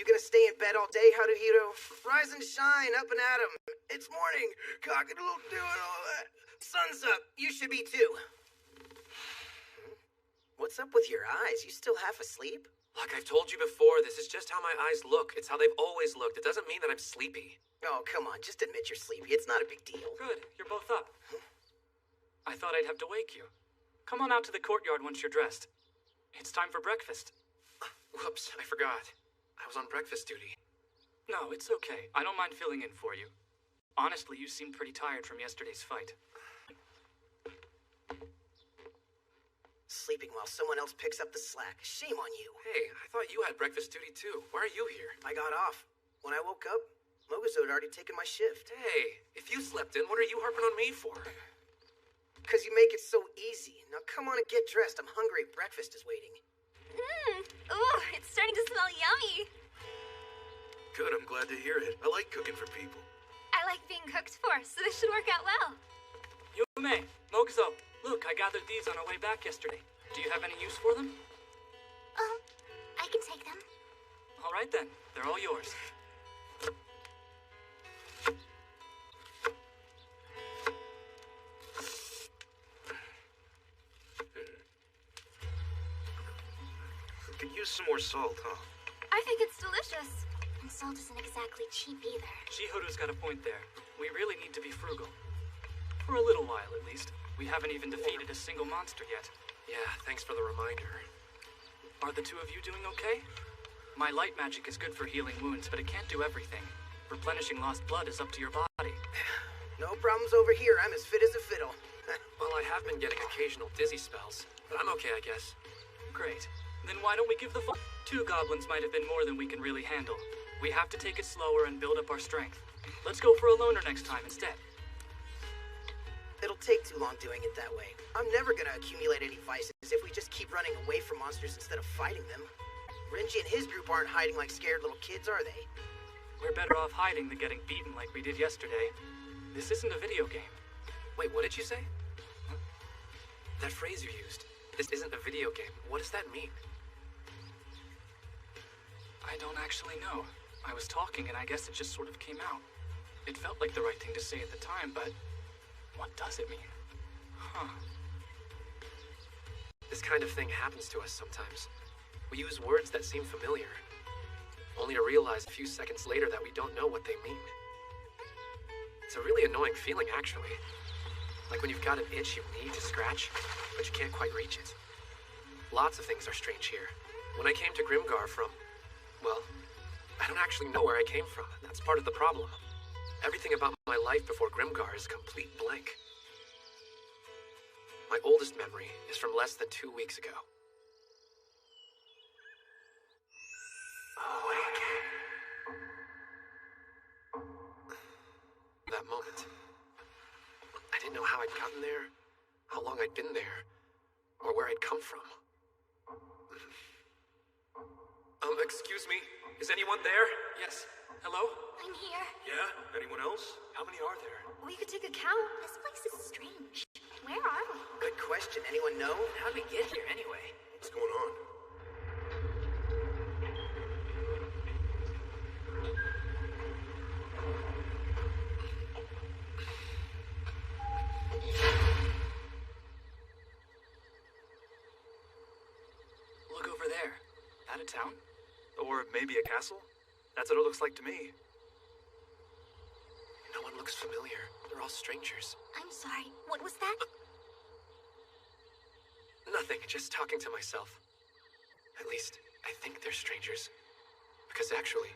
You gonna stay in bed all day, Haruhiro? Rise and shine, up and at 'em. It's morning. Cock-a-doodle doing all that. Sun's up. You should be too. What's up with your eyes? You still half asleep? Like I've told you before, this is just how my eyes look. It's how they've always looked. It doesn't mean that I'm sleepy. Oh, come on. Just admit you're sleepy. It's not a big deal. Good. You're both up. I thought I'd have to wake you. Come on out to the courtyard once you're dressed. It's time for breakfast. Whoops, I forgot. I was on breakfast duty. No, it's okay. I don't mind filling in for you. Honestly, you seemed pretty tired from yesterday's fight. Sleeping while someone else picks up the slack. Shame on you. Hey, I thought you had breakfast duty too. Why are you here? I got off. When I woke up, Moguzo had already taken my shift. Hey, if you slept in, what are you harping on me for? Because you make it so easy. Now come on and get dressed. I'm hungry. Breakfast is waiting. Ooh, it's starting to smell yummy. Good, I'm glad to hear it. I like cooking for people. I like being cooked for, so this should work out well. Yume, Mokuzo, look, I gathered these on our way back yesterday. Do you have any use for them? I can take them. All right then, they're all yours. Could use some more salt, huh? I think it's delicious. And salt isn't exactly cheap either. Chihiru's got a point there. We really need to be frugal. For a little while, at least. We haven't even defeated a single monster yet. Yeah, thanks for the reminder. Are the two of you doing okay? My light magic is good for healing wounds, but it can't do everything. Replenishing lost blood is up to your body. No problems over here. I'm as fit as a fiddle. Well, I have been getting occasional dizzy spells, but I'm okay, I guess. Great. Then why don't we give the full... 2 goblins might have been more than we can really handle. We have to take it slower and build up our strength. Let's go for a loner next time instead. It'll take too long doing it that way. I'm never gonna accumulate any vices if we just keep running away from monsters instead of fighting them. Renji and his group aren't hiding like scared little kids, are they? We're better off hiding than getting beaten like we did yesterday. This isn't a video game. Wait, what did you say? Huh? That phrase you used. This isn't a video game. What does that mean? I don't actually know. I was talking and I guess it just sort of came out. It felt like the right thing to say at the time, but what does it mean? Huh. This kind of thing happens to us sometimes. We use words that seem familiar, only to realize a few seconds later that we don't know what they mean. It's a really annoying feeling, actually. Like when you've got an itch you need to scratch, but you can't quite reach it. Lots of things are strange here. When I came to Grimgar from, well, I don't actually know where I came from. That's part of the problem. Everything about my life before Grimgar is complete blank. My oldest memory is from less than 2 weeks ago. That moment. I didn't know how I'd gotten there, how long I'd been there, or where I'd come from. Excuse me? Is anyone there? Yes. Hello? I'm here. Yeah? Anyone else? How many are there? We could take a count. This place is strange. Where are we? Good question. Anyone know? How'd we get here anyway? What's going on? Look over there. That a town? Or maybe a castle? That's what it looks like to me. No one looks familiar. They're all strangers. I'm sorry. What was that? Nothing, just talking to myself. At least, I think they're strangers. Because actually,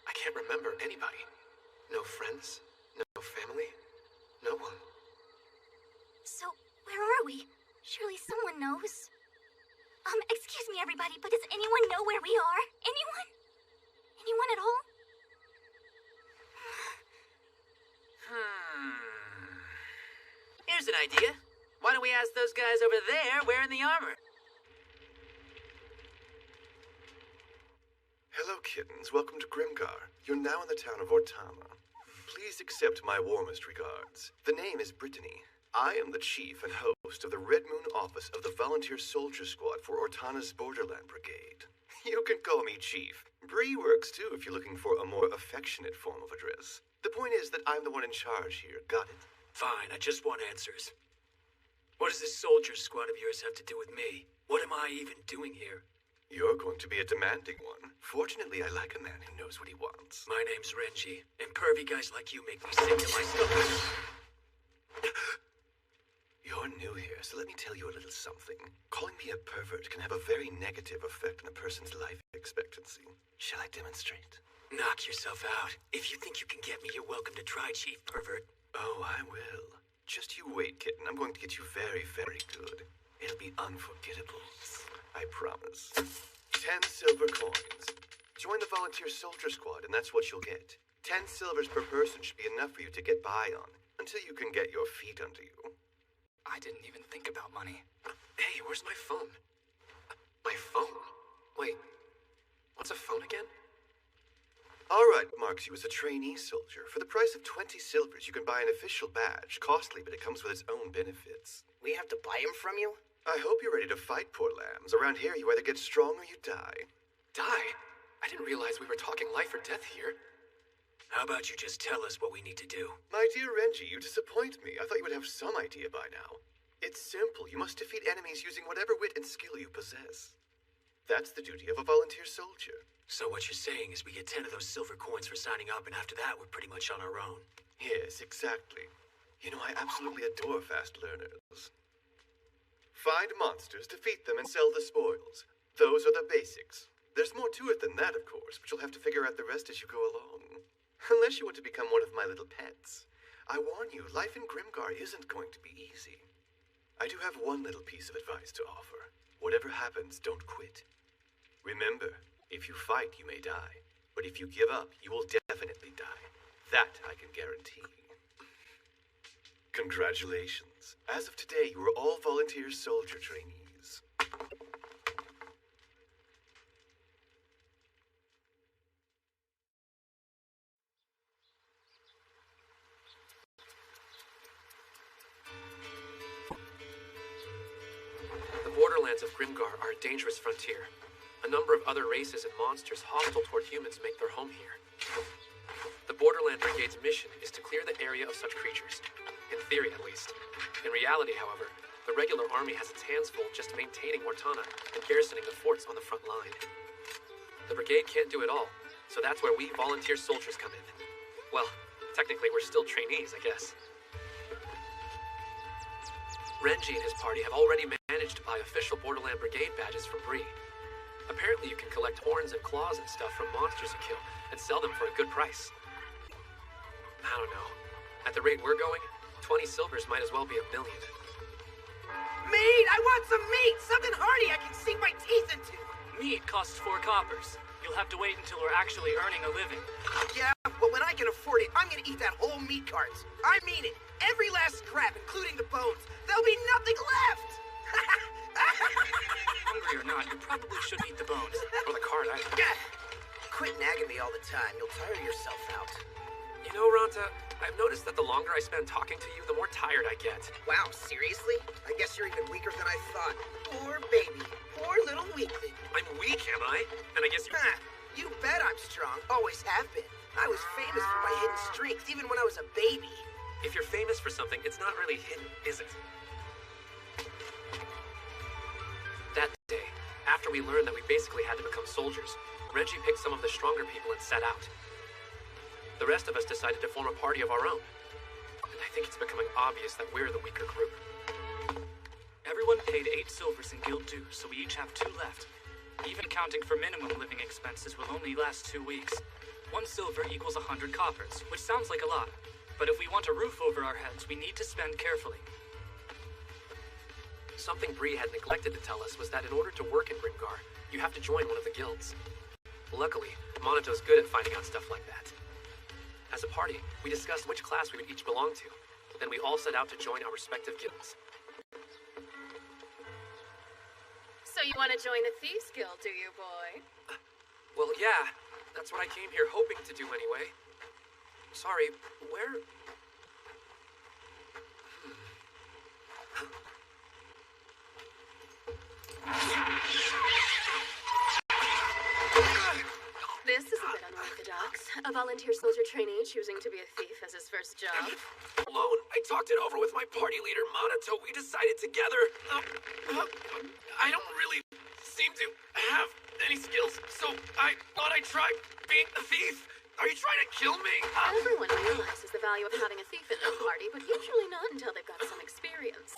I can't remember anybody. No friends, no family, no one. So, where are we? Surely someone knows. Excuse me, everybody, but does anyone know where we are? Anyone? Anyone at all? Here's an idea. Why don't we ask those guys over there wearing the armor? Hello, kittens. Welcome to Grimgar. You're now in the town of Ortama. Please accept my warmest regards. The name is Brittany. I am the chief and host of the Red Moon office of the Volunteer Soldier Squad for Ortana's Borderland Brigade. You can call me Chief. Bree works too if you're looking for a more affectionate form of address. The point is that I'm the one in charge here, got it? Fine, I just want answers. What does this soldier squad of yours have to do with me? What am I even doing here? You're going to be a demanding one. Fortunately, I like a man who knows what he wants. My name's Renji, and pervy guys like you make me sick to my stomach. You're new here, so let me tell you a little something. Calling me a pervert can have a very negative effect on a person's life expectancy. Shall I demonstrate? Knock yourself out. If you think you can get me, you're welcome to try, Chief Pervert. Oh, I will. Just you wait, kitten. I'm going to get you very, very good. It'll be unforgettable. I promise. 10 silver coins. Join the volunteer soldier squad, and that's what you'll get. 10 silvers per person should be enough for you to get by on, until you can get your feet under you. I didn't even think about money. Hey, where's my phone? My phone? Wait, what's a phone again? All right, marks you as a trainee soldier. For the price of 20 silvers, you can buy an official badge. Costly, but it comes with its own benefits. We have to buy him from you? I hope you're ready to fight, poor lambs. Around here, you either get strong or you die. Die? I didn't realize we were talking life or death here. How about you just tell us what we need to do? My dear Renji, you disappoint me. I thought you would have some idea by now. It's simple. You must defeat enemies using whatever wit and skill you possess. That's the duty of a volunteer soldier. So what you're saying is we get 10 of those silver coins for signing up, and after that, we're pretty much on our own. Yes, exactly. You know, I absolutely adore fast learners. Find monsters, defeat them, and sell the spoils. Those are the basics. There's more to it than that, of course, but you'll have to figure out the rest as you go along. Unless you want to become one of my little pets. I warn you, life in Grimgar isn't going to be easy. I do have one little piece of advice to offer. Whatever happens, don't quit. Remember, if you fight, you may die. But if you give up, you will definitely die. That I can guarantee. Congratulations. As of today, you are all volunteer soldier trainees. The borderlands of Grimgar are a dangerous frontier. A number of other races and monsters hostile toward humans make their home here. The Borderland Brigade's mission is to clear the area of such creatures. In theory, at least. In reality, however, the regular army has its hands full just maintaining Mortana and garrisoning the forts on the front line. The brigade can't do it all, so that's where we volunteer soldiers come in. Well, technically we're still trainees, I guess. Renji and his party have already managed to buy official Borderland Brigade badges from Bree. Apparently you can collect horns and claws and stuff from monsters you kill and sell them for a good price. I don't know. At the rate we're going, 20 silvers might as well be $1 million. Meat! I want some meat! Something hearty I can sink my teeth into! Meat costs 4 coppers. You'll have to wait until we're actually earning a living. Yeah, but when I can afford it, I'm gonna eat that whole meat carts. I mean it. Every last scrap, including the bones. There'll be nothing left! Hungry or not, you probably should eat the bones. Or the card, either. Quit nagging me all the time. You'll tire yourself out. You know, Ranta, I've noticed that the longer I spend talking to you, the more tired I get. Wow, seriously? I guess you're even weaker than I thought. Poor baby. Poor little weakling. I'm weak, am I? And I guess you... Ha! You bet I'm strong. Always have been. I was famous for my hidden strength, even when I was a baby. If you're famous for something, it's not really hidden, is it? That day, after we learned that we basically had to become soldiers, Renji picked some of the stronger people and set out. The rest of us decided to form a party of our own. And I think it's becoming obvious that we're the weaker group. Everyone paid 8 silvers in guild dues, so we each have 2 left. Even counting for minimum living expenses will only last 2 weeks. 1 silver equals 100 coppers, which sounds like a lot. But if we want a roof over our heads, we need to spend carefully. Something Bree had neglected to tell us was that in order to work in Grimgar, you have to join one of the guilds. Luckily, Monato's good at finding out stuff like that. As a party, we discussed which class we would each belong to. Then we all set out to join our respective guilds. So you want to join the Thieves Guild, do you, boy? Well, yeah. That's what I came here hoping to do anyway. Sorry, where... A volunteer soldier trainee choosing to be a thief as his first job. Alone, I talked it over with my party leader, Monato. We decided together. I don't really seem to have any skills, so I thought I'd try being a thief. Are you trying to kill me? Everyone realizes the value of having a thief in their party, but usually not until they've got some experience.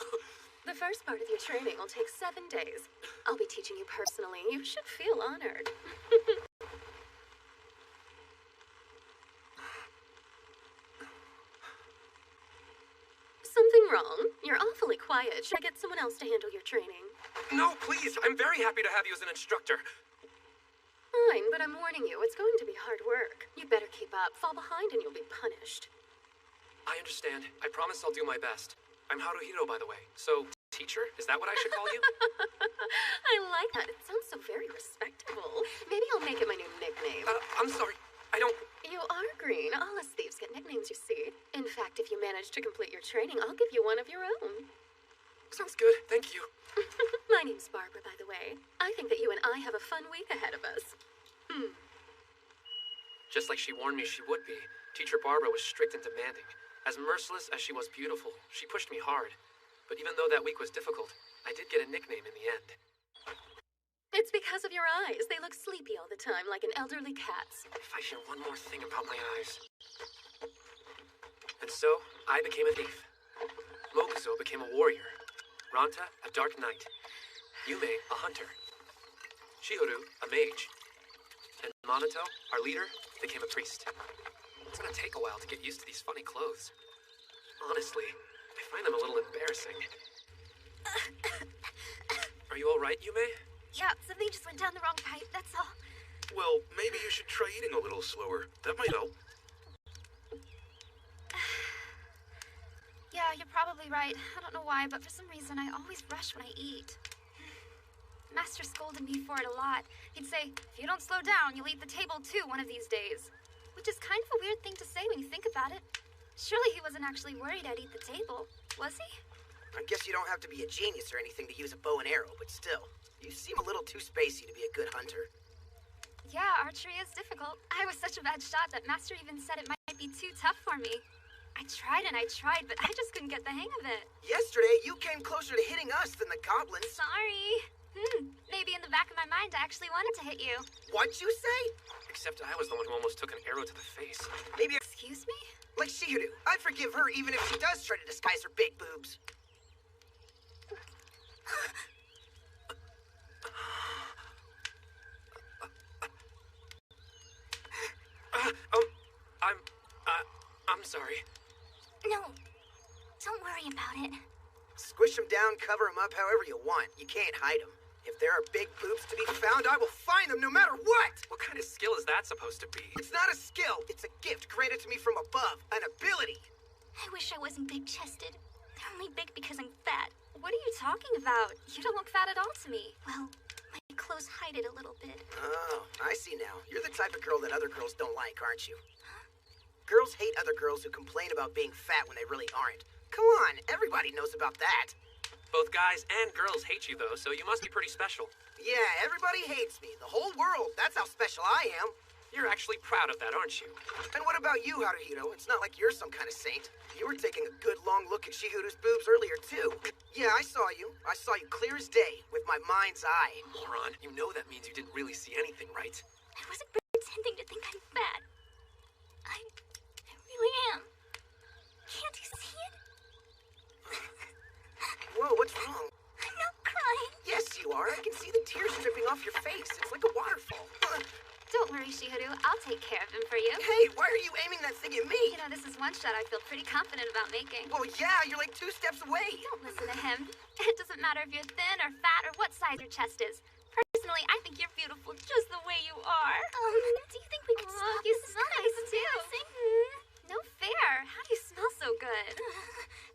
The first part of your training will take 7 days. I'll be teaching you personally. You should feel honored. Something wrong? You're awfully quiet. Should I get someone else to handle your training? No, please. I'm very happy to have you as an instructor. Fine, but I'm warning you, it's going to be hard work. You better keep up. Fall behind and you'll be punished. I understand. I promise I'll do my best. I'm Haruhiro, by the way. So, teacher? Is that what I should call you? I like that. It sounds so very respectable. Maybe I'll make it my new nickname. I'm sorry. I don't... You are green. All us thieves get nicknames, you see. In fact, if you manage to complete your training, I'll give you one of your own. Sounds good. Thank you. My name's Barbara, by the way. I think that you and I have a fun week ahead of us. Just like she warned me she would be, Teacher Barbara was strict and demanding. As merciless as she was beautiful, she pushed me hard. But even though that week was difficult, I did get a nickname in the end. It's because of your eyes. They look sleepy all the time, like an elderly cat's. If I hear one more thing about my eyes... And so, I became a thief. Mokuzo became a warrior. Ranta, a dark knight. Yume, a hunter. Chihuru, a mage. And Monato, our leader, became a priest. It's gonna take a while to get used to these funny clothes. Honestly, I find them a little embarrassing. Are you alright, Yume? Yeah, something just went down the wrong pipe, that's all. Well, maybe you should try eating a little slower. That might help. Yeah, you're probably right. I don't know why, but for some reason I always rush when I eat. Master scolded me for it a lot. He'd say, if you don't slow down, you'll eat the table too one of these days. Which is kind of a weird thing to say when you think about it. Surely he wasn't actually worried I'd eat the table, was he? I guess you don't have to be a genius or anything to use a bow and arrow, but still, you seem a little too spacey to be a good hunter. Yeah, archery is difficult. I was such a bad shot that Master even said it might be too tough for me. I tried and I tried, but I just couldn't get the hang of it. Yesterday, you came closer to hitting us than the goblins. Sorry. Maybe in the back of my mind I actually wanted to hit you. What'd you say? Except I was the one who almost took an arrow to the face. Maybe Excuse me? like Chihuru. I'd forgive her even if she does try to disguise her big boobs. I'm sorry. No, don't worry about it. Squish them down, cover them up however you want. You can't hide them. If there are big boobs to be found, I will find them no matter what! What kind of skill is that supposed to be? It's not a skill. It's a gift granted to me from above. An ability. I wish I wasn't big-chested. They're only big because I'm fat. What are you talking about? You don't look fat at all to me. Well, my clothes hide it a little bit. Oh, I see now. You're the type of girl that other girls don't like, aren't you? Girls hate other girls who complain about being fat when they really aren't. Come on, everybody knows about that. Both guys and girls hate you, though, so you must be pretty special. Yeah, everybody hates me. The whole world. That's how special I am. You're actually proud of that, aren't you? And what about you, Haruhiro? It's not like you're some kind of saint. You were taking a good long look at Chihiru's boobs earlier, too. Yeah, I saw you. I saw you clear as day, with my mind's eye. Moron, you know that means you didn't really see anything, right? I wasn't pretending to think I'm fat. I really am. Can't you see it? Whoa, what's wrong? I'm not crying. Yes, you are. I can see the tears dripping off your face. It's like a waterfall. Don't worry, Chihuru. I'll take care of him for you. Hey, why are you aiming that thing at me? You know, this is one shot I feel pretty confident about making. Well, yeah, you're like 2 steps away. Don't listen to him. It doesn't matter if you're thin or fat or what size your chest is. Personally, I think you're beautiful just the way you are. Do you think we could stop? You smell nice too. No fair. How do you smell so good?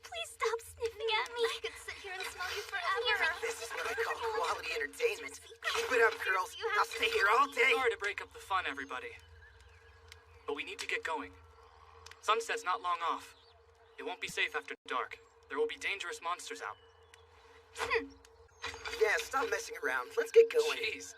Please stop sniffing at me. I could sit here and smell you forever. This is what I call quality entertainment. Keep it up, girls. I'll stay here all day. Sorry to break up the fun, everybody. But we need to get going. Sunset's not long off. It won't be safe after dark. There will be dangerous monsters out. Yeah, stop messing around. Let's get going. Jeez.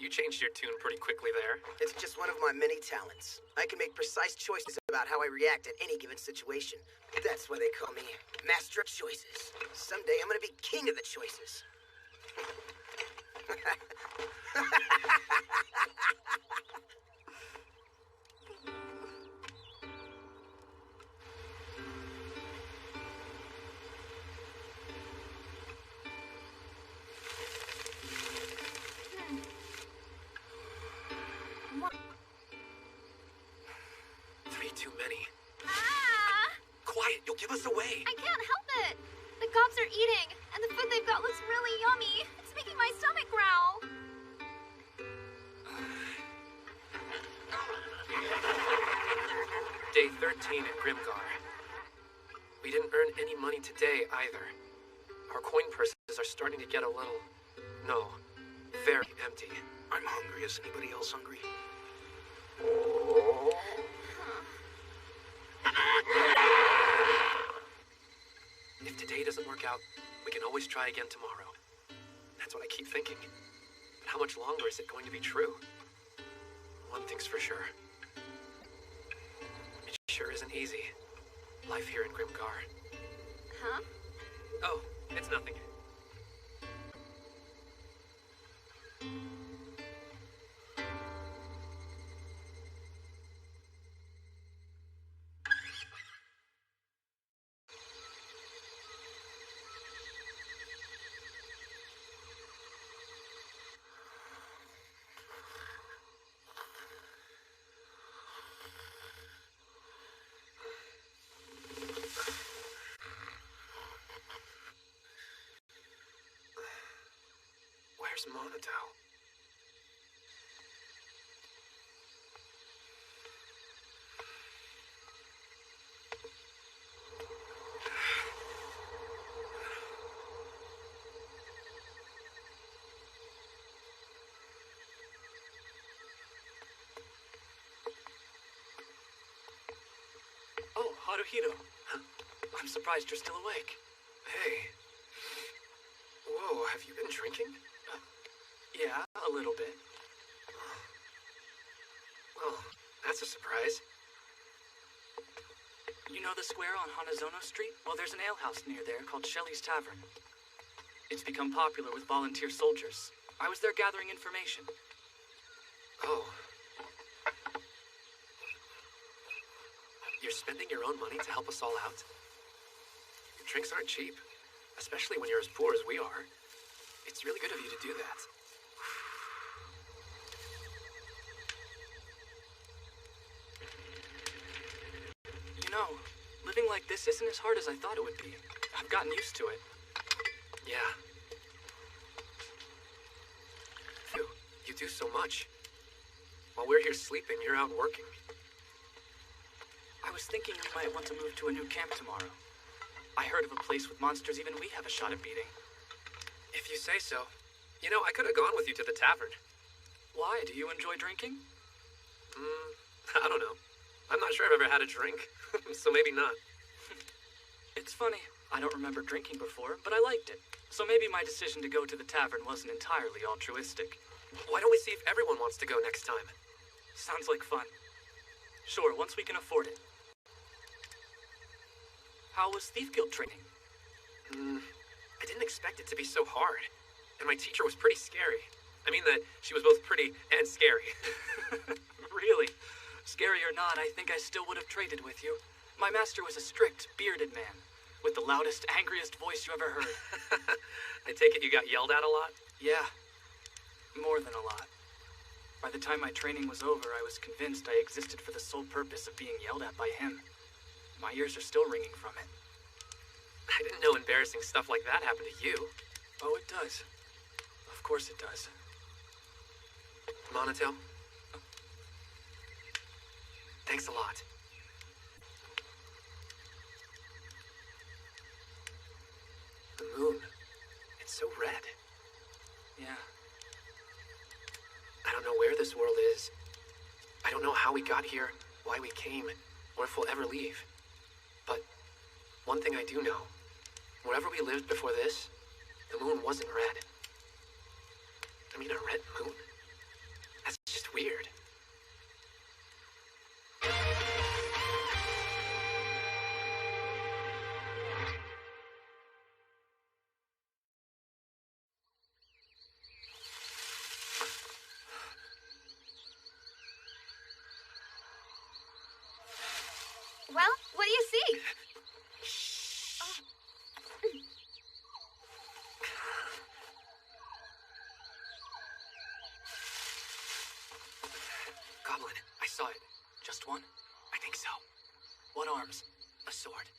You changed your tune pretty quickly there. It's just one of my many talents. I can make precise choices about how I react at any given situation. That's why they call me Master of Choices. Someday I'm gonna be king of the choices. Three too many. Ah! Quiet, you'll give us away. I can't help it. The gobs are eating, and the food they've got looks really yummy. It's making my stomach growl. Day 13 in Grimgar. We didn't earn any money today either. Our coin purses are starting to get a little... no, very empty. I'm hungry. Is anybody else hungry? If today doesn't work out, we can always try again tomorrow. That's what I keep thinking. But how much longer is it going to be true? One thing's for sure. It sure isn't easy. Life here in Grimgar. Huh? Oh, it's nothing. Where's Monito? Oh, Haruhito. I'm surprised you're still awake. Hey. Whoa, have you been drinking? Yeah, a little bit. Well, that's a surprise. You know the square on Hanazono Street? Well, there's an alehouse near there called Shelley's Tavern. It's become popular with volunteer soldiers. I was there gathering information. Oh. You're spending your own money to help us all out? Drinks aren't cheap, especially when you're as poor as we are. It's really good of you to do that. You know, living like this isn't as hard as I thought it would be. I've gotten used to it. Yeah. Phew, you do so much. While we're here sleeping, you're out working. I was thinking we might want to move to a new camp tomorrow. I heard of a place with monsters even we have a shot at beating. If you say so. You know, I could have gone with you to the tavern. Why? Do you enjoy drinking? I don't know. I'm not sure I've ever had a drink, so maybe not. It's funny. I don't remember drinking before, but I liked it. So maybe my decision to go to the tavern wasn't entirely altruistic. Why don't we see if everyone wants to go next time? Sounds like fun. Sure, once we can afford it. How was Thief Guild training? I didn't expect it to be so hard. And my teacher was pretty scary. I mean that she was both pretty and scary. Really? Scary or not, I think I still would have traded with you. My master was a strict, bearded man, with the loudest, angriest voice you ever heard. I take it you got yelled at a lot? Yeah. More than a lot. By the time my training was over, I was convinced I existed for the sole purpose of being yelled at by him. My ears are still ringing from it. I didn't know embarrassing stuff like that happened to you. Oh, it does. Of course it does. Monito? Thanks a lot. The moon. It's so red. Yeah. I don't know where this world is. I don't know how we got here, why we came, or if we'll ever leave. But one thing I do know. Wherever we lived before this, the moon wasn't red. I mean, a red moon? weird. Well, what do you see? Goblin, I saw it. Just one? I think so. What arms? A sword.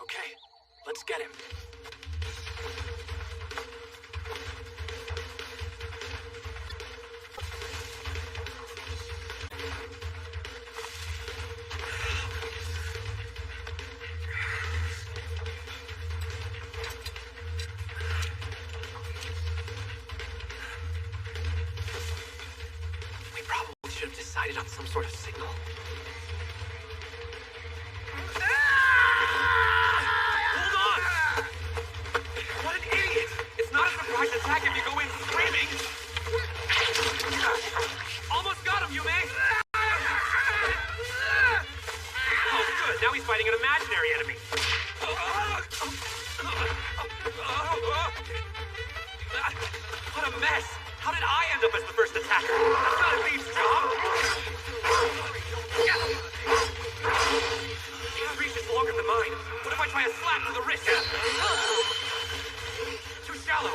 Okay, let's get him. We probably should have decided on some sort of signal. Hold on! What an idiot! It's not a surprise attack if you go in screaming! Almost got him, Yume! Oh, good. Now he's fighting an imaginary enemy. What a mess! How did I end up as the first attacker? That's not a thief's job! His reach is longer than mine. What if I try a slap to the wrist? Too shallow.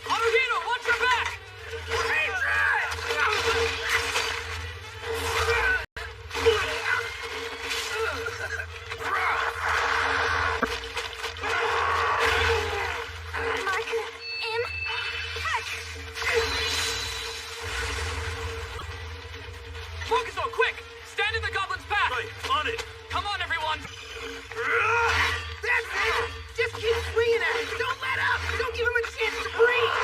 Haruhito, watch your back! Focus on, quick! Stand in the goblin's path! Right, on it! Come on, everyone! That's it! Just keep swinging at him! Don't let up! Don't give him a chance to breathe!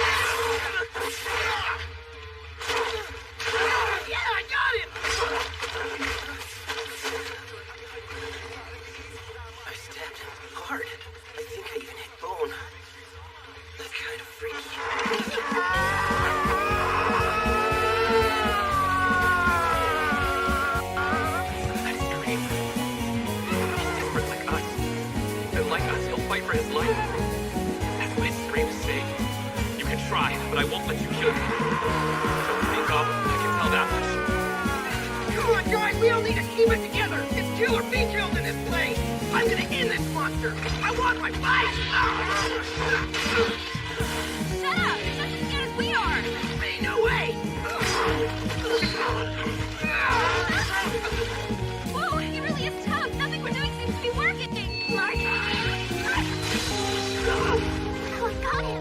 Yeah, I got him! I stabbed him hard. I think I even hit bone. That's kind of freaky. That scream. He's different like us. And like us, he'll fight for his life. That's what his screams say. You can try, but I won't let you kill me. Don't be a goblin, I can tell that much. Come on, guys! We all need to keep it together! It's kill or be killed in this place! I'm gonna end this monster! I want my fight! Shut up! You're just as scared as we are! Ain't no way! Whoa, he really is tough! Nothing we're doing seems to be working! Mark! Oh, I got him!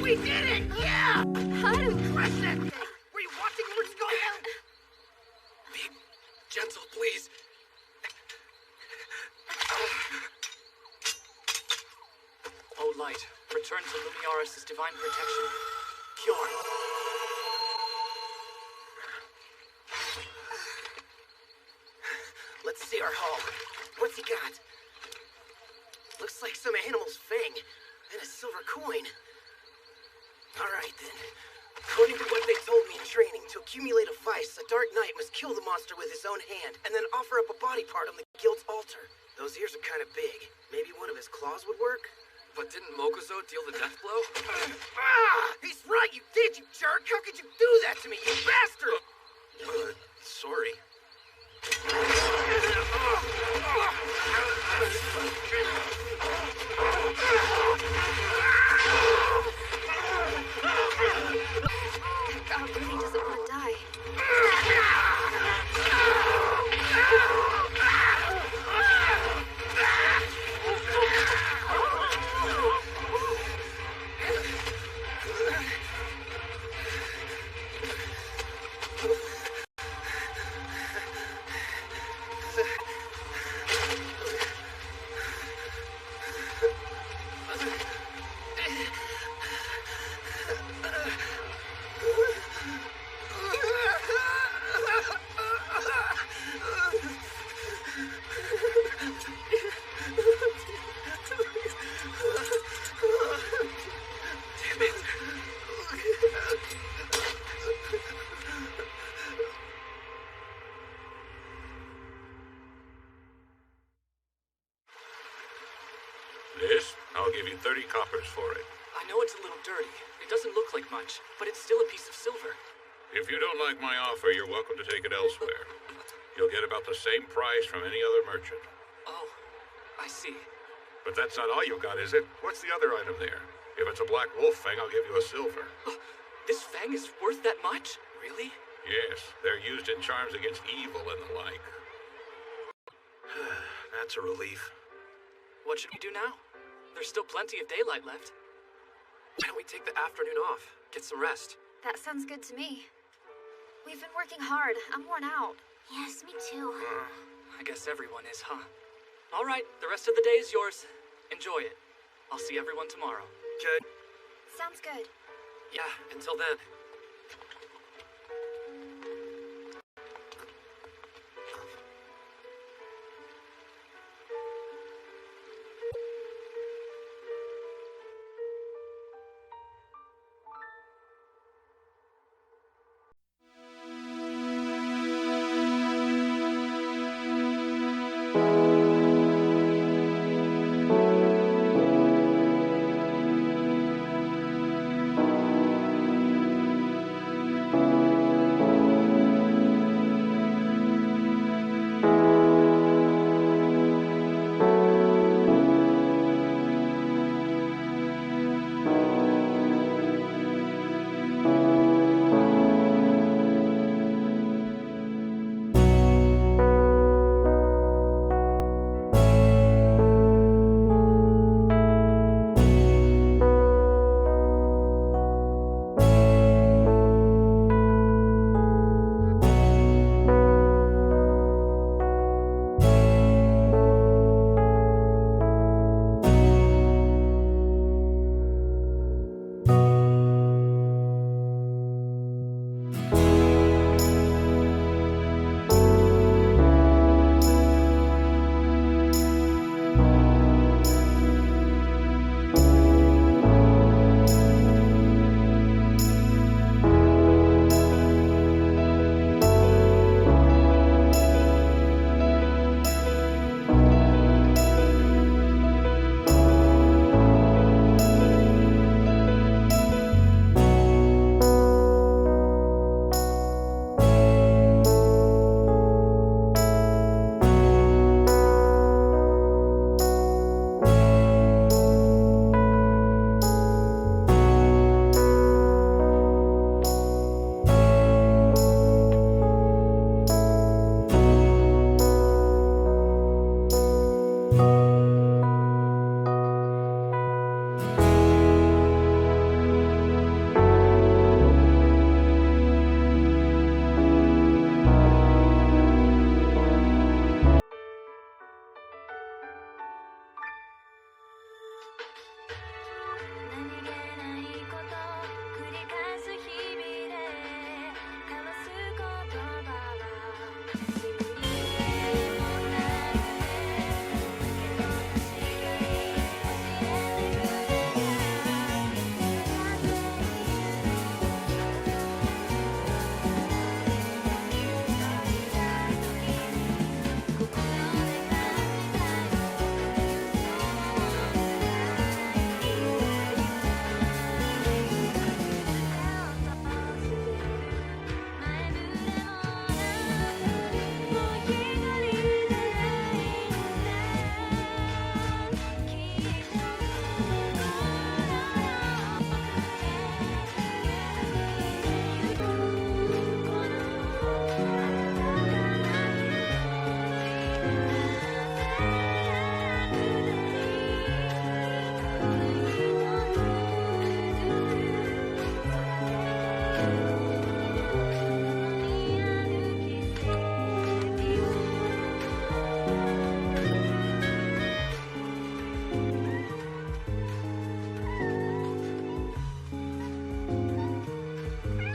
We did it! Yeah! How do... Crush that thing! Were you watching what's going on? Be gentle, please. Oh, Light, return to Lumiaris' divine protection. Cure. Let's see our haul. What's he got? Looks like some animal's fang and a silver coin. Alright then. According to what they told me in training, to accumulate a vice, a Dark Knight must kill the monster with his own hand and then offer up a body part on the guild's altar. Those ears are kind of big. Maybe one of his claws would work? But didn't Mokuzo deal the death blow? He's right, you did, you jerk! How could you do that to me, you bastard! Sorry. God really This, I'll give you 30 coppers for it. I know it's a little dirty. It doesn't look like much, but it's still a piece of silver. If you don't like my offer, you're welcome to take it elsewhere. You'll get about the same price from any other merchant. Oh, I see. But that's not all you got, is it? What's the other item there? If it's a black wolf fang, I'll give you a silver. This fang is worth that much? Really? Yes, they're used in charms against evil and the like. That's a relief. What should we do now? There's still plenty of daylight left. Why don't we take the afternoon off? Get some rest. That sounds good to me. We've been working hard. I'm worn out. Yes, me too. I guess everyone is, huh? All right, the rest of the day is yours. Enjoy it. I'll see everyone tomorrow. Okay. Sounds good. Yeah, until then.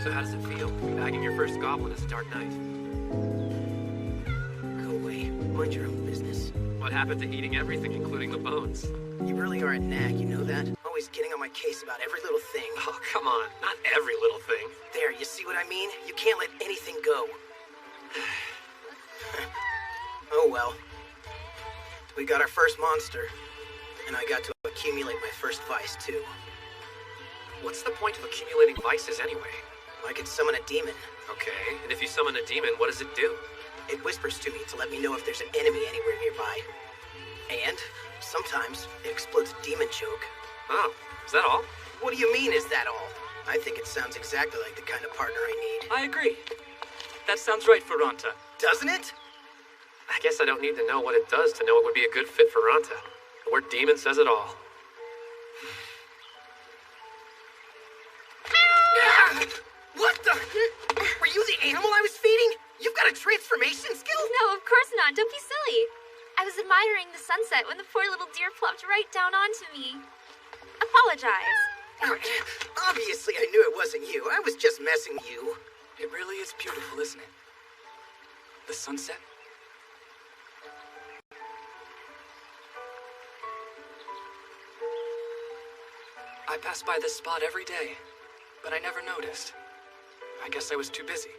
So how does it feel, bagging your first goblin as a Dark Knight? Go away. Mind your own business. What happened to eating everything, including the bones? You really are a nag, you know that? Always getting on my case about every little thing. Oh, come on. Not every little thing. There, you see what I mean? You can't let anything go. Oh well. We got our first monster, and I got to accumulate my first vice, too. What's the point of accumulating vices anyway? I could summon a demon. Okay, and if you summon a demon, what does it do? It whispers to me to let me know if there's an enemy anywhere nearby. And sometimes it explodes a demon joke. Oh, is that all? What do you mean, is that all? I think it sounds exactly like the kind of partner I need. I agree. That sounds right for Ranta. Doesn't it? I guess I don't need to know what it does to know it would be a good fit for Ranta. The word demon says it all. What the? Were you the animal I was feeding? You've got a transformation skill? No, of course not. Don't be silly. I was admiring the sunset when the poor little deer plopped right down onto me. Apologize. Obviously, I knew it wasn't you. I was just messing with you. It really is beautiful, isn't it? The sunset? I pass by this spot every day, but I never noticed. I guess I was too busy.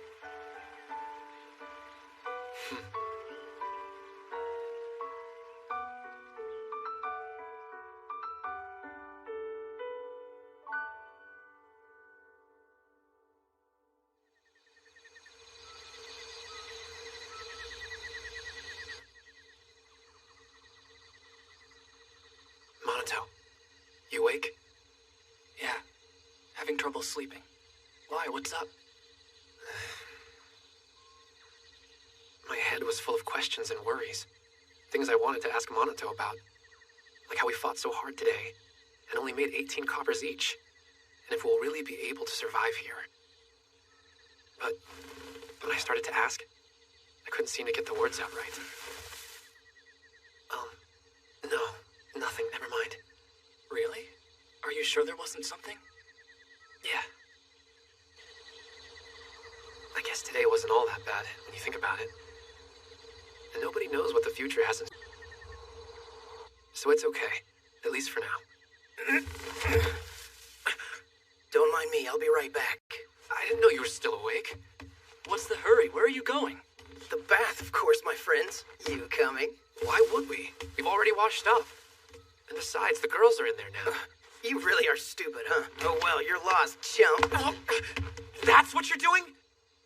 Monato, you awake? Yeah, having trouble sleeping. Why, what's up? My head was full of questions and worries. Things I wanted to ask Monato about. Like how we fought so hard today, and only made 18 coppers each. And if we'll really be able to survive here. But when I started to ask, I couldn't seem to get the words out right. No, nothing, never mind. Really? Are you sure there wasn't something? Yeah. I guess today wasn't all that bad, when you think about it. And nobody knows what the future has in... So it's okay, at least for now. Don't mind me, I'll be right back. I didn't know you were still awake. What's the hurry? Where are you going? The bath, of course, my friends. You coming? Why would we? We've already washed up. And besides, the girls are in there now. You really are stupid, huh? Oh well, you're lost, chump. Oh, that's what you're doing?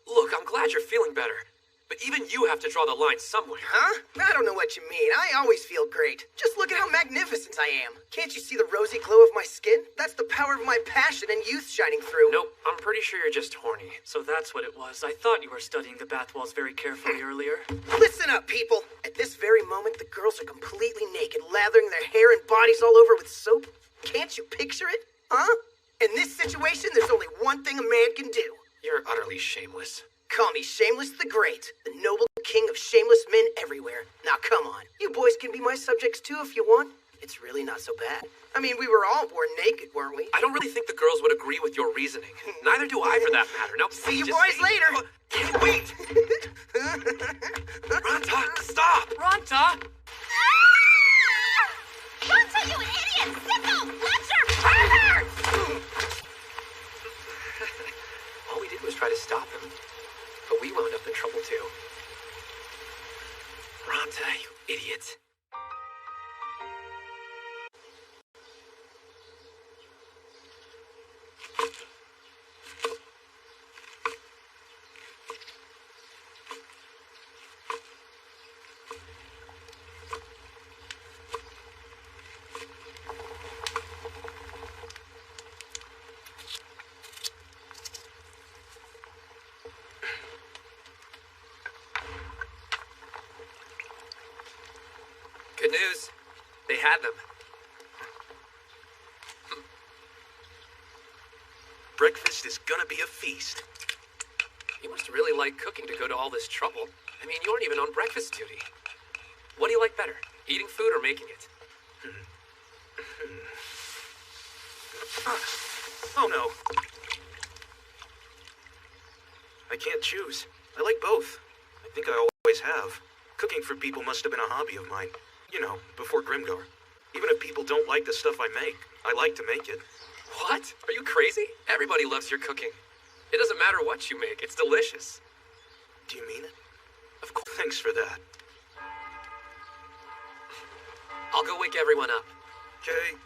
Look, I'm glad you're feeling better. But even you have to draw the line somewhere. Huh? I don't know what you mean. I always feel great. Just look at how magnificent I am. Can't you see the rosy glow of my skin? That's the power of my passion and youth shining through. Nope, I'm pretty sure you're just horny. So that's what it was. I thought you were studying the bath walls very carefully earlier. Listen up, people. At this very moment, the girls are completely naked, lathering their hair and bodies all over with soap. Can't you picture it? Huh? In this situation, there's only one thing a man can do. You're utterly shameless. Call me Shameless the Great, the noble king of shameless men everywhere. Now come on, you boys can be my subjects too if you want. It's really not so bad. I mean, we were all born naked, weren't we? I don't really think the girls would agree with your reasoning. Neither do I, for that matter. No, see you boys later. Wait! Ranta, stop! Ranta! Ranta, you idiot! Sicko! Butcher! Pervert! All we did was try to stop him. But we wound up in trouble too. Ranta, you idiot. Good news. They had them. Breakfast is gonna be a feast. You must really like cooking to go to all this trouble. I mean, you aren't even on breakfast duty. What do you like better, eating food or making it? Oh no. I can't choose. I like both. I think I always have. Cooking for people must have been a hobby of mine. You know, before Grimgar. Even if people don't like the stuff I make, I like to make it. What? Are you crazy? Everybody loves your cooking. It doesn't matter what you make, it's delicious. Do you mean it? Of course. Thanks for that. I'll go wake everyone up. Okay.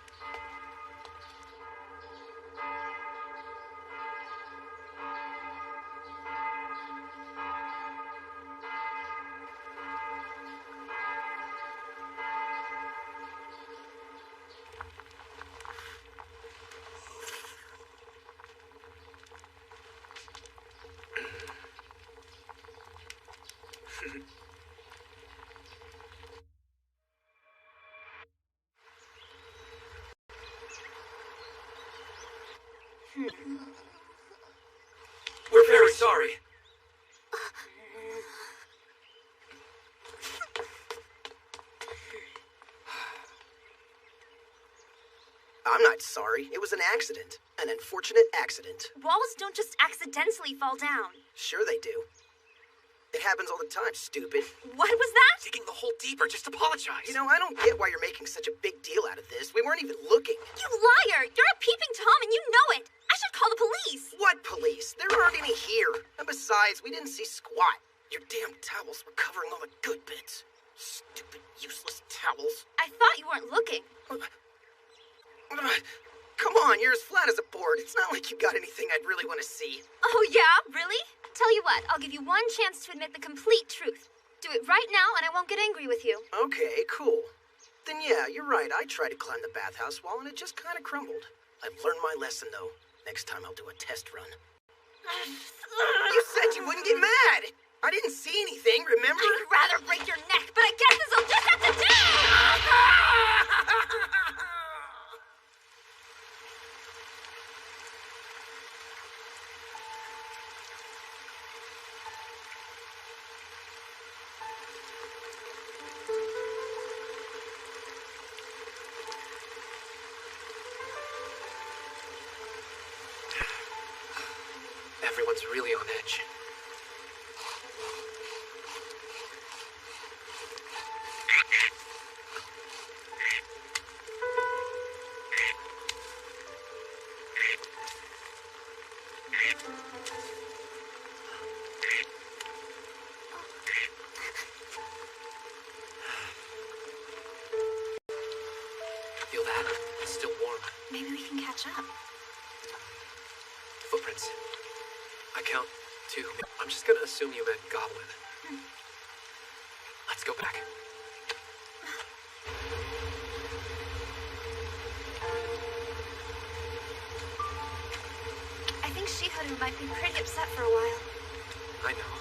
We're very sorry. I'm not sorry. It was an accident. An unfortunate accident. Walls don't just accidentally fall down. Sure they do. It happens all the time, stupid. What was that? Digging the hole deeper, just apologize. You know, I don't get why you're making such a big deal out of this. We weren't even looking. You liar! You're a peeping Tom and you know it! I should call the police! What police? There aren't any here. And besides, we didn't see squat. Your damn towels were covering all the good bits. Stupid, useless towels. I thought you weren't looking. Come on, you're as flat as a board. It's not like you got anything I'd really want to see. Oh yeah? Really? Tell you what, I'll give you one chance to admit the complete truth. Do it right now and I won't get angry with you. Okay, cool. Then yeah, you're right. I tried to climb the bathhouse wall and it just kind of crumbled. I've learned my lesson though. Next time I'll do a test run. You said you wouldn't get mad! I didn't see anything, remember? I'd rather break your neck, but I guess this'll just have to do! Everyone's really on edge. Feel that? It's still warm. Maybe we can catch up. Footprints. I count 2. I'm just gonna assume you meant goblin. Let's go back. I think Shiharu might be pretty upset for a while. I know.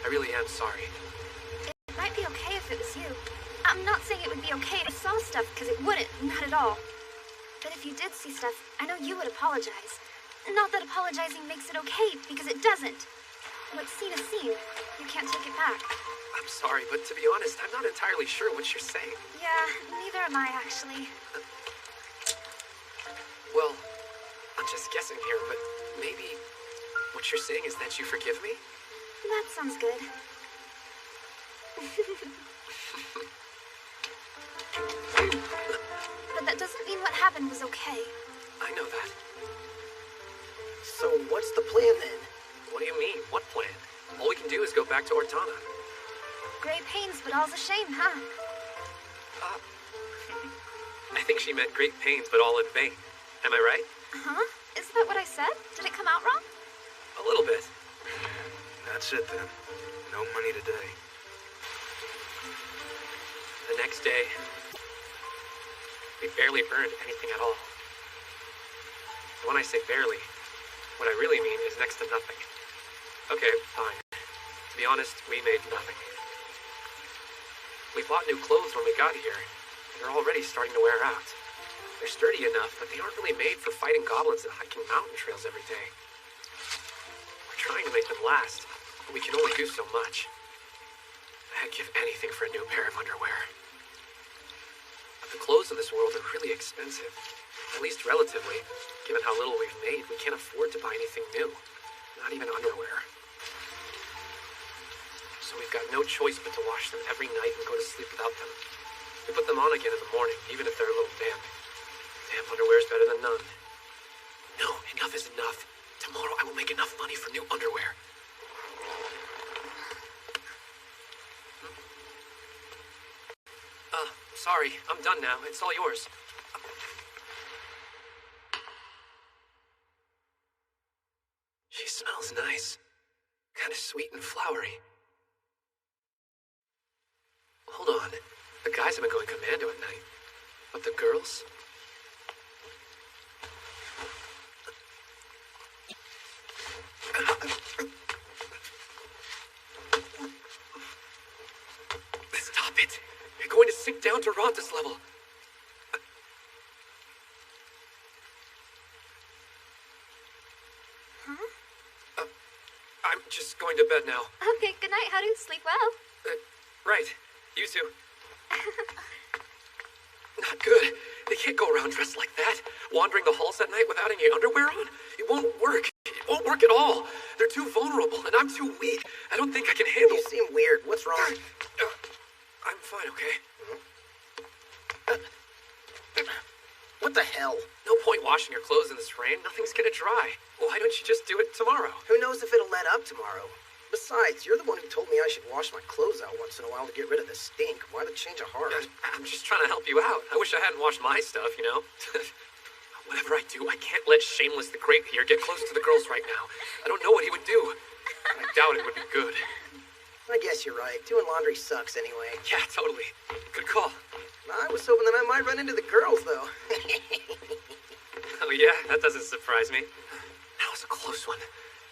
I really am sorry. It might be okay if it was you. I'm not saying it would be okay if I saw stuff, because it wouldn't, not at all. But if you did see stuff, I know you would apologize. Not that apologizing makes it okay, because it doesn't. What's seen is seen. You can't take it back. I'm sorry, but to be honest, I'm not entirely sure what you're saying. Yeah, neither am I, actually. Well, I'm just guessing here, but maybe what you're saying is that you forgive me? That sounds good. But that doesn't mean what happened was okay. I know that. So what's the plan then? What do you mean? What plan? All we can do is go back to Ortana. Great pains, but all's a shame, huh? I think she meant great pains, but all in vain. Am I right? Huh? Is that what I said? Did it come out wrong? A little bit. That's it then. No money today. The next day, we barely earned anything at all. When I say barely, what I really mean is next to nothing. Okay, fine. To be honest, we made nothing. We bought new clothes when we got here. They're already starting to wear out. They're sturdy enough, but they aren't really made for fighting goblins and hiking mountain trails every day. We're trying to make them last, but we can only do so much. I'd give anything for a new pair of underwear. But the clothes in this world are really expensive. At least relatively. Given how little we've made, we can't afford to buy anything new. Not even underwear. So we've got no choice but to wash them every night and go to sleep without them. We put them on again in the morning, even if they're a little damp. Damp underwear's better than none. No, enough is enough. Tomorrow I will make enough money for new underwear. Sorry, I'm done now. It's all yours. She smells nice. Kind of sweet and flowery. Hold on. The guys have been going commando at night. But the girls? going to sink down to Ronta's level. I'm just going to bed now. Okay, good night, Haru. Sleep well. Right. You too. Not good. They can't go around dressed like that, wandering the halls at night without any underwear on. It won't work. It won't work at all. They're too vulnerable, and I'm too weak. I don't think I can handle... You seem weird. What's wrong? I'm fine, okay? What the hell? No point washing your clothes in this rain. Nothing's gonna dry. Why don't you just do it tomorrow? Who knows if it'll let up tomorrow? Besides, you're the one who told me I should wash my clothes out once in a while to get rid of the stink. Why the change of heart? I'm just trying to help you out. I wish I hadn't washed my stuff, you know? Whatever I do, I can't let Shameless the Grape here get close to the girls right now. I don't know what he would do. I doubt it would be good. I guess you're right. Doing laundry sucks anyway. Yeah, totally. Good call. I was hoping that I might run into the girls, though. Oh yeah? That doesn't surprise me. That was a close one.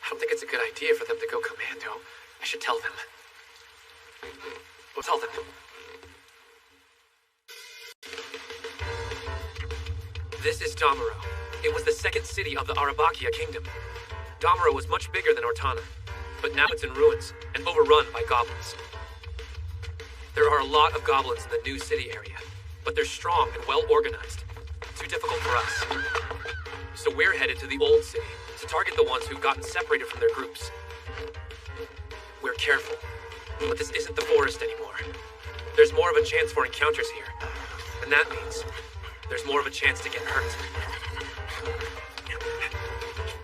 I don't think it's a good idea for them to go commando. I should tell them. We'll tell them. This is Damaro. It was the second city of the Arabakia kingdom. Damaro was much bigger than Ortana, but now it's in ruins and overrun by goblins. There are a lot of goblins in the new city area, but they're strong and well organized. Too difficult for us. So we're headed to the old city to target the ones who've gotten separated from their groups. We're careful, but this isn't the forest anymore. There's more of a chance for encounters here, and that means there's more of a chance to get hurt.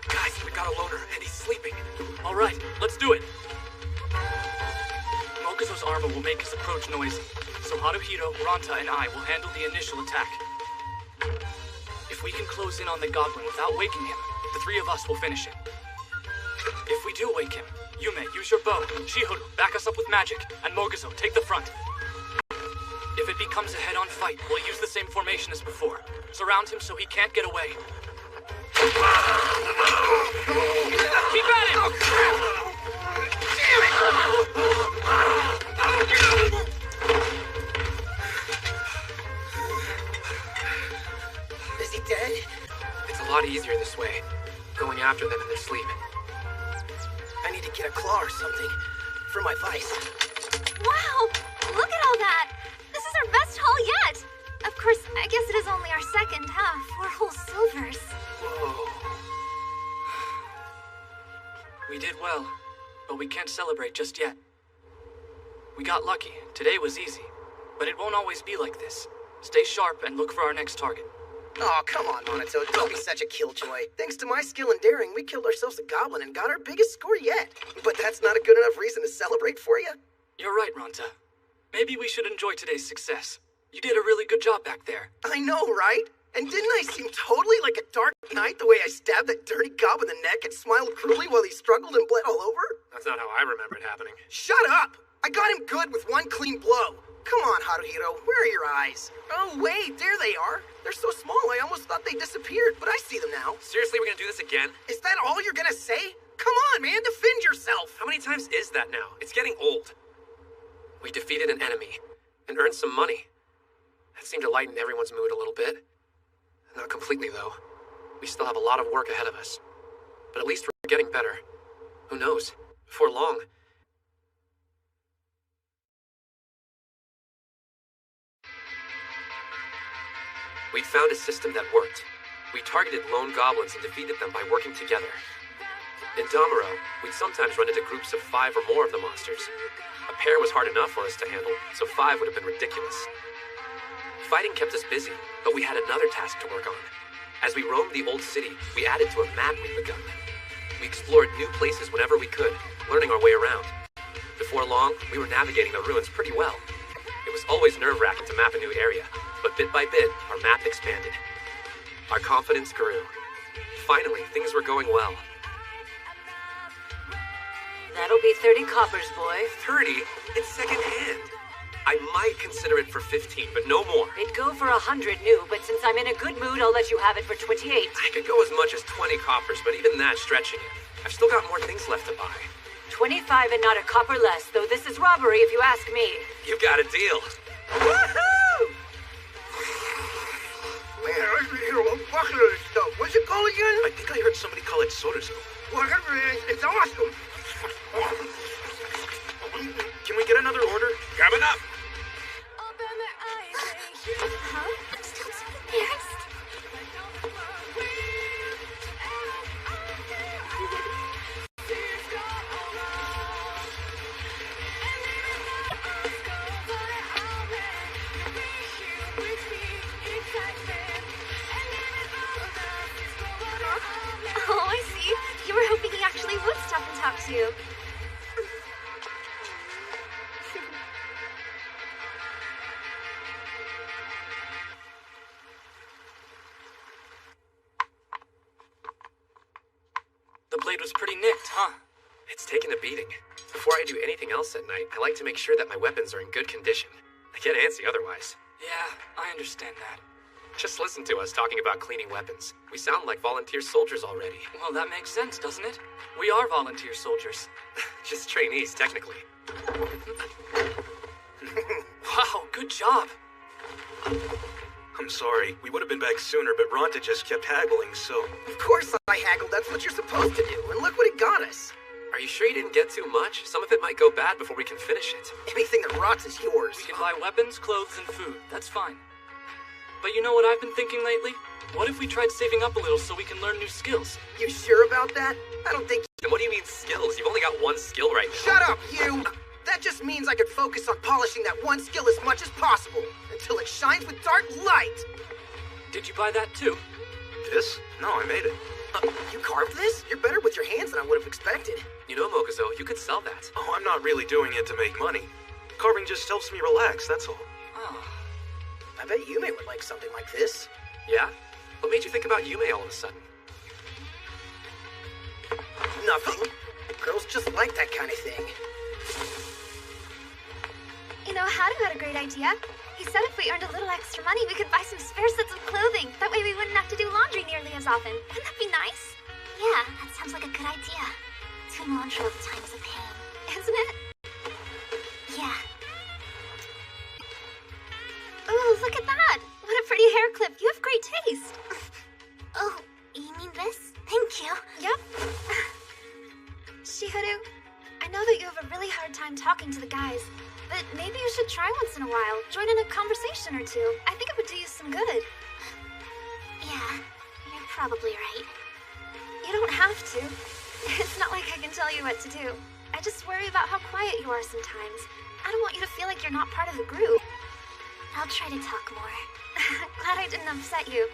Guys, we got a loner, and he's sleeping. All right, let's do it. Mokuzo's armor will make his approach noisy, so Haruhiro, Ranta, and I will handle the initial attack. If we can close in on the goblin without waking him, the three of us will finish it. If we do wake him, Yume, use your bow. Chihiro, back us up with magic. And Mokuzo, take the front. If it becomes a head-on fight, we'll use the same formation as before. Surround him so he can't get away. Keep at him! Damn it! Is he dead? It's a lot easier this way, going after them in their sleep. I need to get a claw or something for my vice. Wow! Look at all that! This is our best haul yet! Of course, I guess it is only our second, huh? 4 whole silvers. Whoa. We did well, but we can't celebrate just yet. We got lucky. Today was easy. But it won't always be like this. Stay sharp and look for our next target. Oh, come on, Monato. Don't be such a killjoy. Thanks to my skill and daring, we killed ourselves a goblin and got our biggest score yet. But that's not a good enough reason to celebrate for you? You're right, Ranta. Maybe we should enjoy today's success. You did a really good job back there. I know, right? And didn't I seem totally like a dark knight the way I stabbed that dirty gob in the neck and smiled cruelly while he struggled and bled all over? That's not how I remember it happening. Shut up! I got him good with one clean blow. Come on, Haruhiro, where are your eyes? Oh, wait, there they are. They're so small, I almost thought they disappeared, but I see them now. Seriously, we're gonna do this again? Is that all you're gonna say? Come on, man, defend yourself. How many times is that now? It's getting old. We defeated an enemy and earned some money. That seemed to lighten everyone's mood a little bit. Not completely, though. We still have a lot of work ahead of us. But at least we're getting better. Who knows? Before long. We'd found a system that worked. We targeted lone goblins and defeated them by working together. In Damaro, we'd sometimes run into groups of 5 or more of the monsters. A pair was hard enough for us to handle, so 5 would have been ridiculous. Fighting kept us busy, but we had another task to work on. As we roamed the old city, we added to a map we'd begun. We explored new places whenever we could, learning our way around. Before long, we were navigating the ruins pretty well. It was always nerve-wracking to map a new area, but bit by bit, our map expanded. Our confidence grew. Finally, things were going well. That'll be 30 coppers, boy. 30? It's second-hand. I might consider it for 15, but no more. It'd go for 100 new, but since I'm in a good mood, I'll let you have it for 28. I could go as much as 20 coppers, but even that stretching it. I've still got more things left to buy. 25 and not a copper less, though this is robbery if you ask me. You got a deal. Woohoo! Man, I can hear a bucket of this stuff. What's it called again? I think I heard somebody call it soda soap. Whatever it is, it's awesome. Can we get another order? Coming up. Huh? I'm still so embarrassed. Oh, I see. You were hoping he actually would stop and talk to you. The blade was pretty nicked, huh? It's taken a beating. Before I do anything else at night, I like to make sure that my weapons are in good condition. I get antsy otherwise. Yeah, I understand that. Just listen to us talking about cleaning weapons. We sound like volunteer soldiers already. Well, that makes sense, doesn't it? We are volunteer soldiers. Just trainees, technically. Wow, good job. I'm sorry. We would have been back sooner, but Ronta just kept haggling, so... Of course I haggled. That's what you're supposed to do. And look what it got us. Are you sure you didn't get too much? Some of it might go bad before we can finish it. Anything that rots is yours. We can buy weapons, clothes, and food. That's fine. But you know what I've been thinking lately? What if we tried saving up a little so we can learn new skills? You sure about that? I don't think... Then what do you mean skills? You've only got one skill right now. Shut up, you! That just means I could focus on polishing that one skill as much as possible, until it shines with dark light! Did you buy that too? This? No, I made it. You carved this? You're better with your hands than I would have expected. You know, Mokuzo, you could sell that. Oh, I'm not really doing it to make money. Carving just helps me relax, that's all. Oh. I bet Yume would like something like this. Yeah? What made you think about Yume all of a sudden? Nothing. Girls just like that kind of thing. You know, Haru had a great idea. He said if we earned a little extra money, we could buy some spare sets of clothing. That way we wouldn't have to do laundry nearly as often. Wouldn't that be nice? Yeah, that sounds like a good idea. Doing laundry all the time is a pain. Isn't it? Yeah. Ooh, look at that! What a pretty hair clip. You have great taste. Oh, you mean this? Thank you. Yep. Shiharu, I know that you have a really hard time talking to the guys, but maybe you should try once in a while. Join in a conversation or two. I think it would do you some good. Yeah, you're probably right. You don't have to. It's not like I can tell you what to do. I just worry about how quiet you are sometimes. I don't want you to feel like you're not part of the group. I'll try to talk more. Glad I didn't upset you.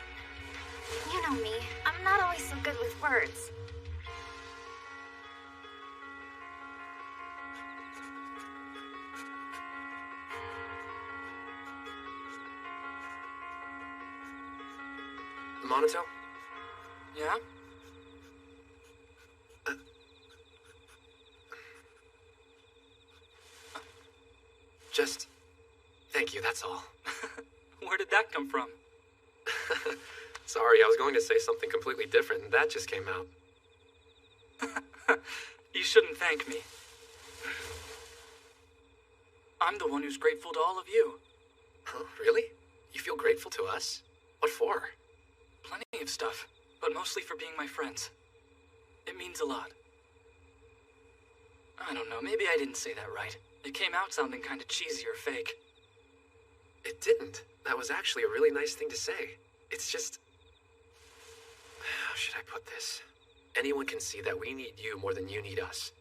You know me. I'm not always so good with words. Monato? Yeah? Just... thank you, that's all. Where did that come from? Sorry, I was going to say something completely different, and that just came out. You shouldn't thank me. I'm the one who's grateful to all of you. Huh, really? You feel grateful to us? What for? Plenty of stuff, but mostly for being my friends. It means a lot. I don't know, maybe I didn't say that right. It came out sounding kind of cheesy or fake. It didn't. That was actually a really nice thing to say. It's just... how should I put this? Anyone can see that we need you more than you need us.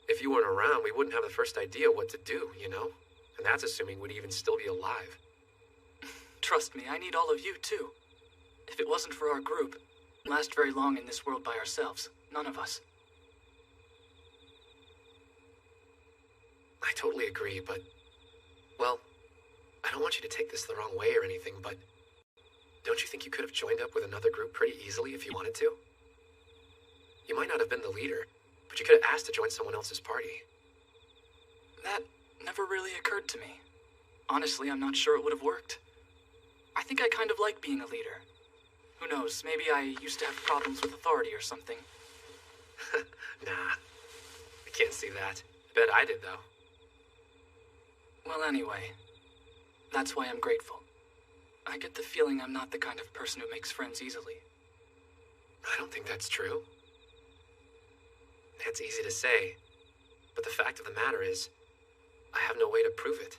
If you weren't around, we wouldn't have the first idea what to do, you know? And that's assuming we'd even still be alive. Trust me, I need all of you too. If it wasn't for our group, we'd last very long in this world by ourselves. None of us. I totally agree, but... well, I don't want you to take this the wrong way or anything, but... don't you think you could have joined up with another group pretty easily if you wanted to? You might not have been the leader, but you could have asked to join someone else's party. That never really occurred to me. Honestly, I'm not sure it would have worked. I think I kind of like being a leader. Who knows, maybe I used to have problems with authority or something. Nah, I can't see that. I bet I did, though. Well, anyway, That's why I'm grateful. I get the feeling I'm not the kind of person who makes friends easily. I don't think that's true. That's easy to say, but the fact of the matter is, I have no way to prove it.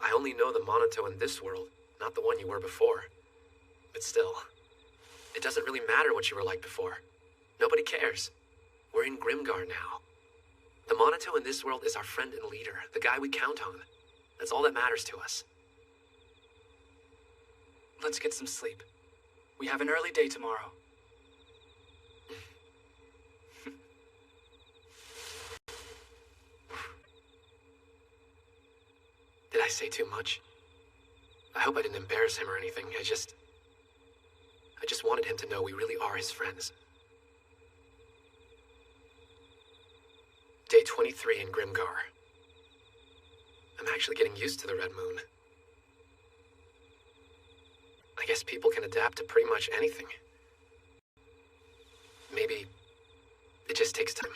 I only know the Monato in this world, not the one you were before. But still, it doesn't really matter what you were like before. Nobody cares. We're in Grimgar now. The Monato in this world is our friend and leader, the guy we count on. That's all that matters to us. Let's get some sleep. We have an early day tomorrow. Did I say too much? I hope I didn't embarrass him or anything. I just wanted him to know we really are his friends. Day 23 in Grimgar. I'm actually getting used to the red moon. I guess people can adapt to pretty much anything. Maybe it just takes time.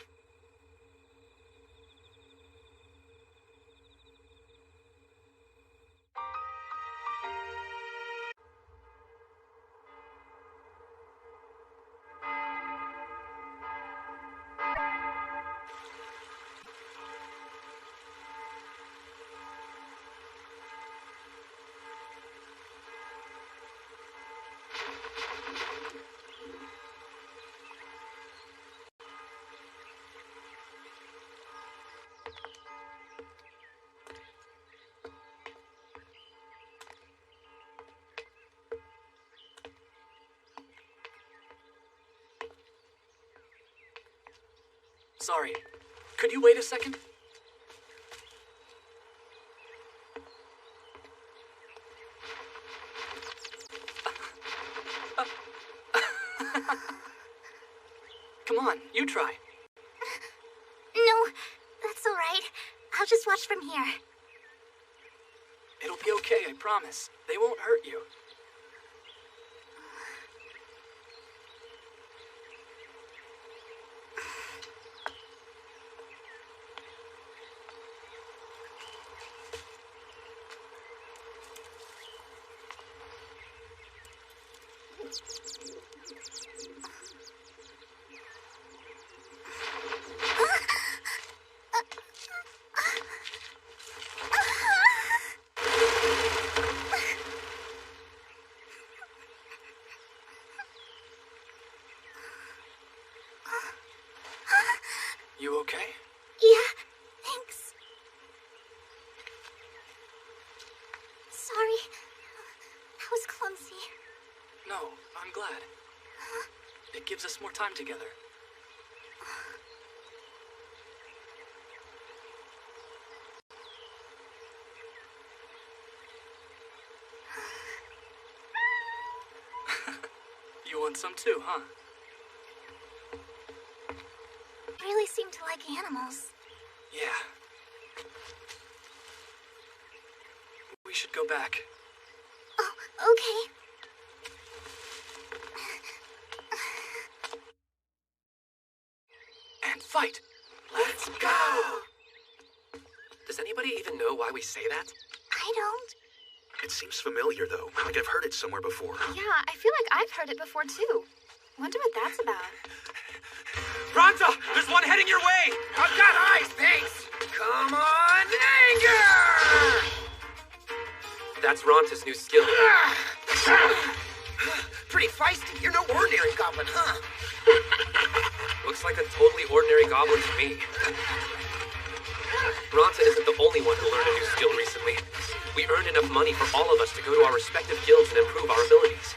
Sorry. Could you wait a second? Come on, you try. No, that's all right. I'll just watch from here. It'll be okay, I promise. They won't hurt you. You okay? Yeah, thanks. Sorry. I was clumsy. No, I'm glad. It gives us more time together. You want some too, huh? You really seem to like animals. Yeah. We should go back. Oh, okay. And fight! Let's go! Does anybody even know why we say that? I don't. It seems familiar, though. Like I've heard it somewhere before. Yeah, I feel like I've heard it before, too. Wonder what that's about. Ronta! There's one heading your way! I've got eyes, thanks! Come on, anger! That's Ronta's new skill. Pretty feisty. You're no ordinary goblin, huh? Looks like a totally ordinary goblin to me. Ronta isn't the only one who learned a new skill recently. We earned enough money for all of us to go to our respective guilds and improve our abilities.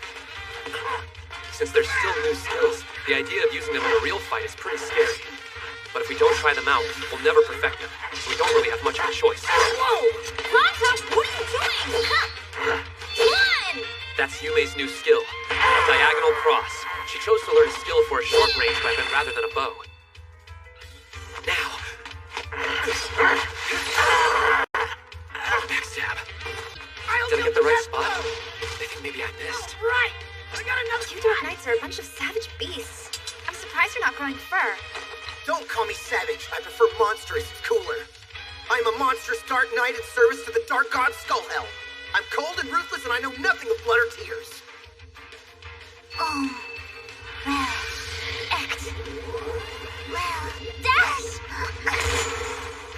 Since they're still new skills, the idea of using them in a real fight is pretty scary. But if we don't try them out, we'll never perfect them, so we don't really have much of a choice. Whoa! Ronta, what are you doing? Come on! That's Yume's new skill, a diagonal cross. She chose to learn a skill for a short-range weapon rather than a bow. Now. Backstab. Did I get the right spot? I think maybe I missed. Right! I got another. You Dark Knights are a bunch of savage beasts. I'm surprised you're not growing fur. Don't call me savage. I prefer monstrous. It's cooler. I'm a monstrous Dark Knight in service to the Dark God Skullhell. I'm cold and ruthless and I know nothing of blood or tears. Oh, well, act. Well, dash!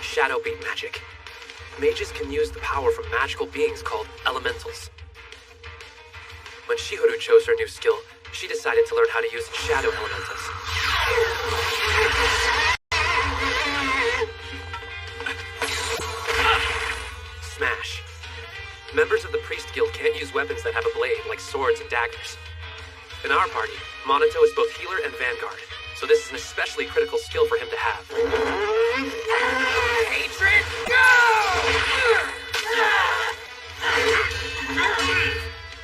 Shadow beam magic. Mages can use the power from magical beings called elementals. When Shihoru chose her new skill, she decided to learn how to use shadow elementals. Smash. Members of the Priest Guild can't use weapons that have a blade, like swords and daggers. In our party, Monato is both healer and vanguard, so this is an especially critical skill for him to have. Hatred, go!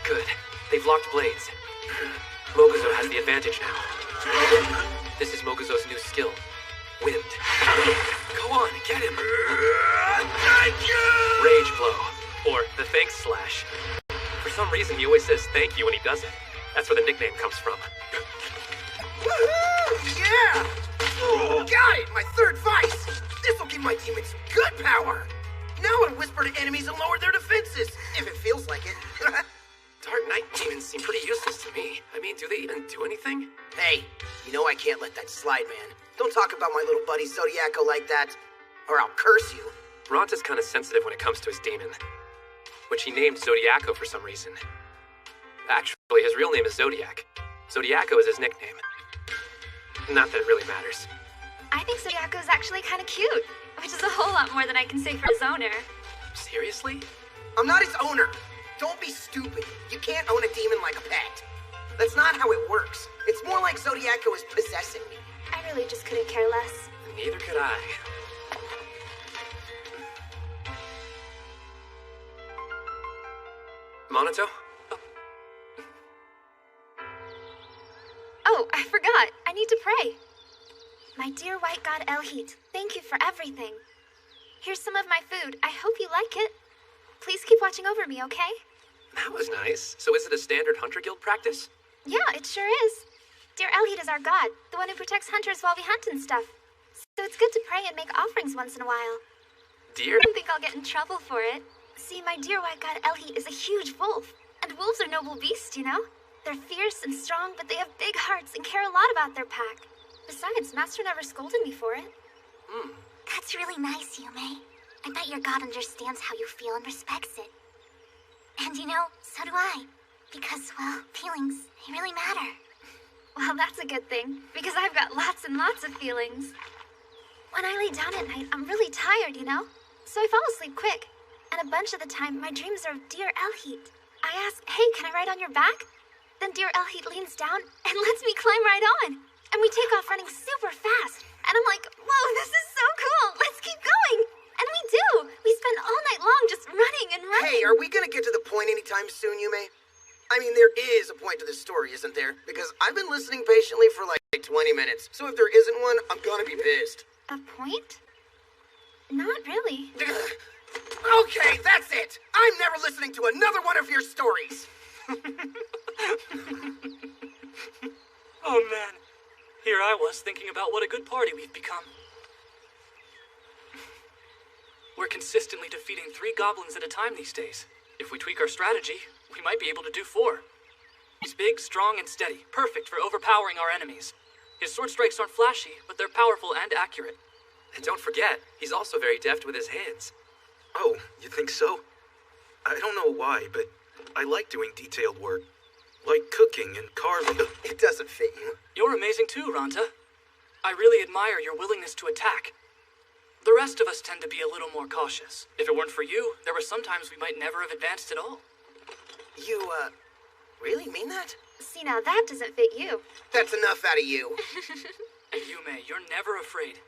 Good. They've locked blades. Moguzo has the advantage now. This is Moguzo's new skill. Wind. Go on, get him! Thank you! Rage blow, or the thanks slash. For some reason, he always says thank you when he does it. That's where the nickname comes from. Woohoo! Yeah! Got it! My third vice! This'll give my demons good power! Now I'll whisper to enemies and lower their defenses, if it feels like it. Dark Knight demons seem pretty useless to me. I mean, do they even do anything? Hey, you know I can't let that slide, man. Don't talk about my little buddy Zodiaco like that, or I'll curse you. Ronta's kind of sensitive when it comes to his demon, which he named Zodiaco for some reason. Actually, his real name is Zodiac. Zodiaco is his nickname. Not that it really matters. I think Zodiaco is actually kind of cute, which is a whole lot more than I can say for his owner. Seriously? I'm not his owner. Don't be stupid. You can't own a demon like a pet. That's not how it works. It's more like Zodiaco is possessing me. I really just couldn't care less. Neither could I. Monato? Oh, I forgot. I need to pray. My dear white god Elheat, thank you for everything. Here's some of my food. I hope you like it. Please keep watching over me, okay? That was nice. So is it a standard Hunter Guild practice? Yeah, it sure is. Dear Elheat is our god, the one who protects hunters while we hunt and stuff. So it's good to pray and make offerings once in a while. Dear? I don't think I'll get in trouble for it. See, my dear white god Elheat is a huge wolf. And wolves are noble beasts, you know? They're fierce and strong, but they have big hearts and care a lot about their pack. Besides, Master never scolded me for it. That's really nice, Yume. I bet your god understands how you feel and respects it. And you know, so do I. Because, well, feelings, they really matter. Well, that's a good thing, because I've got lots and lots of feelings. When I lay down at night, I'm really tired, you know? So I fall asleep quick. And a bunch of the time, my dreams are of dear Elheat. I ask, hey, can I ride on your back? Then dear Elheat leans down and lets me climb right on. And we take off running super fast. And I'm like, whoa, this is so cool. Let's keep going. And we do. We spend all night long just running and running. Hey, are we gonna get to the point anytime soon, Yume? I mean, there is a point to this story, isn't there? Because I've been listening patiently for like 20 minutes. So if there isn't one, I'm gonna be pissed. A point? Not really. Okay, that's it. I'm never listening to another one of your stories. Oh man, here I was thinking about what a good party we've become. We're consistently defeating 3 goblins at a time these days. If we tweak our strategy, we might be able to do 4. He's big, strong, and steady, perfect for overpowering our enemies. His sword strikes aren't flashy, but they're powerful and accurate. And don't forget, he's also very deft with his hands. Oh, you think so? I don't know why, but I like doing detailed work. Like cooking and carving. It doesn't fit you. You're amazing too, Ronta. I really admire your willingness to attack. The rest of us tend to be a little more cautious. If it weren't for you, there were some times we might never have advanced at all. You, really mean that? See, now that doesn't fit you. That's enough out of you. And Yume, you're never afraid.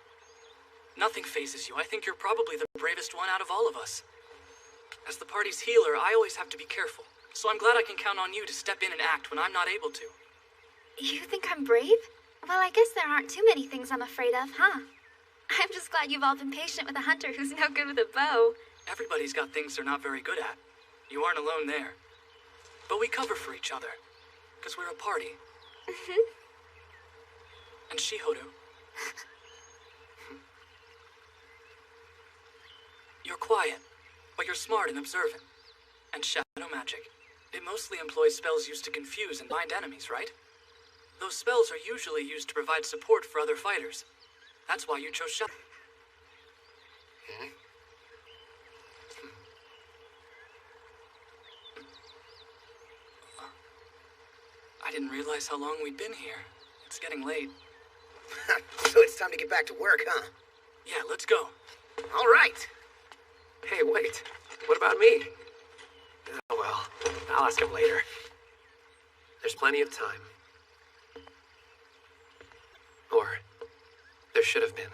Nothing phases you. I think you're probably the bravest one out of all of us. As the party's healer, I always have to be careful. So I'm glad I can count on you to step in and act when I'm not able to. You think I'm brave? Well, I guess there aren't too many things I'm afraid of, huh? I'm just glad you've all been patient with a hunter who's no good with a bow. Everybody's got things they're not very good at. You aren't alone there. But we cover for each other. Because we're a party. And Shihoru. You're quiet, but you're smart and observant. and shadow magic. It mostly employs spells used to confuse and bind enemies, right? Those spells are usually used to provide support for other fighters. That's why you chose shadow. I didn't realize how long we'd been here. It's getting late. So it's time to get back to work, huh? Yeah, let's go. All right. Hey, wait. What about me? Oh, well, I'll ask him later. There's plenty of time. Or, there should have been.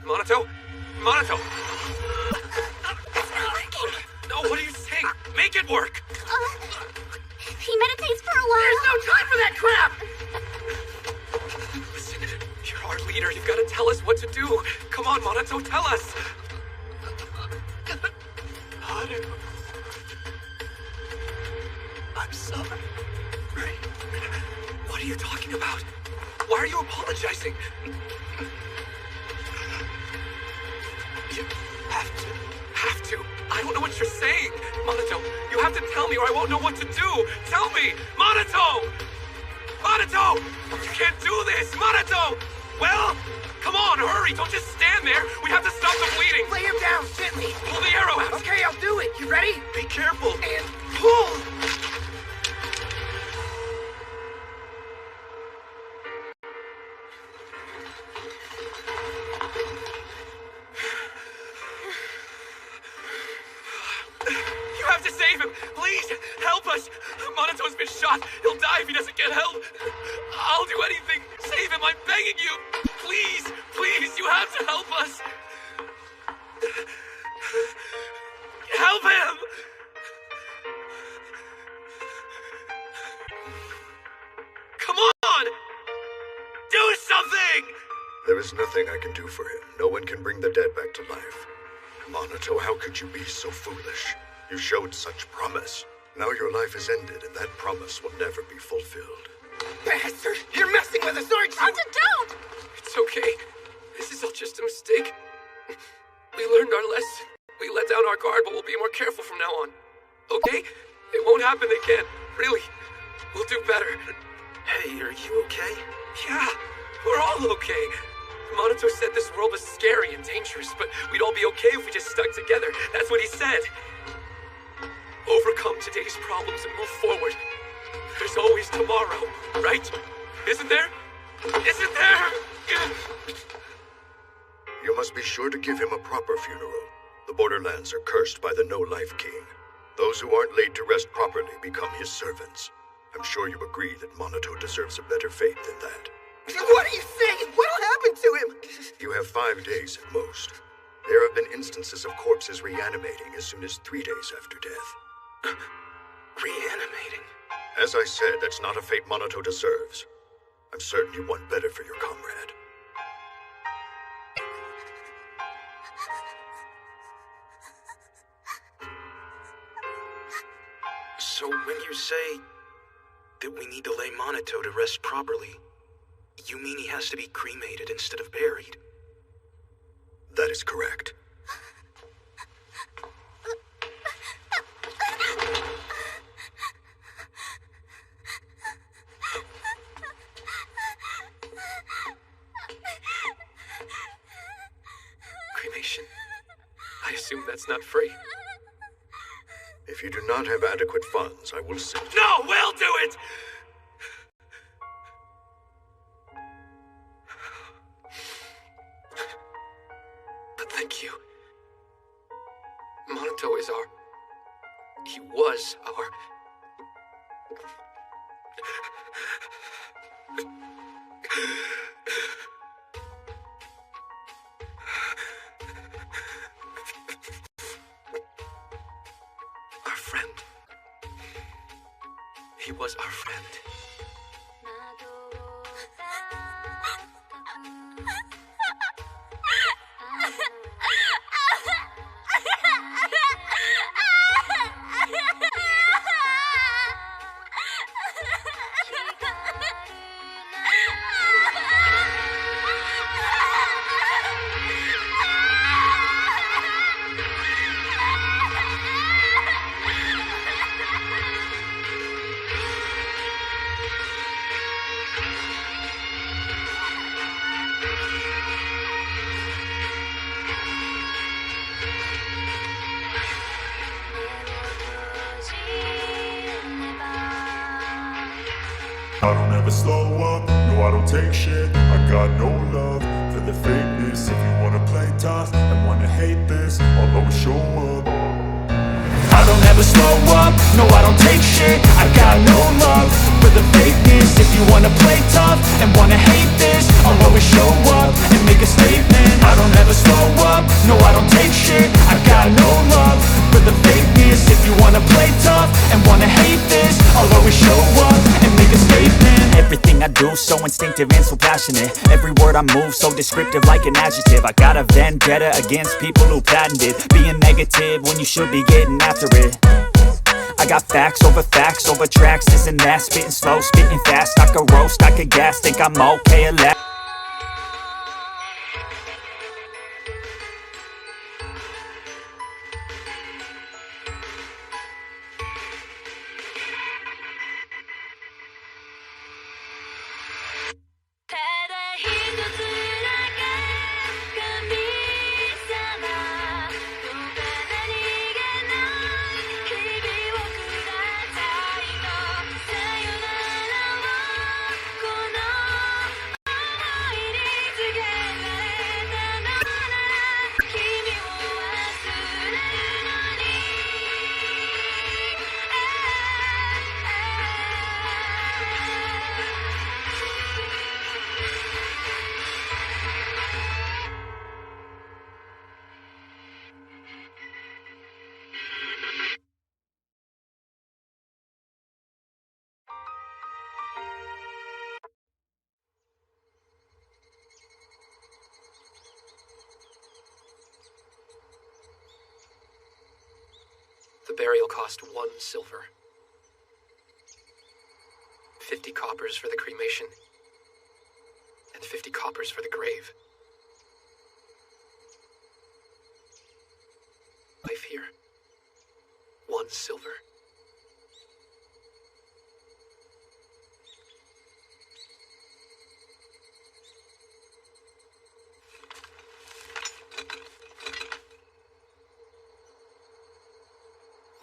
Monato? Monato! It's not working. No, what are you saying? Make it work! He meditates for a while. There's no time for that crap! Listen, you're our leader. You've got to tell us what to do. Come on, Monato, tell us! Haru. I'm sorry. What are you talking about? Why are you apologizing? You have to. I don't know what you're saying. Monato, you have to tell me or I won't know what to do. Tell me! Monato! Monato! You can't do this! Monato! Well, come on, hurry! Don't just stand there! We have to stop the bleeding! Lay him down gently! Pull the arrow out! Okay, I'll do it! You ready? Be careful! And pull! You have to save him! Please, help us! Monato's been shot! He'll die if he doesn't get help! I'll do anything! Save him, I'm begging you! Please, please, you have to help us! Help him! Come on! Do something! There is nothing I can do for him. No one can bring the dead back to life. Monato, how could you be so foolish? You showed such promise. Now your life is ended, and that promise will never be fulfilled. Bastard! You're messing with us, aren't you? Don't! It's okay. This is all just a mistake. We learned our lesson. We let down our guard, but we'll be more careful from now on. Okay? It won't happen again. Really. We'll do better. Hey, are you okay? Yeah, we're all okay. Monato said this world was scary and dangerous, but we'd all be okay if we just stuck together. That's what he said. Overcome today's problems and move forward. There's always tomorrow, right? Isn't there? Isn't there? You must be sure to give him a proper funeral. The borderlands are cursed by the No-Life King. Those who aren't laid to rest properly become his servants. I'm sure you agree that Monato deserves a better fate than that. What are you saying? What'll happen to him? You have 5 days at most. There have been instances of corpses reanimating as soon as 3 days after death. Reanimating? As I said, that's not a fate Monato deserves. I'm certain you want better for your comrade. So when you say that we need to lay Monato to rest properly, you mean he has to be cremated instead of buried? That is correct. Cremation? I assume that's not free. If you do not have adequate funds, I will send you. No, we'll do it! But thank you. Monato is our... He was our... Our friend. He was our friend. I don't ever slow up, no I don't take shit. I got no love for the fakeness. If you wanna play tough and wanna hate this, I'll always show up. I don't ever slow up, no I don't take shit. I got no love for the fakeness. If you wanna play tough and wanna hate this, I'll always show up and make a statement. I don't ever slow up, no I don't take shit. I got no love for the fakeness. If you wanna play tough and wanna hate this, I'll always show up and make a statement. Everything I do so instinctive and so passionate. Every word I move so descriptive like an adjective. I got a vendetta against people who patented being negative when you should be getting after it. I got facts over tracks, this and that. Spitting slow, spitting fast. I could roast, I could gas. Think I'm okay at last. The burial cost 1 silver. 50 coppers for the cremation. And 50 coppers for the grave. Life here. 1 silver.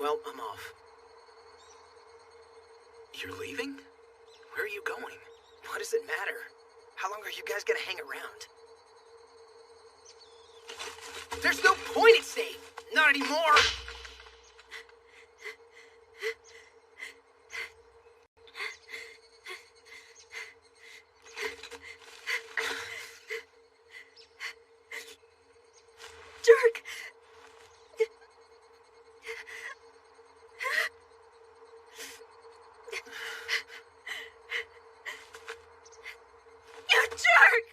Well, I'm off. You're leaving? Where are you going? What does it matter? How long are you guys gonna hang around? There's no point at staying! Not anymore! Jerk! You jerk!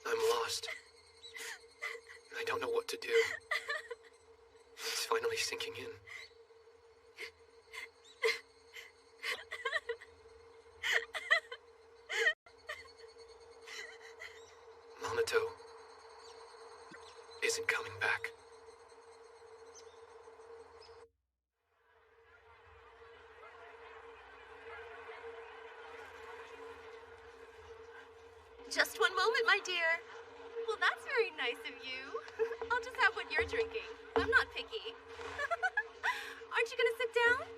I'm lost. I don't know what to do. It's finally sinking in. Minato isn't coming back. Just one moment, my dear. Well, that's very nice of you. I'll just have what you're drinking. I'm not picky. Aren't you gonna sit down?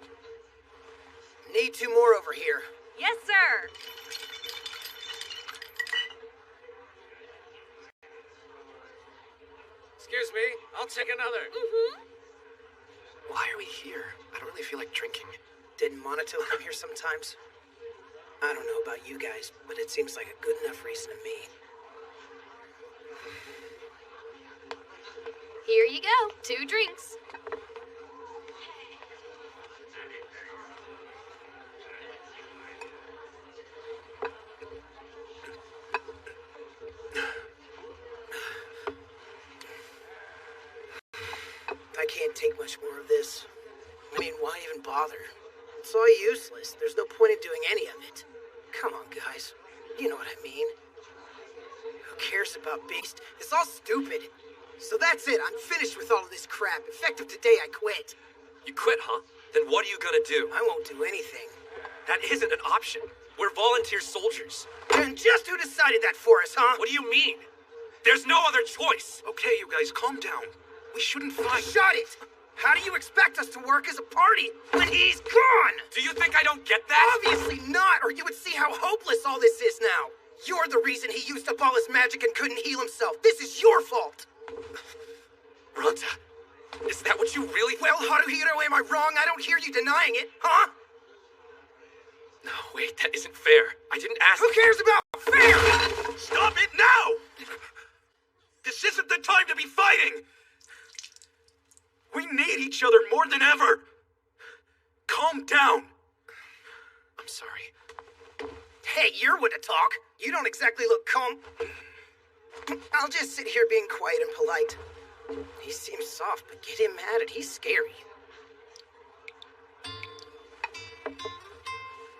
Need 2 more over here. Yes, sir. Excuse me, I'll take another. Mm-hmm. Why are we here? I don't really feel like drinking. Didn't Minato come here sometimes? I don't know about you guys, but it seems like a good enough reason to me. Here you go. 2 drinks. I can't take much more of this. I mean, why even bother? It's all useless. There's no point in doing any of it. Come on, guys. You know what I mean. Who cares about Beast? It's all stupid. So that's it. I'm finished with all of this crap. Effective today, I quit. You quit, huh? Then what are you gonna do? I won't do anything. That isn't an option. We're volunteer soldiers. And just who decided that for us, huh? What do you mean? There's no other choice. Okay, you guys, calm down. We shouldn't fight. Shut it! How do you expect us to work as a party when he's gone? Do you think I don't get that? Obviously not, or you would see how hopeless all this is now. You're the reason he used up all his magic and couldn't heal himself. This is your fault. Ranta, is that what you really... Well, Haruhiro, am I wrong? I don't hear you denying it, huh? No, wait, that isn't fair. I didn't ask... Who cares about fair? Stop it now! This isn't the time to be fighting! We need each other more than ever! Calm down! I'm sorry. Hey, you're one to talk. You don't exactly look calm. I'll just sit here being quiet and polite. He seems soft, but get him mad and he's scary.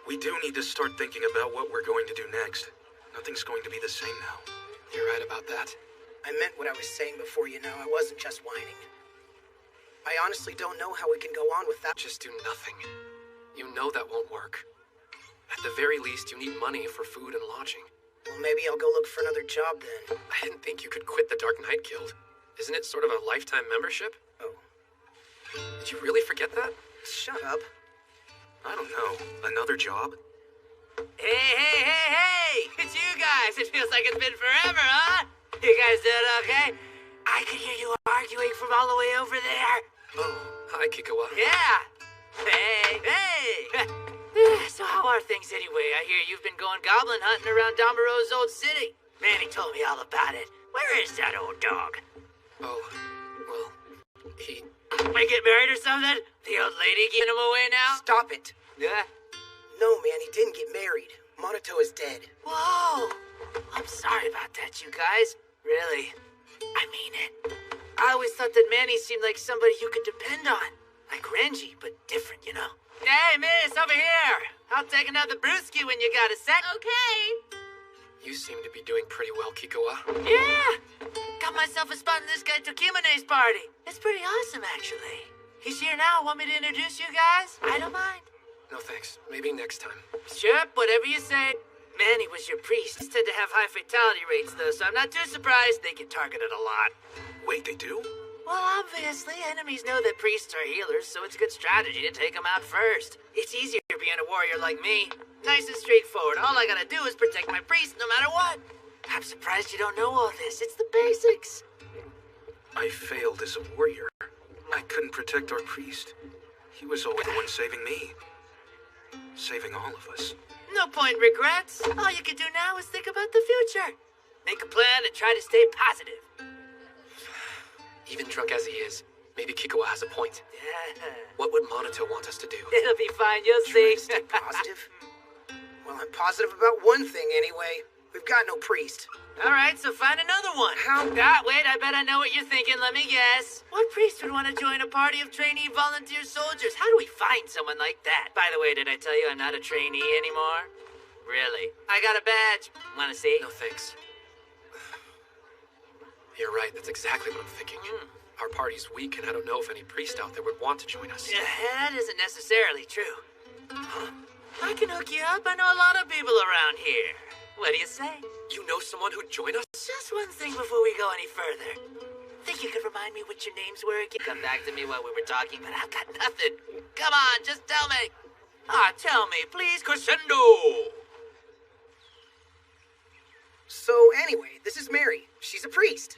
We do need to start thinking about what we're going to do next. Nothing's going to be the same now. You're right about that. I meant what I was saying before, you know. I wasn't just whining. I honestly don't know how we can go on without... Just do nothing. You know that won't work. At the very least, you need money for food and lodging. Well, maybe I'll go look for another job then. I didn't think you could quit the Dark Knight Guild. Isn't it sort of a lifetime membership? Oh. Did you really forget that? Shut up. I don't know. Another job? Hey! It's you guys! It feels like it's been forever, huh? You guys doing okay? I could hear you arguing from all the way over there. Oh, hi, Kikawa. Yeah! Hey! So how are things anyway? I hear you've been going goblin hunting around Damaro's old city. Manny told me all about it. Where is that old dog? Oh, well, he... They get married or something? The old lady giving him away now? Stop it. Yeah? No, man, he didn't get married. Monato is dead. Whoa! I'm sorry about that, you guys. Really. I mean it. I always thought that Manny seemed like somebody you could depend on. Like Renji, but different, you know? Hey, miss, over here! I'll take another brewski when you got a sec. Okay. You seem to be doing pretty well, Kikawa. Yeah! Got myself a spot in this guy Tokimane's party. It's pretty awesome, actually. He's here now. Want me to introduce you guys? I don't mind. No thanks. Maybe next time. Sure, whatever you say. Manny was your priest. He's tend to have high fatality rates, though, so I'm not too surprised they get targeted a lot. Wait, they do? Well, obviously, enemies know that priests are healers, so it's good strategy to take them out first. It's easier being a warrior like me. Nice and straightforward. All I gotta do is protect my priest no matter what. I'm surprised you don't know all this. It's the basics. I failed as a warrior. I couldn't protect our priest. He was always the one saving me. Saving all of us. No point in regrets. All you can do now is think about the future. Make a plan and try to stay positive. Even drunk as he is, maybe Kikoa has a point. Yeah. What would Monato want us to do? It'll be fine, you'll see. Stay positive? Well, I'm positive about one thing anyway. We've got no priest. All right, so find another one. How? Wait, I bet I know what you're thinking. Let me guess. What priest would want to join a party of trainee volunteer soldiers? How do we find someone like that? By the way, did I tell you I'm not a trainee anymore? Really? I got a badge. Want to see? No thanks. You're right, that's exactly what I'm thinking. Our party's weak, and I don't know if any priest out there would want to join us. Yeah, that isn't necessarily true. I can hook you up. I know a lot of people around here. What do you say? You know someone who'd join us? Just one thing before we go any further. Think you could remind me what your names were again? Come back to me while we were talking, but I've got nothing. Come on, just tell me. Tell me, please, Crescendo. So anyway, this is Mary. She's a priest.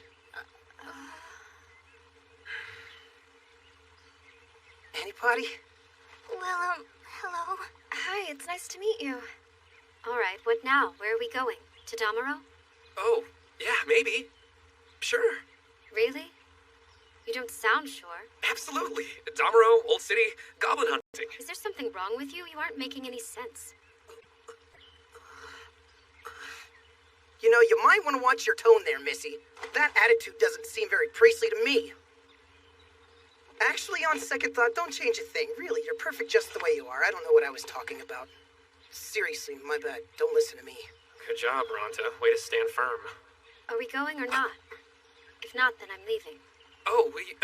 Anybody? Well, hello. Hi, it's nice to meet you. All right, what now? Where are we going? To Damaro? Oh, yeah, maybe. Sure. Really? You don't sound sure. Absolutely. Damaro, Old City, goblin hunting. Is there something wrong with you? You aren't making any sense. You know, you might want to watch your tone there, Missy. That attitude doesn't seem very priestly to me. Actually, on second thought, don't change a thing. Really, you're perfect just the way you are. I don't know what I was talking about. Seriously, my bad. Don't listen to me. Good job, Ronta. Way to stand firm. Are we going or not? If not, then I'm leaving. Oh, we,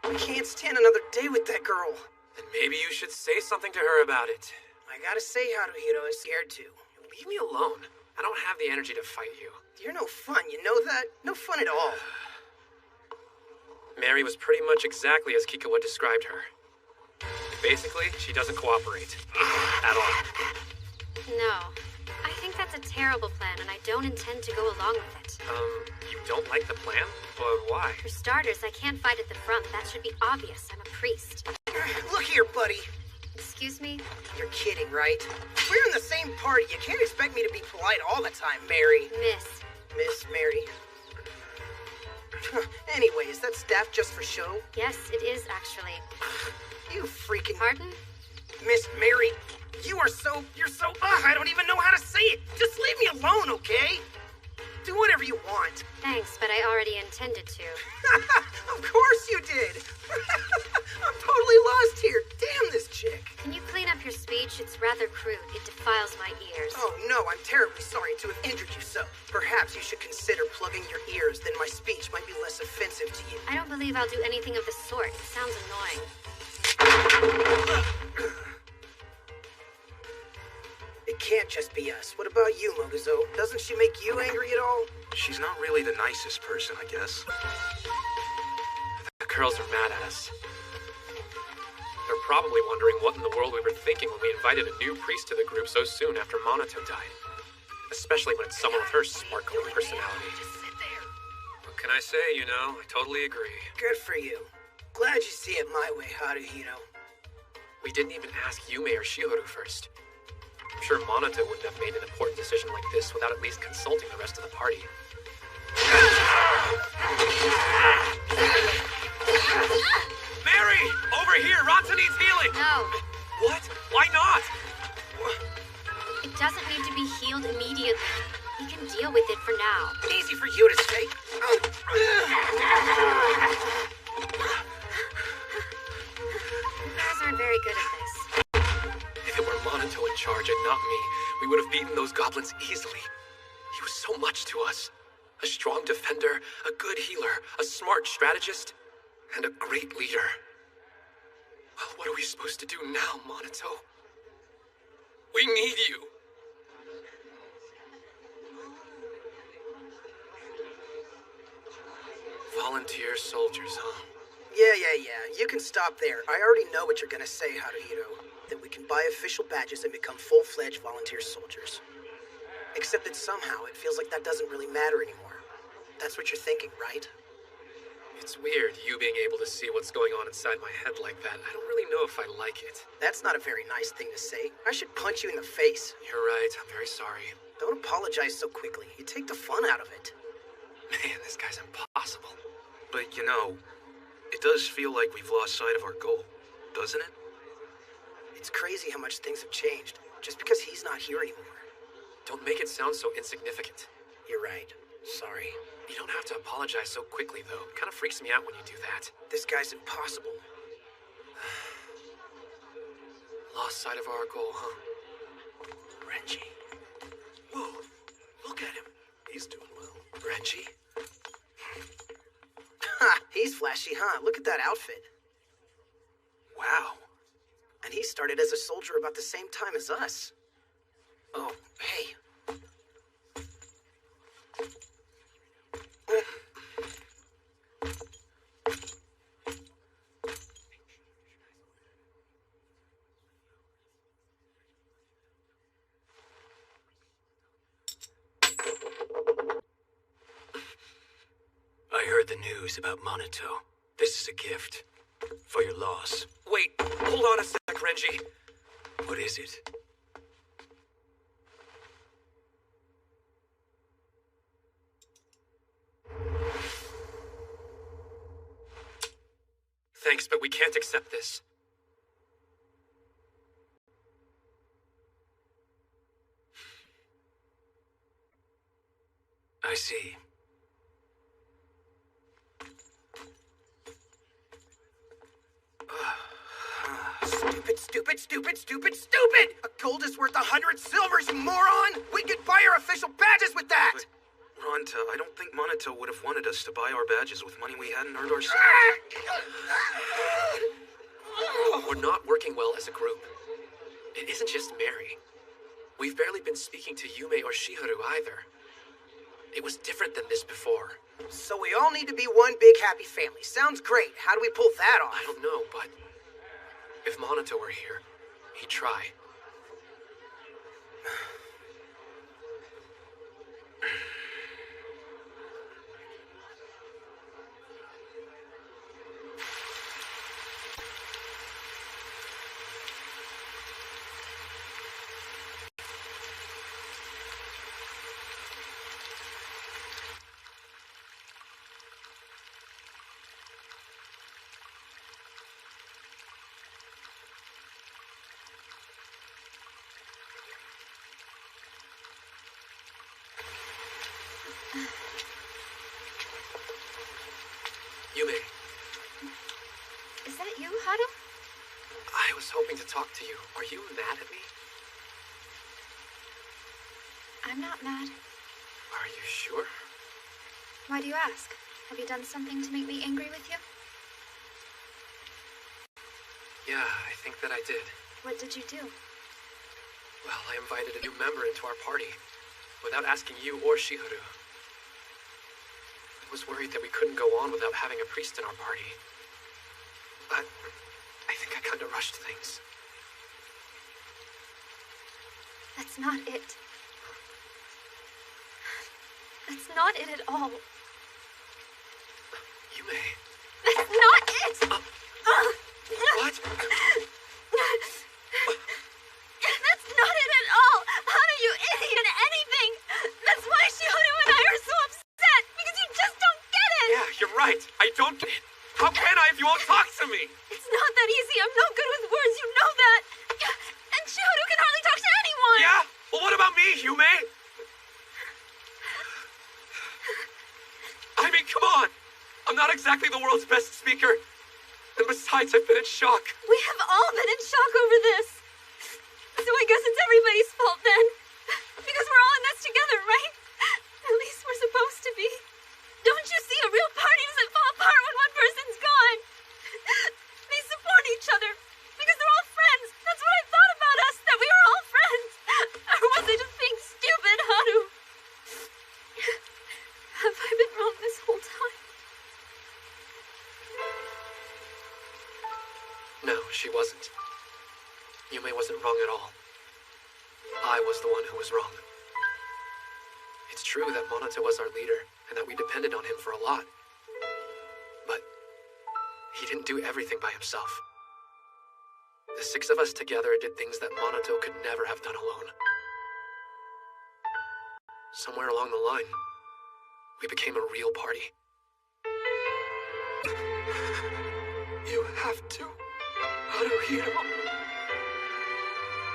I can't stand another day with that girl. Then maybe you should say something to her about it. I gotta say, Haruhiro is scared too. Leave me alone. I don't have the energy to fight you. You're no fun, you know that? No fun at all. Mary was pretty much exactly as Kikoa described her. Basically, she doesn't cooperate. At all. No. I think that's a terrible plan, and I don't intend to go along with it. You don't like the plan? But why? For starters, I can't fight at the front. That should be obvious. I'm a priest. Look here, buddy. Excuse me? You're kidding, right? We're in the same party. You can't expect me to be polite all the time, Mary. Miss Mary. Anyway, is that staff just for show? Yes, it is, actually. You freaking... Pardon? Miss Mary, you're so... I don't even know how to say it. Just leave me alone, okay? Do whatever you want. Thanks, but I already intended to. Of course you did. I'm totally lost here. Damn this chick. Can you clean up your speech? It's rather crude. It defiles my ears. Oh, no, I'm terribly sorry to have injured you so. Perhaps you should consider plugging your ears, then my speech might be less offensive to you. I don't believe I'll do anything of the sort. It sounds annoying. It can't just be us. What about you, Moguzo? Doesn't she make you angry at all? She's not really the nicest person, I guess. The girls are mad at us. They're probably wondering what in the world we were thinking when we invited a new priest to the group so soon after Monato died. Especially when it's someone with her sparkling personality. What can I say, you know? I totally agree. Good for you. Glad you see it my way, Haruhiro. We didn't even ask Yume or Shihoru first. I'm sure Monato wouldn't have made an important decision like this without at least consulting the rest of the party. Mary! Over here! Ronta needs healing! No. What? Why not? It doesn't need to be healed immediately. We can deal with it for now. Easy for you to say. You guys aren't very good at this. If it were Monato in charge and not me, we would have beaten those goblins easily. He was so much to us. A strong defender, a good healer, a smart strategist, and a great leader. Well, what are we supposed to do now, Monato? We need you. Volunteer soldiers, huh? Yeah. You can stop there. I already know what you're gonna say, Haruhiro. That we can buy official badges and become full-fledged volunteer soldiers. Except that somehow it feels like that doesn't really matter anymore. That's what you're thinking, right? It's weird, you being able to see what's going on inside my head like that. I don't really know if I like it. That's not a very nice thing to say. I should punch you in the face. You're right, I'm very sorry. Don't apologize so quickly. You take the fun out of it. Man, this guy's impossible. But you know, it does feel like we've lost sight of our goal, doesn't it? It's crazy how much things have changed, just because he's not here anymore. Don't make it sound so insignificant. You're right. Sorry. You don't have to apologize so quickly, though. It kind of freaks me out when you do that. This guy's impossible. Lost sight of our goal, huh? Renji. Whoa, look at him. He's doing well. Renji? Ha! He's flashy, huh? Look at that outfit. Wow. And he started as a soldier about the same time as us. Oh, hey. I heard the news about Monato. This is a gift. For your loss. Wait, hold on a sec, Renji. What is it? Thanks, but we can't accept this. I see. Stupid! A gold is worth 100 silvers, you moron! We could buy our official badges with that! But, Ronta, I don't think Monato would have wanted us to buy our badges with money we hadn't earned ourselves. We're not working well as a group. It isn't just Mary. We've barely been speaking to Yume or Shiharu either. It was different than this before. So we all need to be one big happy family. Sounds great. How do we pull that off? I don't know, but if Monato were here, he'd try. Yume. Is that you, Haru? I was hoping to talk to you. Are you mad at me? I'm not mad. Are you sure? Why do you ask? Have you done something to make me angry with you? Yeah, I think that I did. What did you do? Well, I invited a new member into our party without asking you or Shiharu. I was worried that we couldn't go on without having a priest in our party. But I think I kind of rushed things. That's not it. That's not it at all. Yume. That's not it! What? That's not it at all! How do you idiot anything? That's why Shiharu and I are so upset, because you just don't get it! Yeah, you're right. I don't get it. How can I if you won't talk to me? It's not that easy. I'm no good with words. You know that. And Shiharu can hardly talk to anyone. Yeah? Well, what about me, Yume? I mean, come on. I'm not exactly the world's best speaker. And besides, I've been in shock. We have all been in shock over this. This So I guess it's everybody's fault then. Because we're all in this together, right? At least we're supposed to be. Don't you see, a real party doesn't fall apart when one person's gone. They support each other. Because they're all friends. That's what I thought about us, that we were all friends. Or was I just being stupid, Haru? Have I been wrong this whole time? No, she wasn't. Yume wasn't wrong at all. I was the one who was wrong. It's true that Minato was our leader, and that we depended on him for a lot. But he didn't do everything by himself. The 6 of us together did things that Minato could never have done alone. Somewhere along the line, we became a real party. You have to, Haruhiro.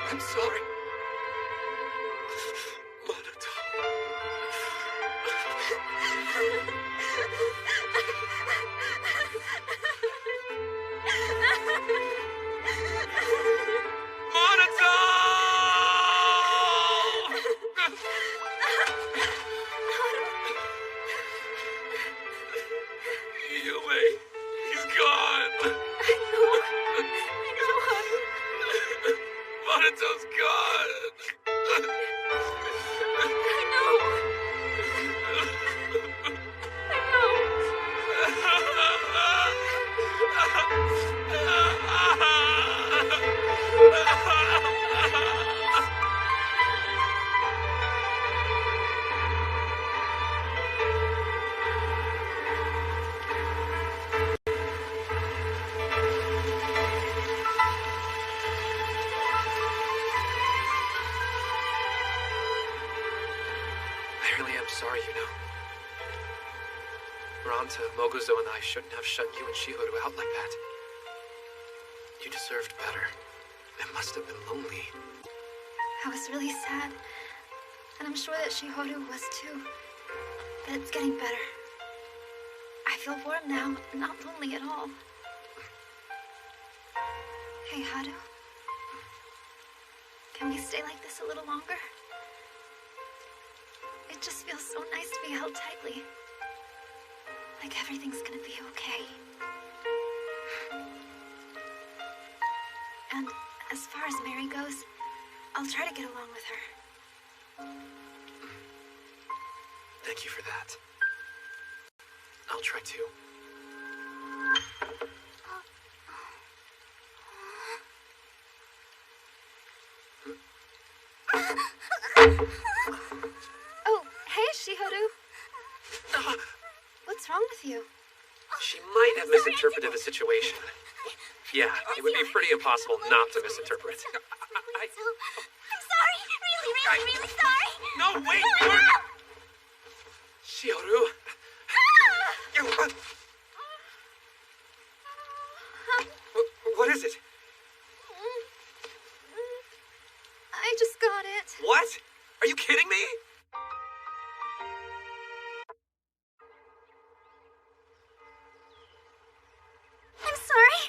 I'm sorry. Monato's gone! I really am sorry, you know. Ranta, Moguzo, and I shouldn't have shut you and Shihoru out like that. You deserved better. It must have been lonely. I was really sad. And I'm sure that Shihoru was too. But it's getting better. I feel warm now, not lonely at all. Hey, Haru. Can we stay like this a little longer? It just feels so nice to be held tightly. Like everything's gonna be okay. And as far as Mary goes, I'll try to get along with her. Thank you for that. I'll try too. Oh, hey, Shihoru. What's wrong with you? She might have misinterpreted the situation. Yeah, it would be pretty impossible not to misinterpret. I'm sorry. Really sorry. No, wait! Shihoru! What is it? I just got it. What? Are you kidding me? I'm sorry.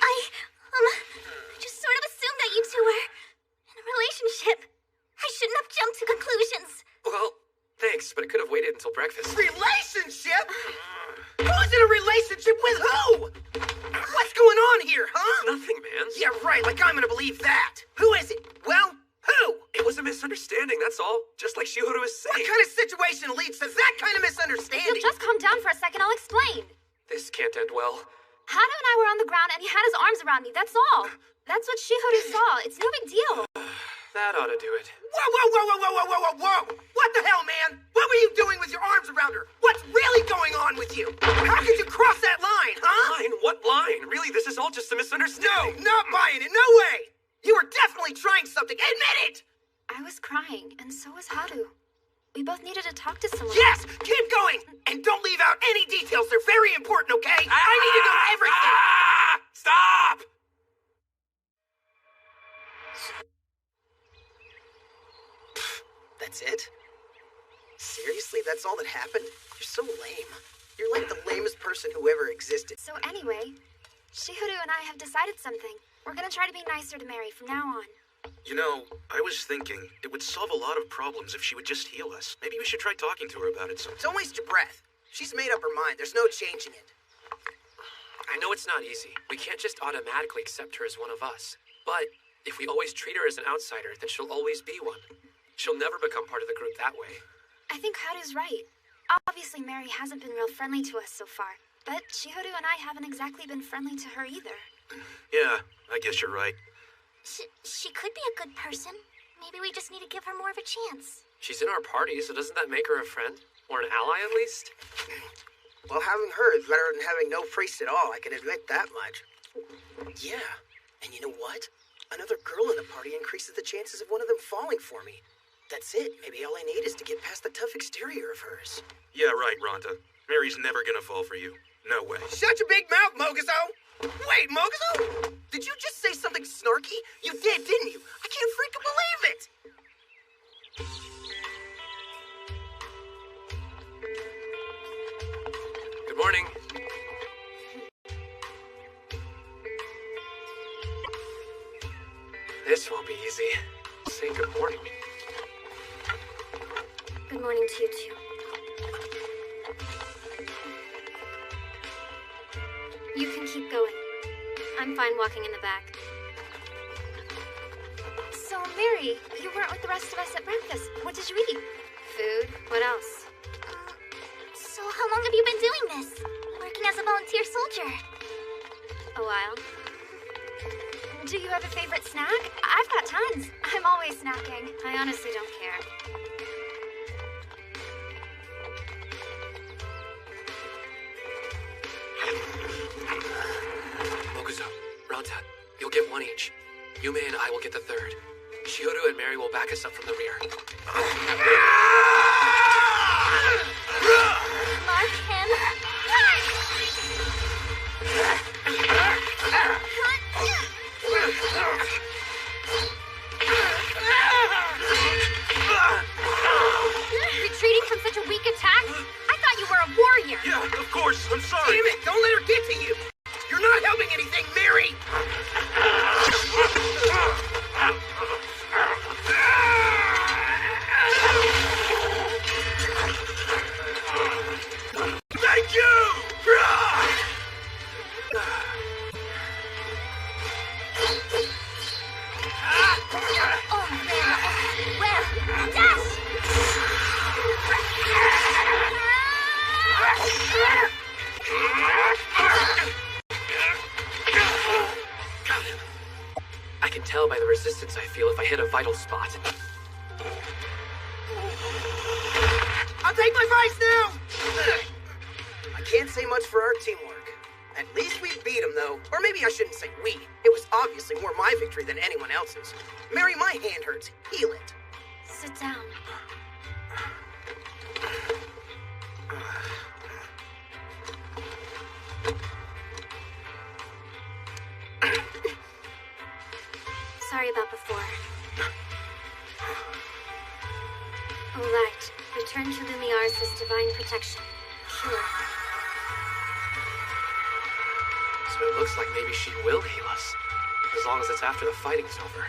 I just sort of assumed that you two were in a relationship. I shouldn't have jumped to conclusions. Well, thanks, but it could have waited until breakfast. Relationship? Who's in a relationship with who? What's going on here, huh? Nothing, man. Yeah, right, like I'm gonna believe that. Who is it? Well, who? It was a misunderstanding, that's all. Just like Shihoru is saying. What kind of situation leads to that kind of misunderstanding? You'll just calm down for a second, I'll explain. This can't end well. Haru and I were on the ground and he had his arms around me, that's all. That's what Shihoru saw. It's no big deal. That ought to do it. Whoa! What the hell, man? What were you doing with your arms around her? What's really going on with you? How could you cross that line, huh? Line? What line? Really, this is all just a misunderstanding. No, not buying it, no way! You were definitely trying something, admit it! I was crying, and so was Haru. We both needed to talk to someone. Yes! Keep going! And don't leave out any details, they're very important, okay? I need to know everything! Stop! That's it? Seriously, that's all that happened? You're so lame. You're like the lamest person who ever existed. So anyway, Shihoru and I have decided something. We're gonna try to be nicer to Mary from now on. You know, I was thinking it would solve a lot of problems if she would just heal us. Maybe we should try talking to her about it sometime. Don't waste your breath. She's made up her mind. There's no changing it. I know it's not easy. We can't just automatically accept her as one of us. But if we always treat her as an outsider, then she'll always be one. She'll never become part of the group that way. I think Haru's right. Obviously, Mary hasn't been real friendly to us so far. But Shihoru and I haven't exactly been friendly to her either. Yeah, I guess you're right. She could be a good person. Maybe we just need to give her more of a chance. She's in our party, so doesn't that make her a friend? Or an ally, at least? Well, having her is better than having no priest at all, I can admit that much. Yeah, and you know what? Another girl in the party increases the chances of one of them falling for me. That's it. Maybe all I need is to get past the tough exterior of hers. Yeah, right, Rhonda. Mary's never gonna fall for you. No way. Shut your big mouth, Moguzo! Wait, Moguzo? Did you just say something snarky? You did, didn't you? I can't freaking believe it! Good morning. This won't be easy. Say good morning. Good morning to you, too. You can keep going. I'm fine walking in the back. So, Mary, you weren't with the rest of us at breakfast. What did you eat? Food? What else? So how long have you been doing this? Working as a volunteer soldier? A while. Do you have a favorite snack? I've got tons. I'm always snacking. I honestly don't care. Mokuzo, Ranta, you'll get one each. Yume and I will get the third. Shihoru and Mary will back us up from the rear. Mark him. Retreating from such a weak attack? I thought you were a warrior. Yeah, of course. I'm sorry. Damn it! Don't let her get to you! You're not helping anything, Mary! Thank you! Oh, man. Well, dash! I can tell by the resistance I feel if I hit a vital spot. I'll take my vice now! I can't say much for our teamwork. At least we beat him, though. Or maybe I shouldn't say we. It was obviously more my victory than anyone else's. Mary, my hand hurts. Heal it. Sit down. Sorry about before. Light, return to Lumiaris' divine protection. Sure. So it looks like maybe she will heal us. As long as it's after the fighting's over.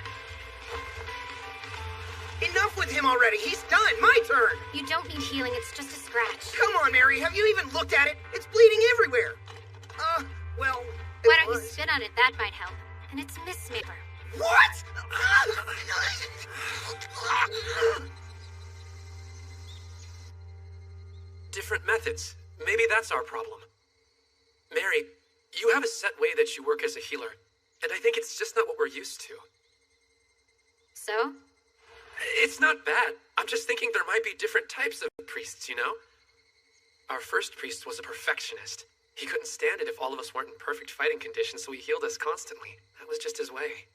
Enough with him already. He's done. My turn. You don't need healing. It's just a scratch. Come on, Mary. Have you even looked at it? It's bleeding everywhere. Well... Why don't you spit on it? That might help. And it's Miss Maper. What? Different methods. Maybe that's our problem. Mary, you have a set way that you work as a healer. And I think it's just not what we're used to. So? It's not bad. I'm just thinking there might be different types of priests, you know? Our first priest was a perfectionist. He couldn't stand it if all of us weren't in perfect fighting conditions, so he healed us constantly. That was just his way.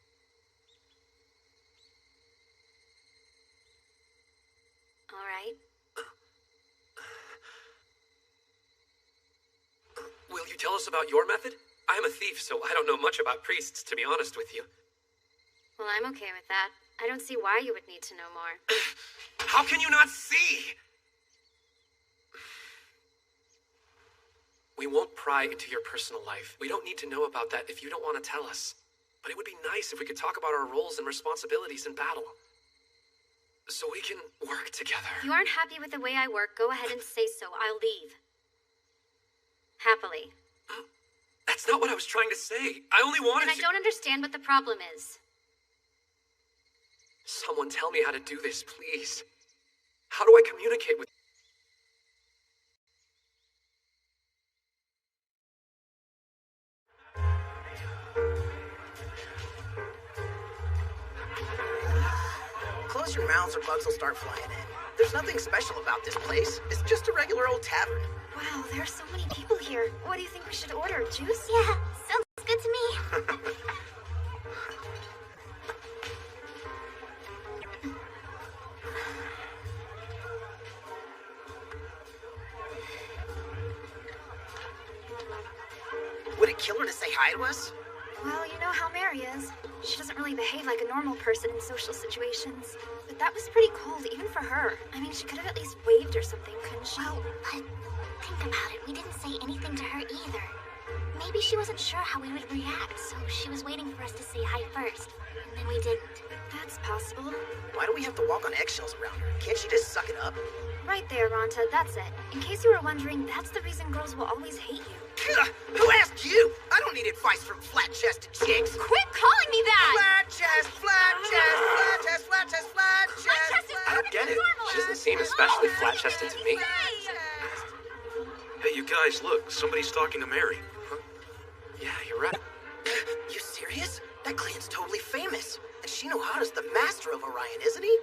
All right. Will you tell us about your method? I'm a thief, so I don't know much about priests, to be honest with you. Well, I'm okay with that. I don't see why you would need to know more. How can you not see? We won't pry into your personal life. We don't need to know about that if you don't want to tell us. But it would be nice if we could talk about our roles and responsibilities in battle. So we can work together. If you aren't happy with the way I work, go ahead and say so. I'll leave. Happily. That's not what I was trying to say. I only wanted And I don't understand what the problem is. Someone tell me how to do this, please. How do I communicate with... Close your mouths or bugs will start flying in. There's nothing special about this place. It's just a regular old tavern. Wow, there are so many people here. What do you think we should order? Juice? Yeah, sounds good to me. Would it kill her to say hi to us? Well, you know how Mary is. She doesn't really behave like a normal person in social situations. But that was pretty cold, even for her. I mean, she could have at least waved or something, couldn't she? Well, but think about it. We didn't say anything to her either. Maybe she wasn't sure how we would react, so she was waiting for us to say hi first. And then we didn't. That's possible. Why do we have to walk on eggshells around her? Can't she just suck it up? Right there, Ronta, that's it. In case you were wondering, that's the reason girls will always hate you. Who asked you? I don't need advice from flat-chested chicks. Quit calling me that! Flat chest, flat chest, flat chest, flat chest, flat chest. I don't get it. She doesn't seem especially flat-chested to me. Hey, you guys, look. Somebody's talking to Mary. Huh? Yeah, you're right. You serious? That clan's totally famous. And Shinohara's the master of Orion, isn't he?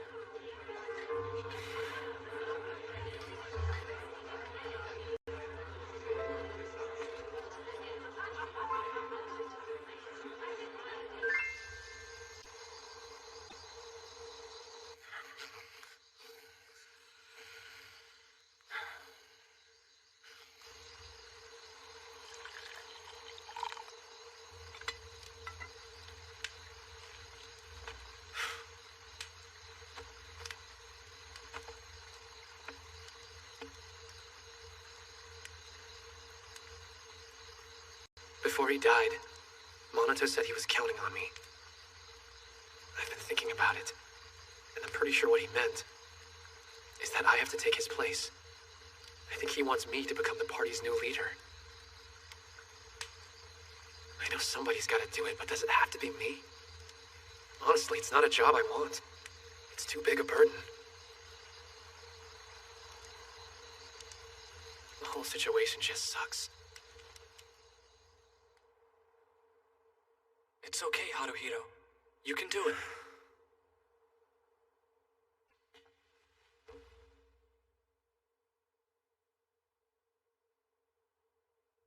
Before he died, Monato said he was counting on me. I've been thinking about it, and I'm pretty sure what he meant is that I have to take his place. I think he wants me to become the party's new leader. I know somebody's got to do it, but does it have to be me? Honestly, it's not a job I want. It's too big a burden. The whole situation just sucks. It's okay, Haruhiro. You can do it.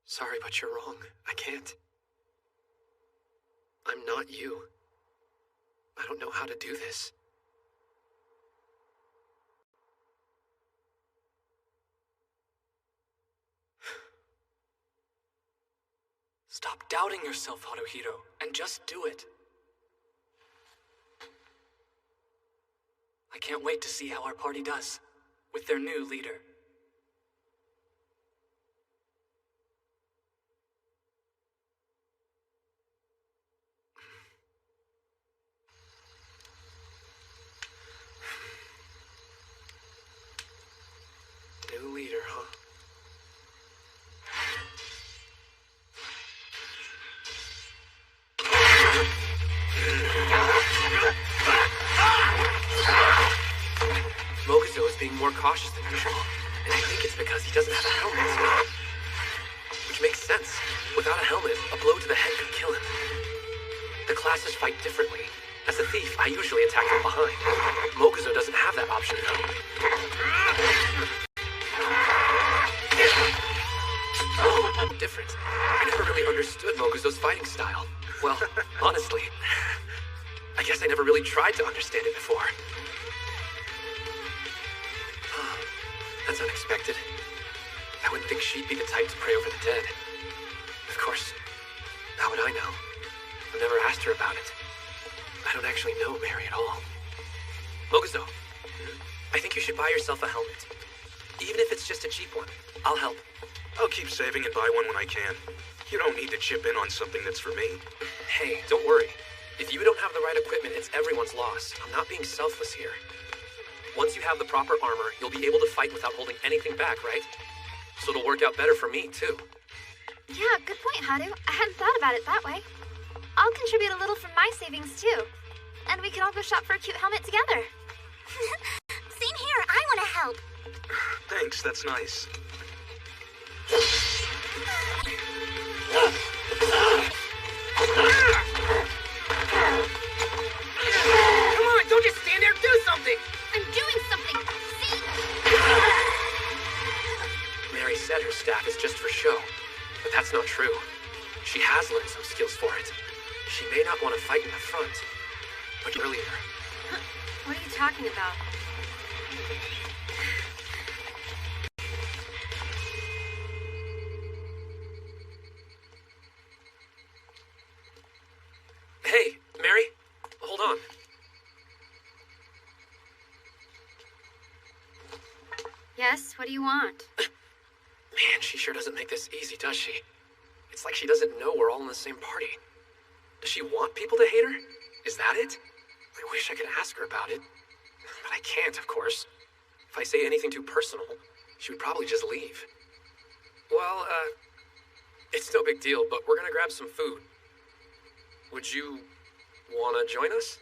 Sorry, but you're wrong. I can't. I'm not you. I don't know how to do this. Stop doubting yourself, Haruhiro, and just do it. I can't wait to see how our party does with their new leader. New leader, huh? Mokuzo is being more cautious than usual, and I think it's because he doesn't have a helmet. Which makes sense. Without a helmet, a blow to the head could kill him. The classes fight differently. As a thief, I usually attack from behind. Mokuzo doesn't have that option, though. Different. I never really understood Mokuzo's fighting style. Well, honestly, I guess I never really tried to understand it before. That's unexpected. I wouldn't think she'd be the type to pray over the dead. Of course, how would I know? I've never asked her about it. I don't actually know Mary at all. Mokuzo, I think you should buy yourself a helmet. Even if it's just a cheap one, I'll help. I'll keep saving and buy one when I can. You don't need to chip in on something that's for me. Hey, don't worry. If you don't have the right equipment, it's everyone's loss. I'm not being selfless here. Once you have the proper armor, you'll be able to fight without holding anything back, right? So it'll work out better for me, too. Yeah, good point, Haru. I hadn't thought about it that way. I'll contribute a little from my savings, too. And we can all go shop for a cute helmet together. Same here. I want to help. Thanks, that's nice. Come on, don't just stand there, do something! I'm doing something. See? Mary said her staff is just for show, but that's not true. She has learned some skills for it. She may not want to fight in the front, but earlier. What are you talking about? Hey, Mary, hold on. Yes, what do you want? Man, she sure doesn't make this easy, does she? It's like she doesn't know we're all in the same party. Does she want people to hate her? Is that it? I wish I could ask her about it. But I can't, of course. If I say anything too personal, she would probably just leave. Well, it's no big deal, but we're gonna grab some food. Would you wanna join us?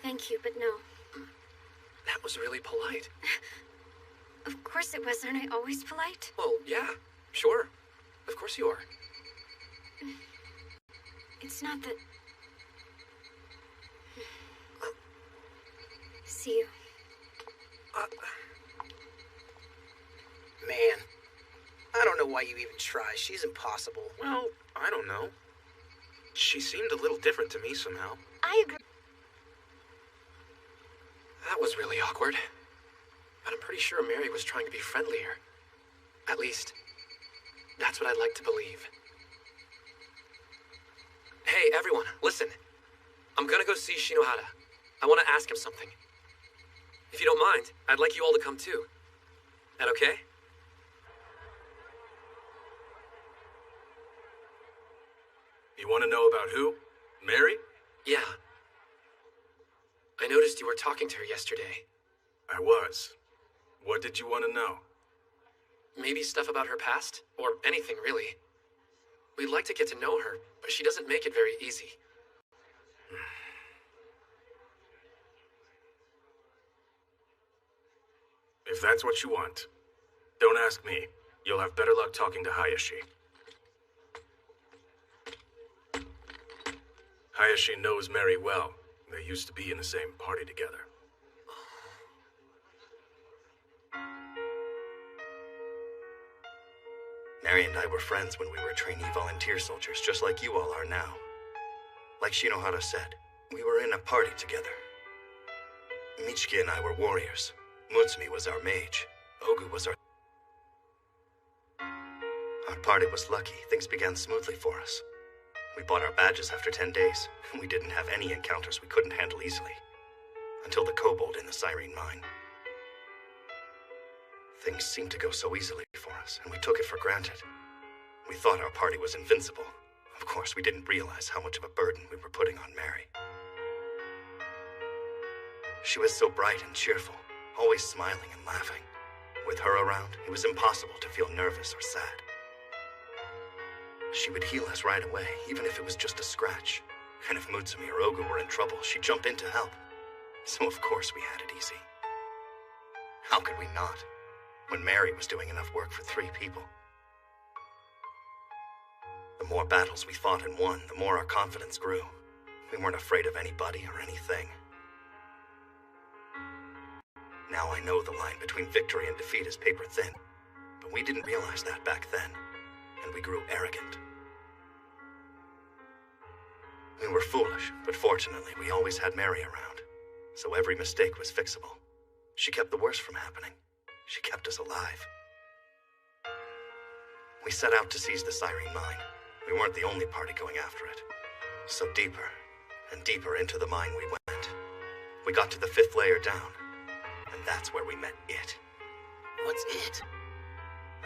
Thank you, but no. That was really polite. Of course it was. Aren't I always polite? Well, yeah, sure. Of course you are. It's not that... See you. Man, I don't know why you even try. She's impossible. Well, I don't know. She seemed a little different to me somehow. I agree. That was really awkward. But I'm pretty sure Mary was trying to be friendlier. At least, that's what I'd like to believe. Hey, everyone, listen. I'm gonna go see Shinohara. I want to ask him something. If you don't mind, I'd like you all to come too. That okay? You want to know about who? Mary? Yeah. I noticed you were talking to her yesterday. I was. What did you want to know? Maybe stuff about her past, or anything really. We'd like to get to know her, but she doesn't make it very easy. If that's what you want, don't ask me. You'll have better luck talking to Hayashi. Hayashi knows Mary well. They used to be in the same party together. Mary and I were friends when we were trainee volunteer soldiers, just like you all are now. Like Shinohara said, we were in a party together. Michiki and I were warriors. Mutsumi was our mage. Ogu was our... Our party was lucky. Things began smoothly for us. We bought our badges after 10 days, and we didn't have any encounters we couldn't handle easily. Until the kobold in the Cyrene mine. Things seemed to go so easily for us, and we took it for granted. We thought our party was invincible. Of course, we didn't realize how much of a burden we were putting on Mary. She was so bright and cheerful, always smiling and laughing. With her around, it was impossible to feel nervous or sad. She would heal us right away, even if it was just a scratch. And if Mutsumi or Ogu were in trouble, she'd jump in to help. So of course we had it easy. How could we not, when Mary was doing enough work for 3 people? The more battles we fought and won, the more our confidence grew. We weren't afraid of anybody or anything. Now I know the line between victory and defeat is paper thin, but we didn't realize that back then, and we grew arrogant. We were foolish, but fortunately we always had Mary around, so every mistake was fixable. She kept the worst from happening. She kept us alive. We set out to seize the Cyrene mine. We weren't the only party going after it. So deeper and deeper into the mine we went. We got to the 5th layer down, and that's where we met it. What's it?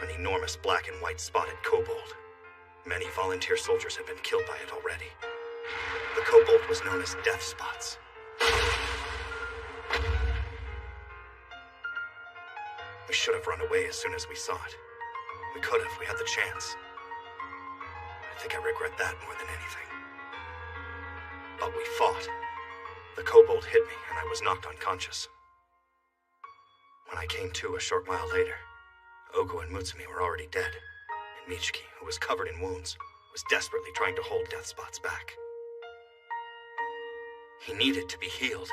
An enormous black and white spotted kobold. Many volunteer soldiers had been killed by it already. The kobold was known as Death Spots. We should have run away as soon as we saw it. We could have. We had the chance. I think I regret that more than anything. But we fought. The kobold hit me, and I was knocked unconscious. When I came to a short while later, Ogo and Mutsumi were already dead, and Michiki, who was covered in wounds, was desperately trying to hold Death Spots back. He needed to be healed.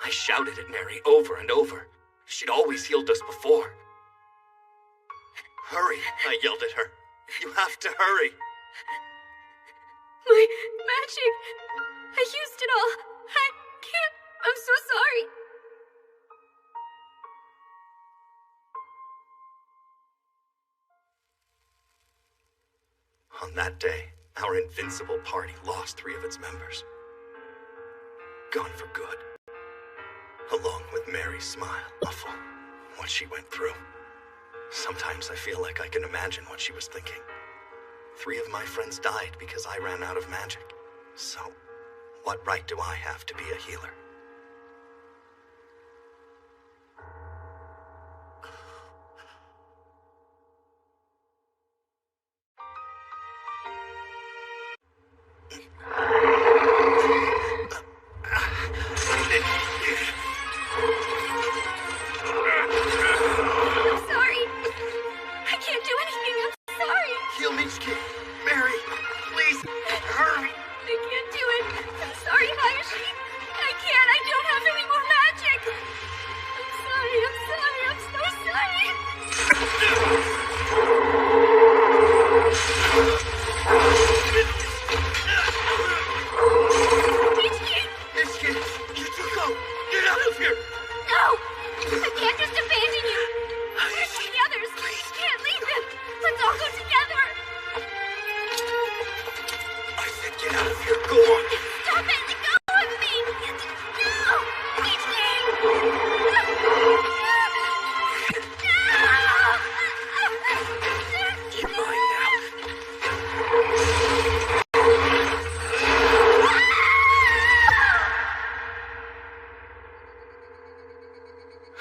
I shouted at Mary over and over. She'd always healed us before. Hurry, I yelled at her. You have to hurry. My magic. I used it all. I can't. I'm so sorry. On that day, our invincible party lost 3 of its members. Gone for good. Along with Mary's smile. Awful. What she went through. Sometimes I feel like I can imagine what she was thinking. 3 of my friends died because I ran out of magic. So, what right do I have to be a healer?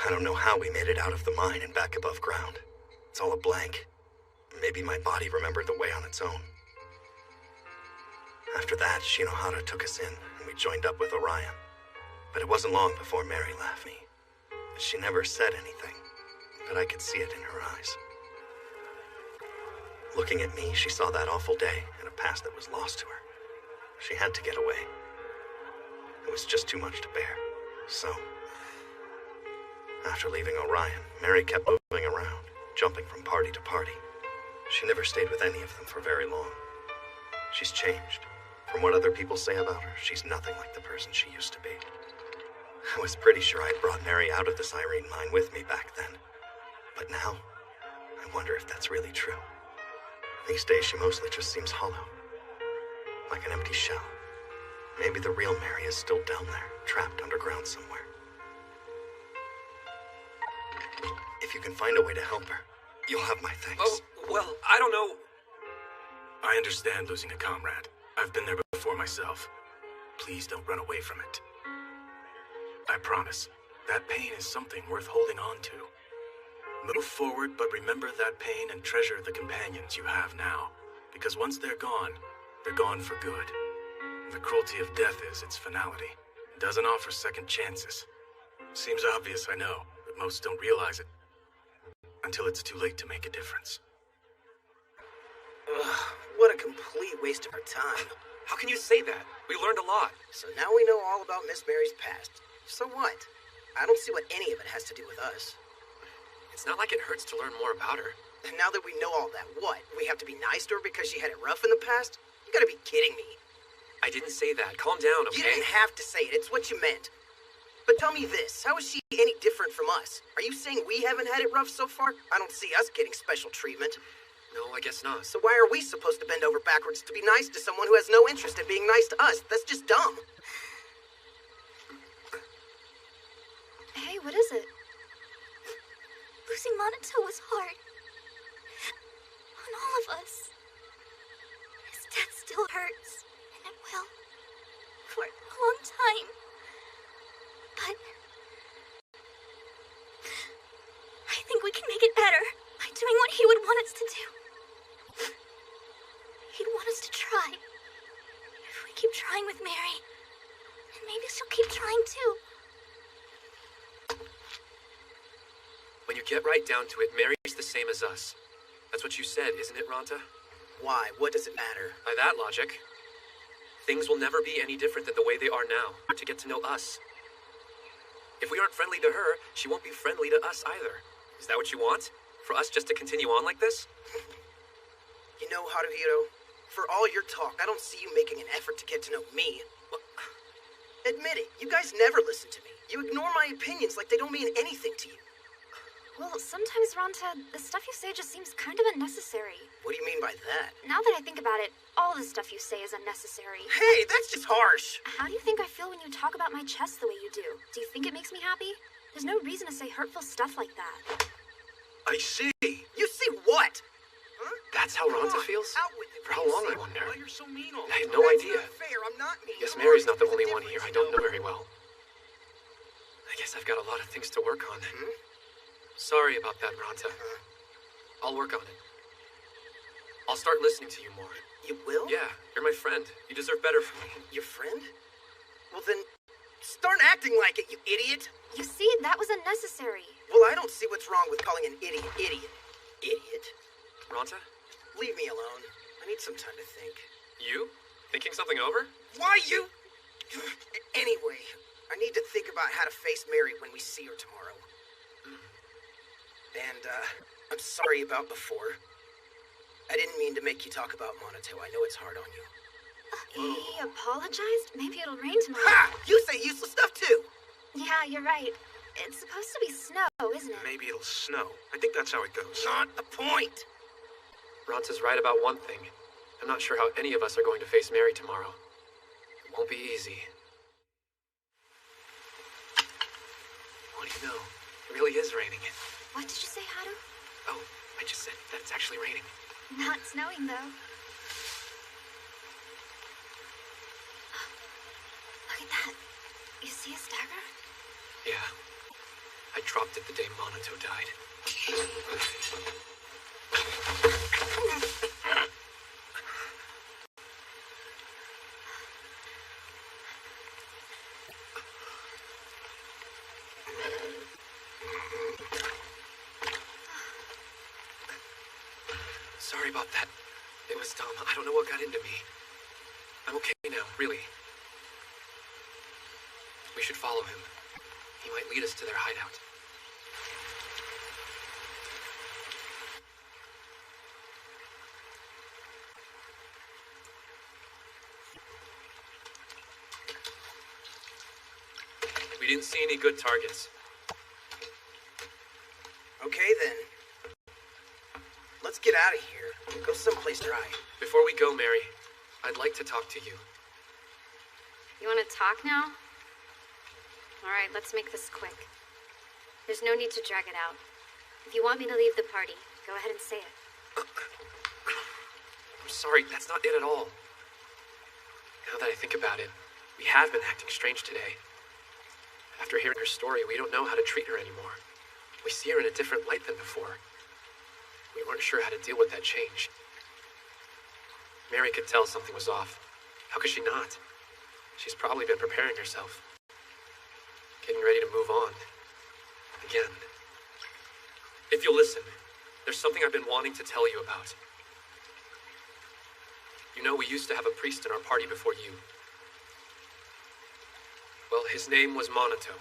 I don't know how we made it out of the mine and back above ground. It's all a blank. Maybe my body remembered the way on its own. After that, Shinohara took us in, and we joined up with Orion. But it wasn't long before Mary left me. She never said anything, but I could see it in her eyes. Looking at me, she saw that awful day and a past that was lost to her. She had to get away. It was just too much to bear. So, after leaving Orion, Mary kept moving around, jumping from party to party. She never stayed with any of them for very long. She's changed. From what other people say about her, she's nothing like the person she used to be. I was pretty sure I'd brought Mary out of the Cyrene mine with me back then. But now, I wonder if that's really true. These days, she mostly just seems hollow. Like an empty shell. Maybe the real Mary is still down there, trapped underground somewhere. If you can find a way to help her, you'll have my thanks. Oh, well, I don't know. I understand losing a comrade. I've been there before myself. Please don't run away from it. I promise, that pain is something worth holding on to. Move forward, but remember that pain and treasure the companions you have now. Because once they're gone for good. The cruelty of death is its finality. It doesn't offer second chances. Seems obvious, I know, but most don't realize it. Until it's too late to make a difference. Ugh, what a complete waste of our time. How can you say that? We learned a lot. So now we know all about Miss Mary's past. So what? I don't see what any of it has to do with us. It's not like it hurts to learn more about her. And now that we know all that, what? We have to be nice to her because she had it rough in the past? You gotta be kidding me. I didn't say that. Calm down, okay? You didn't have to say it. It's what you meant. But tell me this, how is she any different from us? Are you saying we haven't had it rough so far? I don't see us getting special treatment. No, I guess not. So why are we supposed to bend over backwards to be nice to someone who has no interest in being nice to us? That's just dumb. What is it? Losing Monato was hard. On all of us. His death still hurts, and it will. For a long time. But I think we can make it better by doing what he would want us to do. He'd want us to try. If we keep trying with Mary, then maybe she'll keep trying too. When you get right down to it, Mary's the same as us. That's what you said, isn't it, Ronta? Why? What does it matter? By that logic, things will never be any different than the way they are now, to get to know us. If we aren't friendly to her, she won't be friendly to us either. Is that what you want? For us just to continue on like this? You know, Haruhiro, for all your talk, I don't see you making an effort to get to know me. Well, admit it, you guys never listen to me. You ignore my opinions like they don't mean anything to you. Well, sometimes, Ronta, the stuff you say just seems kind of unnecessary. What do you mean by that? Now that I think about it, all the stuff you say is unnecessary. Hey, that's just harsh! How do you think I feel when you talk about my chest the way you do? Do you think it makes me happy? There's no reason to say hurtful stuff like that. I see. You see what? Huh? That's how Ronta feels? Out with it. For how long, I wonder? Why you're so mean all I had no That's idea. Not fair. I'm not mean. Guess Mary's not the only one here I don't know very well. I guess I've got a lot of things to work on. Sorry about that, Ronta. I'll work on it. I'll start listening to you more. You will? Yeah, you're my friend. You deserve better from me. Your friend? Well then, start acting like it, you idiot! You see, that was unnecessary. Well, I don't see what's wrong with calling an idiot. Idiot. Ronta? Leave me alone. I need some time to think. You? Thinking something over? Why you? Anyway, I need to think about how to face Mary when we see her tomorrow. And, I'm sorry about before. I didn't mean to make you talk about Monato. I know it's hard on you. He apologized? Maybe it'll rain tonight. Ha! You say useless stuff too! Yeah, you're right. It's supposed to be snow, isn't it? Maybe it'll snow. I think that's how it goes. Not the point! Ronta's right about one thing. I'm not sure how any of us are going to face Mary tomorrow. It won't be easy. What do you know? It really is raining. What did you say, Haru? Oh, I just said that it's actually raining. Not snowing, though. Look at that. You see his dagger? Yeah. I dropped it the day Monato died. Sorry about that. It was dumb. I don't know what got into me. I'm okay now, really. We should follow him. He might lead us to their hideout. We didn't see any good targets. Okay then. Let's get out of here. Go someplace dry. Before we go, Mary, I'd like to talk to you. You want to talk now? Alright, let's make this quick. There's no need to drag it out. If you want me to leave the party, go ahead and say it. I'm sorry, that's not it at all. Now that I think about it, we have been acting strange today. After hearing her story, we don't know how to treat her anymore. We see her in a different light than before. We weren't sure how to deal with that change. Mary could tell something was off. How could she not? She's probably been preparing herself. Getting ready to move on. Again. If you'll listen, there's something I've been wanting to tell you about. You know, we used to have a priest in our party before you. Well, his name was Monato.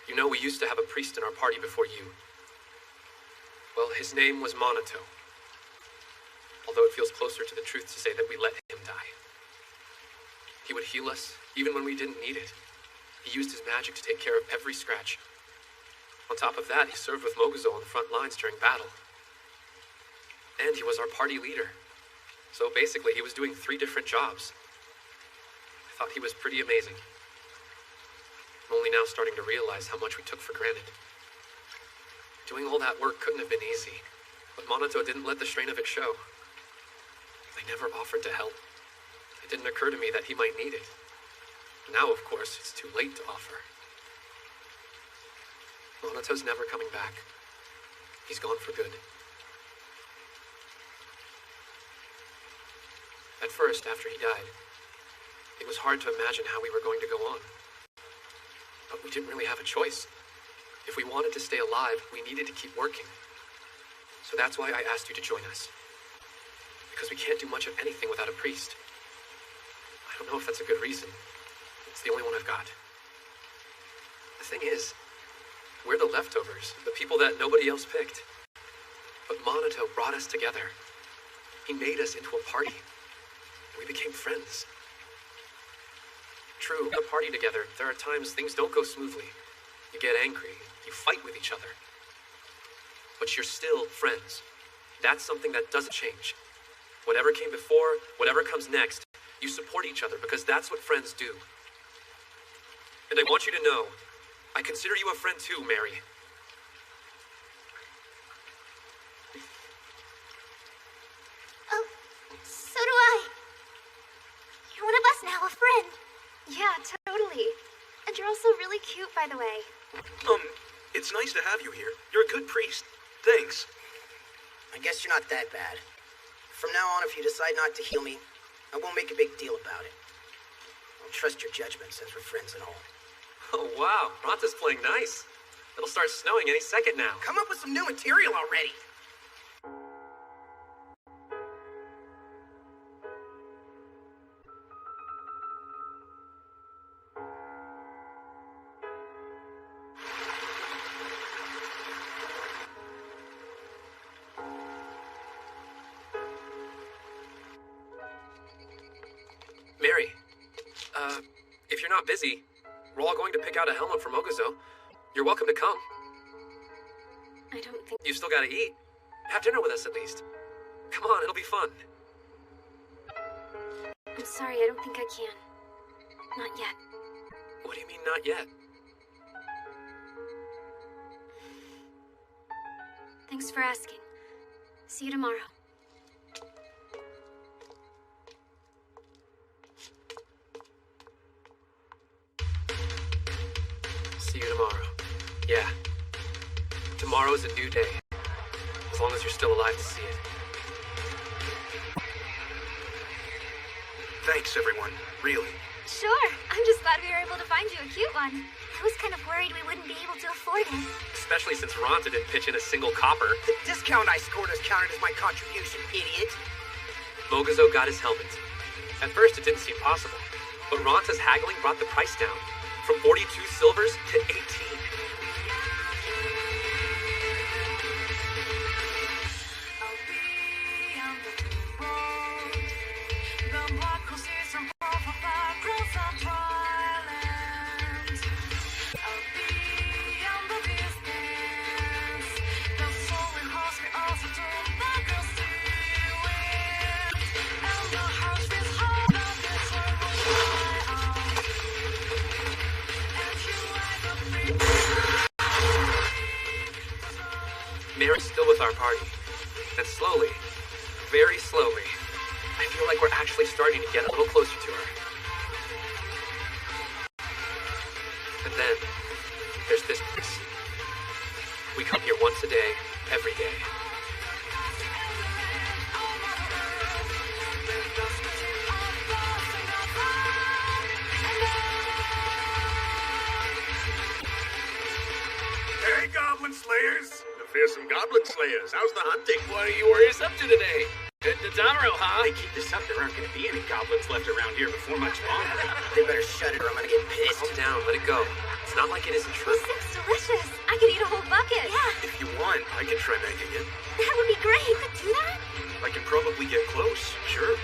You know, we used to have a priest in our party before you. Well, his name was Monato. Although it feels closer to the truth to say that we let him die. He would heal us, even when we didn't need it. He used his magic to take care of every scratch. On top of that, he served with Moguzo on the front lines during battle. And he was our party leader. So basically, he was doing 3 different jobs. I thought he was pretty amazing. I'm only now starting to realize how much we took for granted. Doing all that work couldn't have been easy, but Monato didn't let the strain of it show. They never offered to help. It didn't occur to me that he might need it. Now, of course, it's too late to offer. Monato's never coming back. He's gone for good. At first, after he died, it was hard to imagine how we were going to go on. But we didn't really have a choice. If we wanted to stay alive, we needed to keep working. So that's why I asked you to join us. Because we can't do much of anything without a priest. I don't know if that's a good reason. It's the only one I've got. The thing is, we're the leftovers, the people that nobody else picked. But Monato brought us together. He made us into a party. We became friends. True, in a party together, there are times things don't go smoothly. You get angry, you fight with each other. But you're still friends. That's something that doesn't change. Whatever came before, whatever comes next, you support each other because that's what friends do. And I want you to know, I consider you a friend too, Mary. Oh, so do I. You're one of us now, a friend. Yeah, totally. And you're also really cute, by the way. It's nice to have you here. You're a good priest. Thanks. I guess you're not that bad. From now on, if you decide not to heal me, I won't make a big deal about it. I'll trust your judgment since we're friends and all. Oh, wow. Ronta's playing nice. It'll start snowing any second now. Come up with some new material already. Mary, if you're not busy, we're all going to pick out a helmet for Moguzo. You're welcome to come. I don't think... You still gotta eat. Have dinner with us at least. Come on, it'll be fun. I'm sorry, I don't think I can. Not yet. What do you mean, not yet? Thanks for asking. See you tomorrow. See you tomorrow. Yeah. Tomorrow's a new day. As long as you're still alive to see it. Thanks, everyone. Really. Sure. I'm just glad we were able to find you a cute one. I was kind of worried we wouldn't be able to afford it. Especially since Ronta didn't pitch in a single copper. The discount I scored is counted as my contribution, idiot. Moguzo got his helmet. At first, it didn't seem possible. But Ronta's haggling brought the price down. From 42 silvers to 18. Mary's still with our party. And slowly, very slowly, I feel like we're actually starting to get a little closer to her. And then, there's this place. We come here once a day, every day. Hey, Goblin Slayers! The fearsome Goblin Slayers, how's the hunting? What are you warriors up to today? Heading to Tamaro, huh? They keep this up, there aren't gonna be any goblins left around here before much longer. They better shut it or I'm gonna get pissed. Calm down, let it go. It's not like it isn't true. This looks delicious. I could eat a whole bucket. Yeah. If you want, I can try making it. That would be great. You could do that? I can probably get close, sure.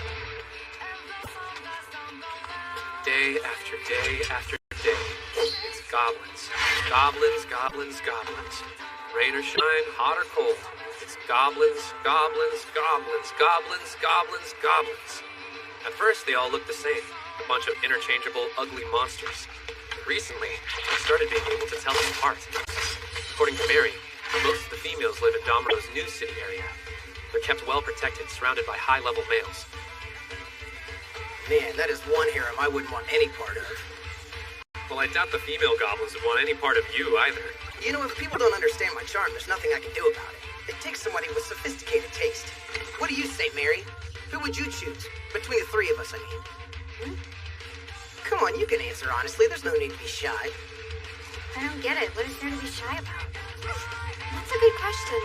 Day after day after day. It's goblins. Goblins, goblins, goblins. Rain or shine, hot or cold. It's Goblins, goblins, goblins, goblins, goblins, goblins. At first, they all looked the same. A bunch of interchangeable, ugly monsters. But recently, I started being able to tell them apart. According to Mary, most of the females live in Domino's New City area. They're kept well protected, surrounded by high-level males. Man, that is one harem I wouldn't want any part of. Well, I doubt the female goblins would want any part of you either. You know, if people don't understand my charm, there's nothing I can do about it. It takes somebody with sophisticated taste. What do you say, Mary? Who would you choose? Between the three of us, I mean. Come on, you can answer honestly. There's no need to be shy. I don't get it. What is there to be shy about? That's a good question.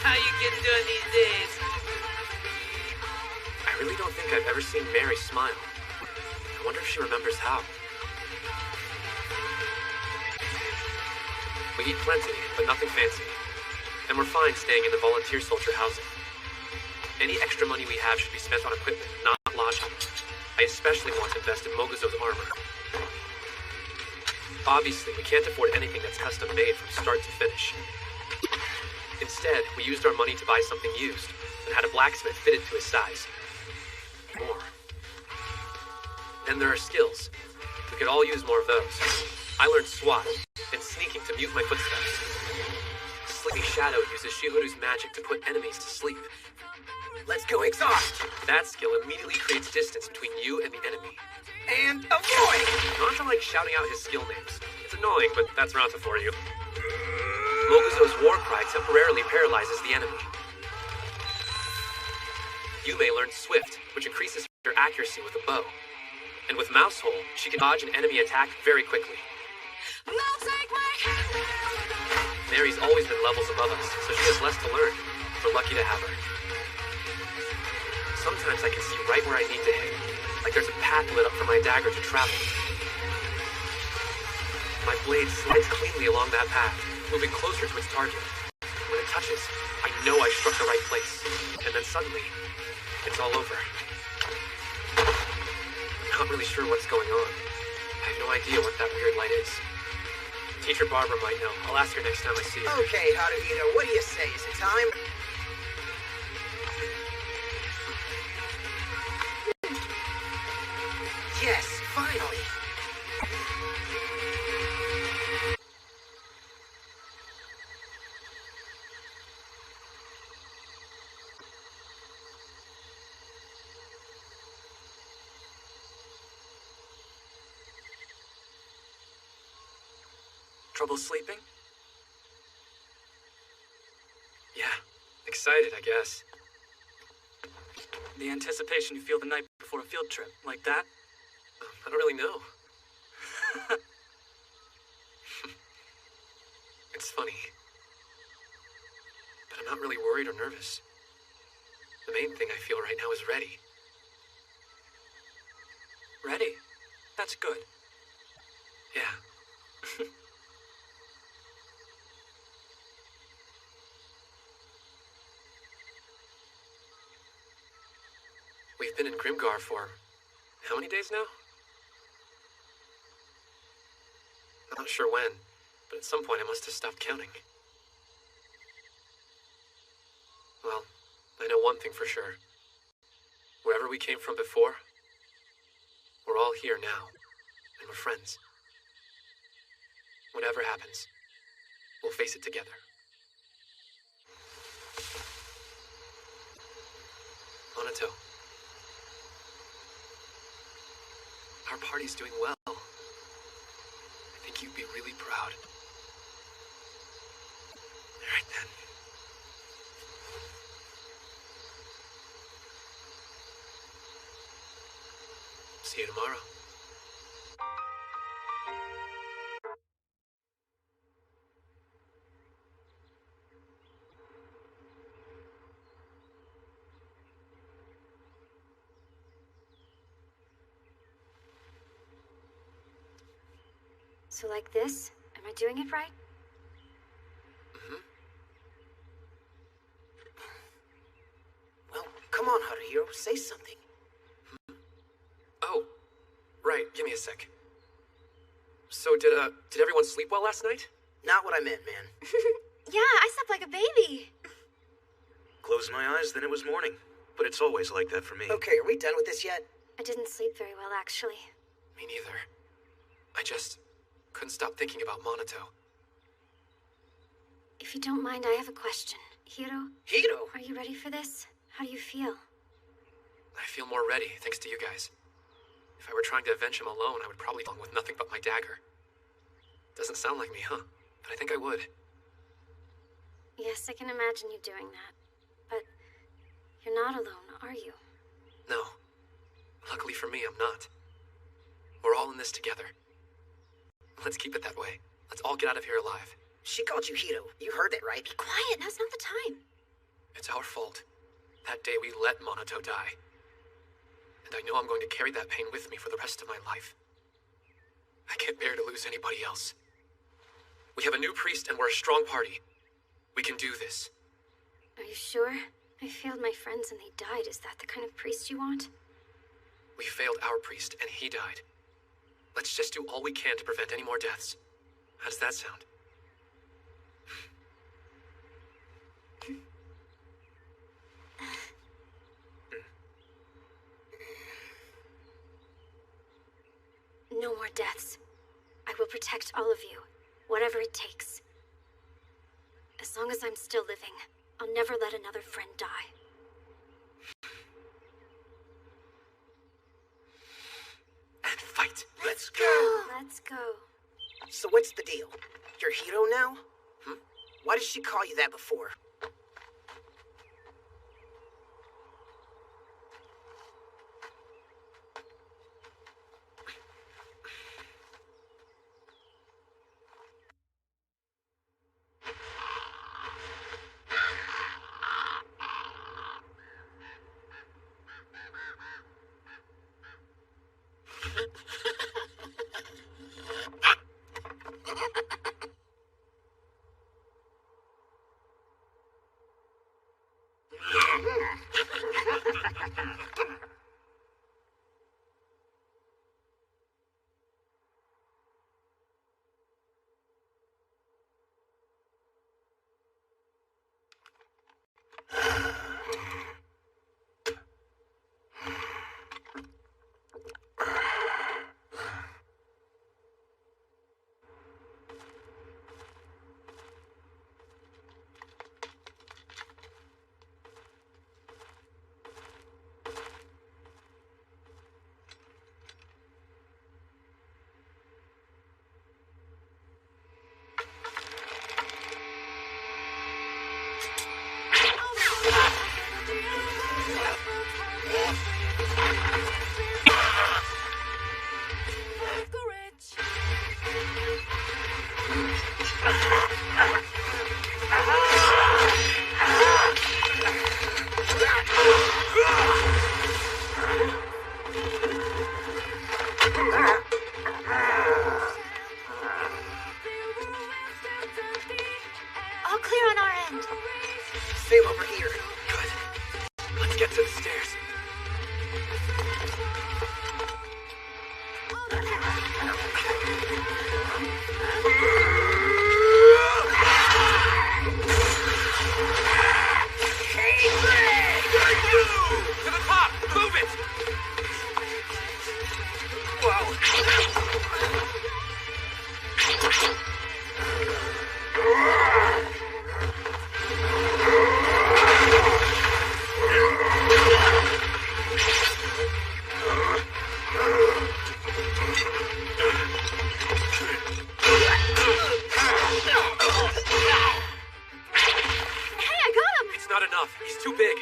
How you getting doing these days? I really don't think I've ever seen Mary smile. I wonder if she remembers how. We eat plenty, but nothing fancy. And we're fine staying in the volunteer soldier housing. Any extra money we have should be spent on equipment, not lodging. I especially want to invest in Moguzo's armor. Obviously, we can't afford anything that's custom made from start to finish. Instead, we used our money to buy something used, and had a blacksmith fitted to his size. More. Then there are skills. We could all use more of those. I learned SWAT, and sneaking to mute my footsteps. Sleepy Shadow uses Shihoru's magic to put enemies to sleep. Let's go exhaust! That skill immediately creates distance between you and the enemy. And avoid! Ronta likes shouting out his skill names. It's annoying, but that's Ronta for you. Moguzo's war cry temporarily paralyzes the enemy. You may learn Swift, which increases your accuracy with a bow. And with Mouse Hole, she can dodge an enemy attack very quickly. Mary's always been levels above us, so she has less to learn. We're lucky to have her. Sometimes I can see right where I need to hit, like there's a path lit up for my dagger to travel. My blade slides cleanly along that path, moving closer to its target. When it touches, I know I struck the right place, and then suddenly, it's all over. I'm not really sure what's going on. I have no idea what that weird light is. Teacher Barbara might know. I'll ask her next time I see her. Okay, Haruhito, what do you say? Is it time? Yes, finally! Trouble sleeping? Yeah, excited, I guess. The anticipation you feel the night before a field trip, like that? I don't really know. It's funny. But I'm not really worried or nervous. The main thing I feel right now is ready. Ready? That's good. Yeah. We've been in Grimgar for how many days now? I'm not sure when, but at some point I must have stopped counting. Well, I know one thing for sure. Wherever we came from before, we're all here now, and we're friends. Whatever happens, we'll face it together. Monato. Our party's doing well. I think you'd be really proud. All right, then. See you tomorrow. So like this? Am I doing it right? Hiro. Say something. Oh, right. Give me a sec. So did everyone sleep well last night? Not what I meant, man. Yeah, I slept like a baby. Closed my eyes, then it was morning. But it's always like that for me. Okay, are we done with this yet? I didn't sleep very well, actually. Me neither. I just couldn't stop thinking about Monato. If you don't mind, I have a question. Hiro? Hiro? Are you ready for this? How do you feel? I feel more ready, thanks to you guys. If I were trying to avenge him alone, I would probably be along with nothing but my dagger. Doesn't sound like me, huh? But I think I would. Yes, I can imagine you doing that. But you're not alone, are you? No. Luckily for me, I'm not. We're all in this together. Let's keep it that way. Let's all get out of here alive. She called you Hiro. You heard that, right? Be quiet, now's not the time. It's our fault. That day we let Monato die. And I know I'm going to carry that pain with me for the rest of my life. I can't bear to lose anybody else. We have a new priest and we're a strong party. We can do this. Are you sure? I failed my friends and they died. Is that the kind of priest you want? We failed our priest and he died. Let's just do all we can to prevent any more deaths. How does that sound? No more deaths. I will protect all of you, whatever it takes. As long as I'm still living, I'll never let another friend die. And fight. Let's go. Let's go. So what's the deal? You're Hiro now? Why did she call you that before? All clear on our end. Same over here. Good. Let's get to the stairs. To the top! Move it! Hey, I got him! It's not enough. He's too big.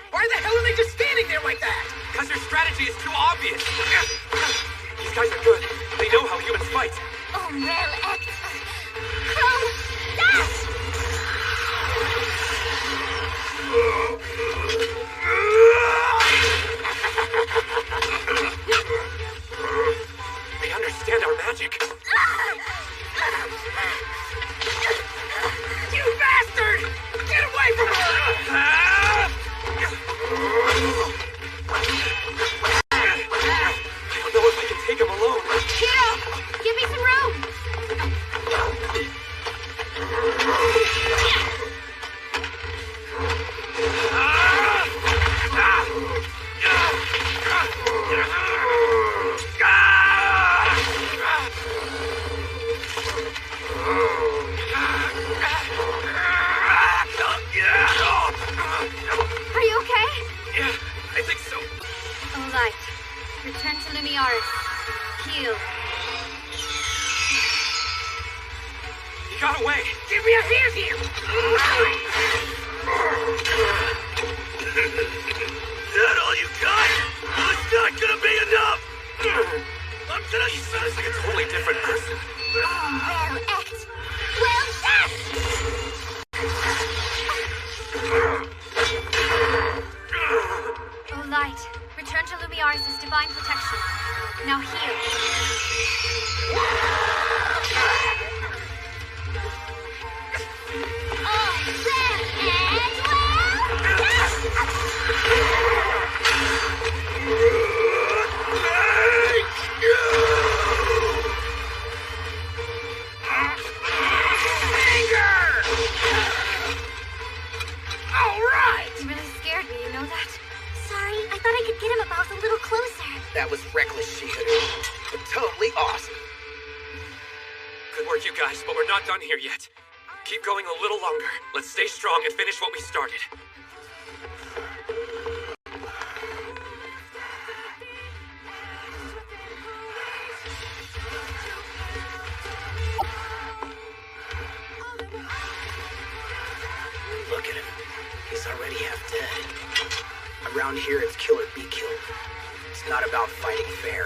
Why the hell am Run away! Give me a hand here! That all you got? Well, it's not gonna be enough! I'm gonna... He seems like a totally different person. Well, act. Well, that! Oh, Light, return to Lumiaris' divine protection. Now heal. You really scared me, you know that? Sorry, I thought I could get him if I was a little closer. That was reckless, Shigeru. But totally awesome. Good work, you guys, but we're not done here yet. Keep going a little longer. Let's stay strong and finish what we started. Look at him. He's already half dead. Around here, it's kill or be killed. It's not about fighting fair.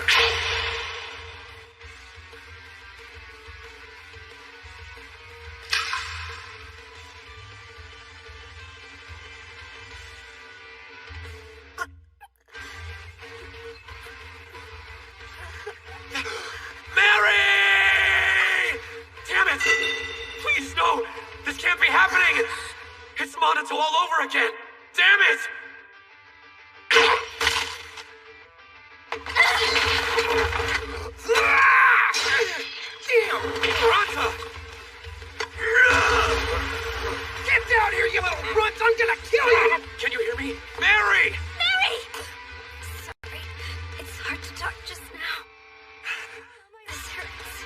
Mary! Damn it! Please, no! This can't be happening! It's Monato all over again! Damn it! Damn! Ranta! Get down here, you little runt! I'm gonna kill you! Can you hear me? Mary! Mary! Sorry, it's hard to talk just now. This hurts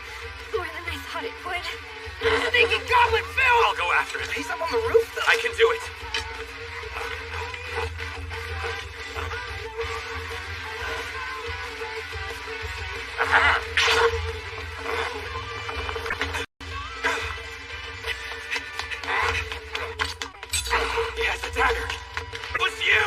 more than I thought it would. Sneaky goblin Phil! I'll go after him. He's up on the roof, though. I can do it. He has a dagger. It was you!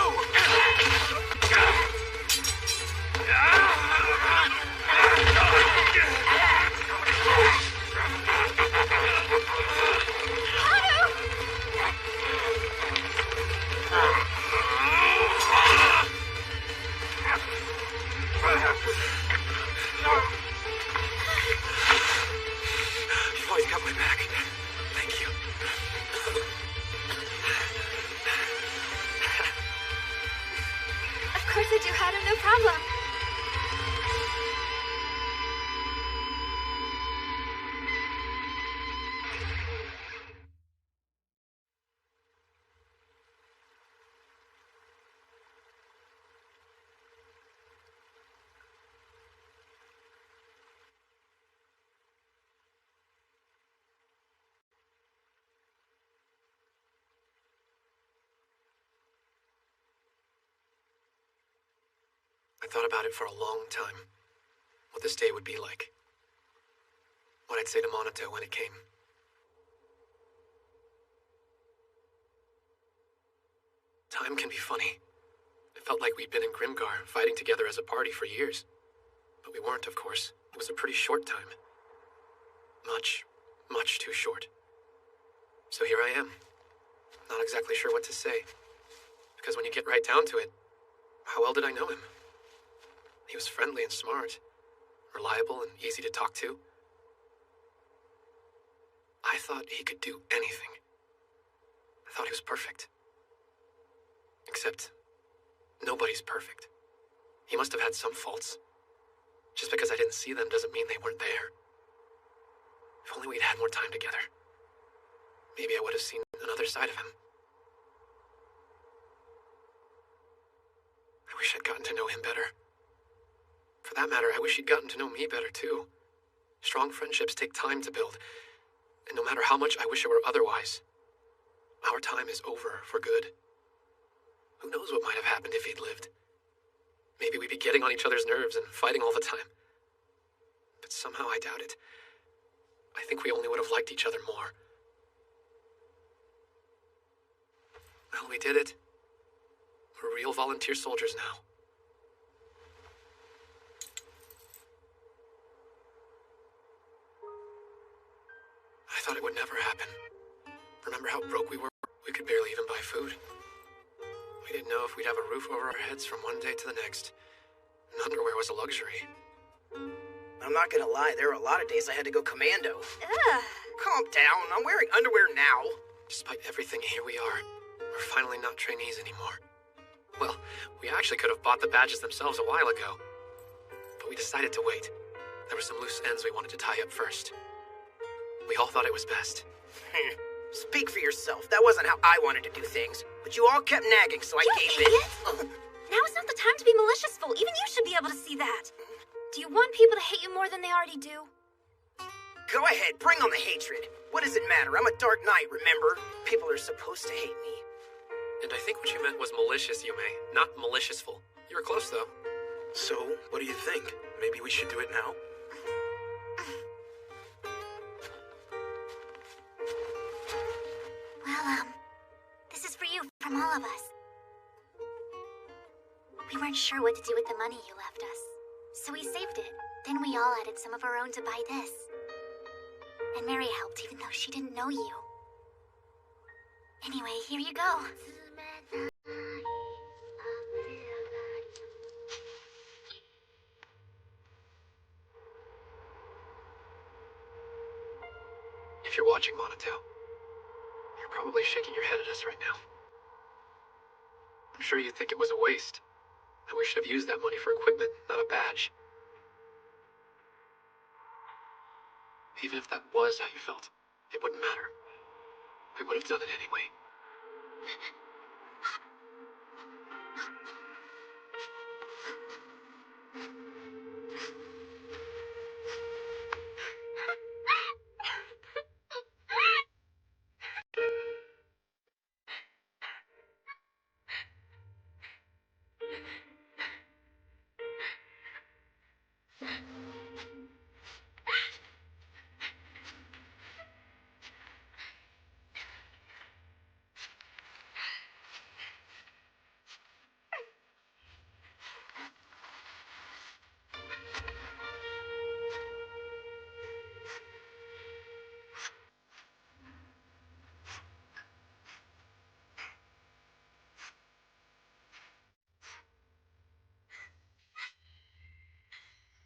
You've always got my back. Thank you. Of course I do, Haru, no problem. I thought about it for a long time. What this day would be like. What I'd say to Monato when it came. Time can be funny. It felt like we'd been in Grimgar, fighting together as a party for years. But we weren't, of course. It was a pretty short time. Much too short. So here I am. Not exactly sure what to say. Because when you get right down to it, how well did I know him? He was friendly and smart, reliable and easy to talk to. I thought he could do anything. I thought he was perfect. Except, nobody's perfect. He must have had some faults. Just because I didn't see them doesn't mean they weren't there. If only we'd had more time together. Maybe I would have seen another side of him. I wish I'd gotten to know him better. For that matter, I wish he'd gotten to know me better, too. Strong friendships take time to build, and no matter how much I wish it were otherwise, our time is over for good. Who knows what might have happened if he'd lived? Maybe we'd be getting on each other's nerves and fighting all the time. But somehow I doubt it. I think we only would have liked each other more. Well, we did it. We're real volunteer soldiers now. I thought it would never happen. Remember how broke we were? We could barely even buy food. We didn't know if we'd have a roof over our heads from one day to the next. And underwear was a luxury. I'm not gonna lie, there were a lot of days I had to go commando. Ugh. Calm down, I'm wearing underwear now. Despite everything, here we are. We're finally not trainees anymore. Well, we actually could have bought the badges themselves a while ago. But we decided to wait. There were some loose ends we wanted to tie up first. We all thought it was best. Speak for yourself. That wasn't how I wanted to do things. But you all kept nagging, so I gave in. Now is not the time to be maliciousful. Even you should be able to see that. Do you want people to hate you more than they already do? Go ahead, bring on the hatred. What does it matter? I'm a Dark Knight, remember? People are supposed to hate me. And I think what you meant was malicious, Yume, not maliciousful. You were close, though. So, what do you think? Maybe we should do it now? Well, this is for you from all of us. We weren't sure what to do with the money you left us, so we saved it. Then we all added some of our own to buy this. And Mary helped even though she didn't know you. Anyway, here you go. If you're watching, Monato, you're probably shaking your head at us right now. I'm sure you think it was a waste. That we should have used that money for equipment, not a badge. Even if that was how you felt, it wouldn't matter. We would have done it anyway.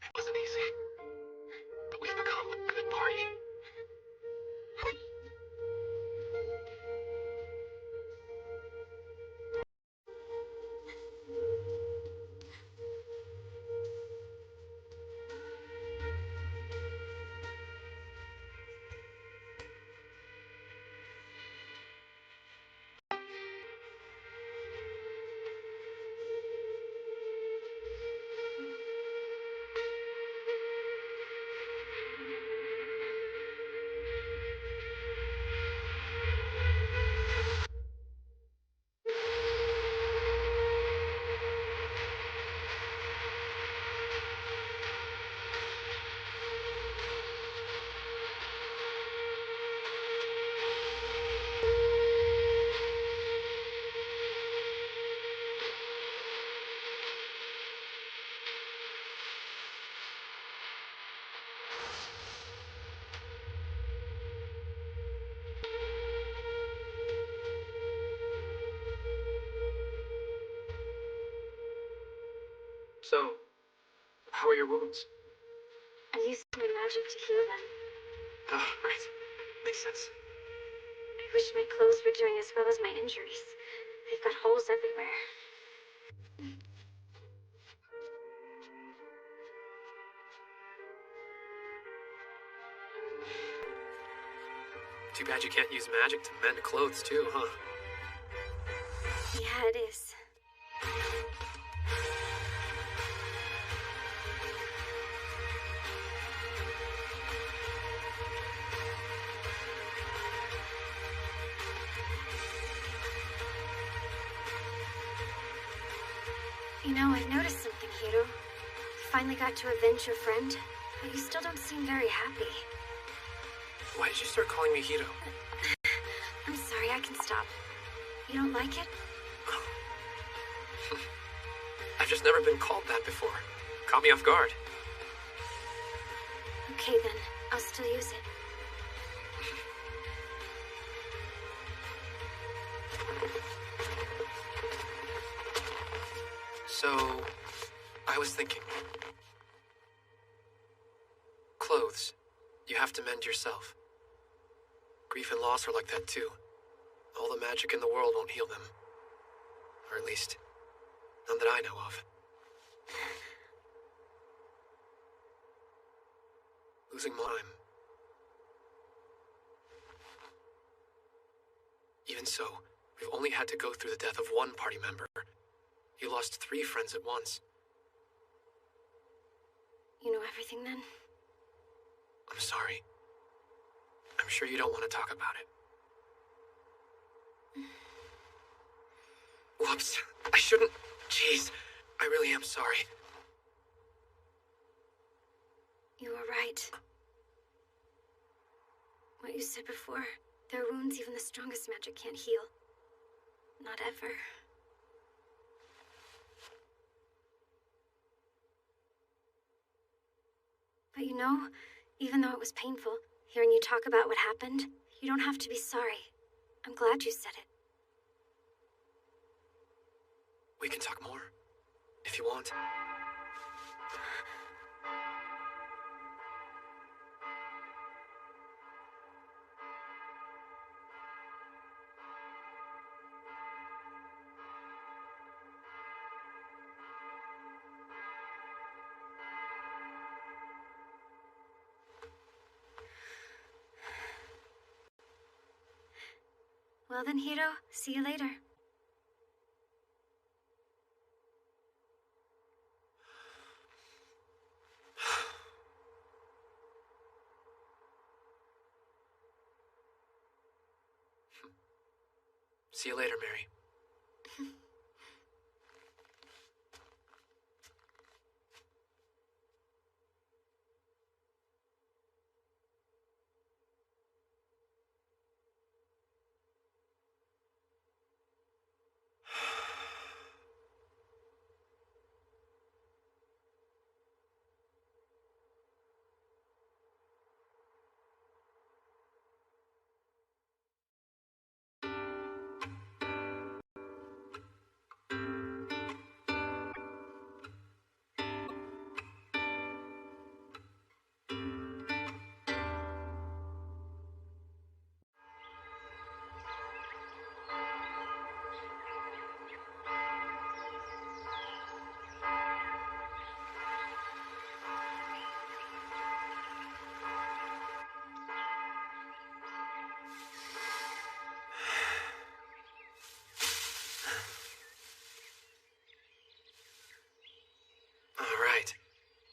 It wasn't easy, but we've become a good party. So, how are your wounds? I used my magic to heal them. Oh, right. Makes sense. I wish my clothes were doing as well as my injuries. They've got holes everywhere. Too bad you can't use magic to mend clothes, too, huh? Yeah, it is. You know, I've noticed something, Hiro. You finally got to avenge your friend, but you still don't seem very happy. Why did you start calling me Hiro? I'm sorry, I can stop. You don't like it? I've just never been called that before. Caught me off guard. Okay then, I'll still use it. So, I was thinking. Clothes, you have to mend yourself. Grief and loss are like that too. All the magic in the world won't heal them. Or at least, none that I know of. Losing mine. Even so, we've only had to go through the death of one party member. You lost 3 friends at once. You know everything then? I'm sorry. I'm sure you don't want to talk about it. Whoops. I shouldn't. Jeez. I really am sorry. You were right. What you said before, there are wounds even the strongest magic can't heal. Not ever. But you know, even though it was painful, hearing you talk about what happened, you don't have to be sorry. I'm glad you said it. We can talk more, if you want. Well then, Hiro, see you later. See you later, Mary.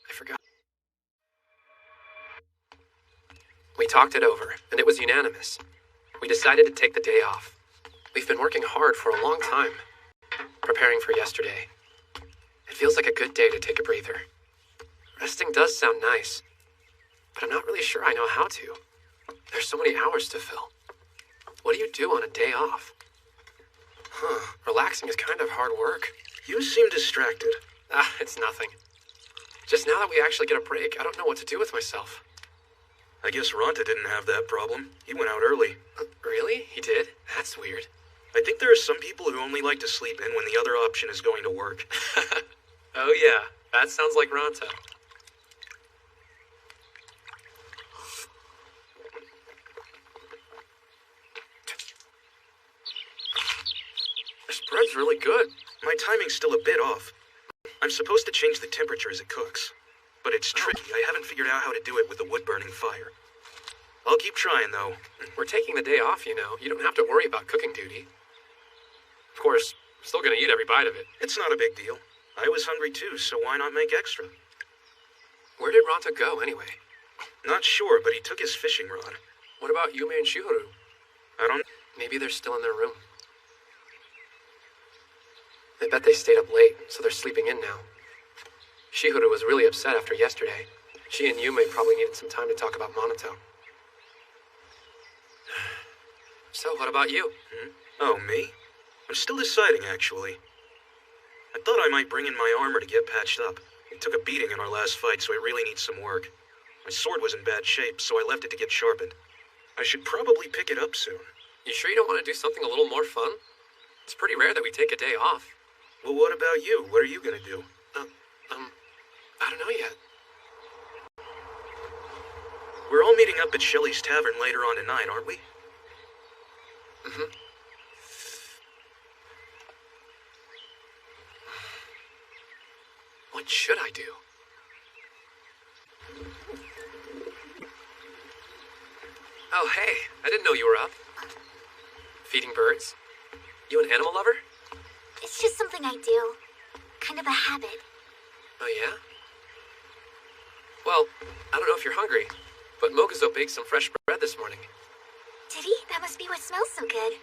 I forgot. We talked it over, and it was unanimous. We decided to take the day off. We've been working hard for a long time, preparing for yesterday. It feels like a good day to take a breather. Resting does sound nice, but I'm not really sure I know how to. There's so many hours to fill. What do you do on a day off? Relaxing is kind of hard work. You seem distracted. It's nothing. Just now that we actually get a break, I don't know what to do with myself. I guess Ronta didn't have that problem. He went out early. Really? He did? That's weird. I think there are some people who only like to sleep in when the other option is going to work. Oh yeah, that sounds like Ronta. This bread's really good. My timing's still a bit off. I'm supposed to change the temperature as it cooks, but it's tricky. I haven't figured out how to do it with the wood-burning fire. I'll keep trying, though. We're taking the day off, you know. You don't have to worry about cooking duty. Of course, I'm still gonna eat every bite of it. It's not a big deal. I was hungry too, so why not make extra? Where did Ronta go, anyway? Not sure, but he took his fishing rod. What about Yume and Shihuru? I don't... Maybe they're still in their room. I bet they stayed up late, so they're sleeping in now. Shihuru was really upset after yesterday. She and Yume probably needed some time to talk about Minato. So, what about you? Oh, me? I'm still deciding, actually. I thought I might bring in my armor to get patched up. It took a beating in our last fight, so it really needs some work. My sword was in bad shape, so I left it to get sharpened. I should probably pick it up soon. You sure you don't want to do something a little more fun? It's pretty rare that we take a day off. Well, what about you? What are you gonna do? I don't know yet. We're all meeting up at Shelley's Tavern later on tonight, aren't we? Mm-hmm. What should I do? Oh, hey, I didn't know you were up. Feeding birds? You an animal lover? It's just something I do. Kind of a habit. Oh, yeah? Well, I don't know if you're hungry, but Mogazo baked some fresh bread this morning. Did he? That must be what smells so good.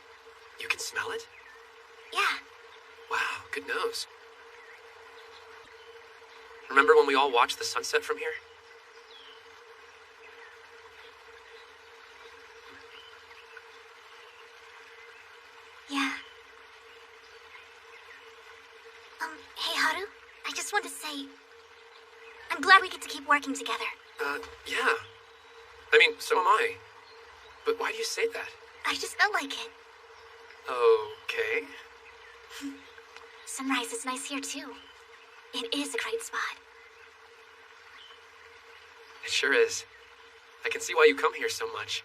You can smell it? Yeah. Wow, good nose. Remember when we all watched the sunset from here? Yeah. Hey Haru, I just want to say, I'm glad we get to keep working together. Yeah. I mean, so am I. But why do you say that? I just felt like it. Okay. Sunrise is nice here too. It is a great spot. It sure is. I can see why you come here so much.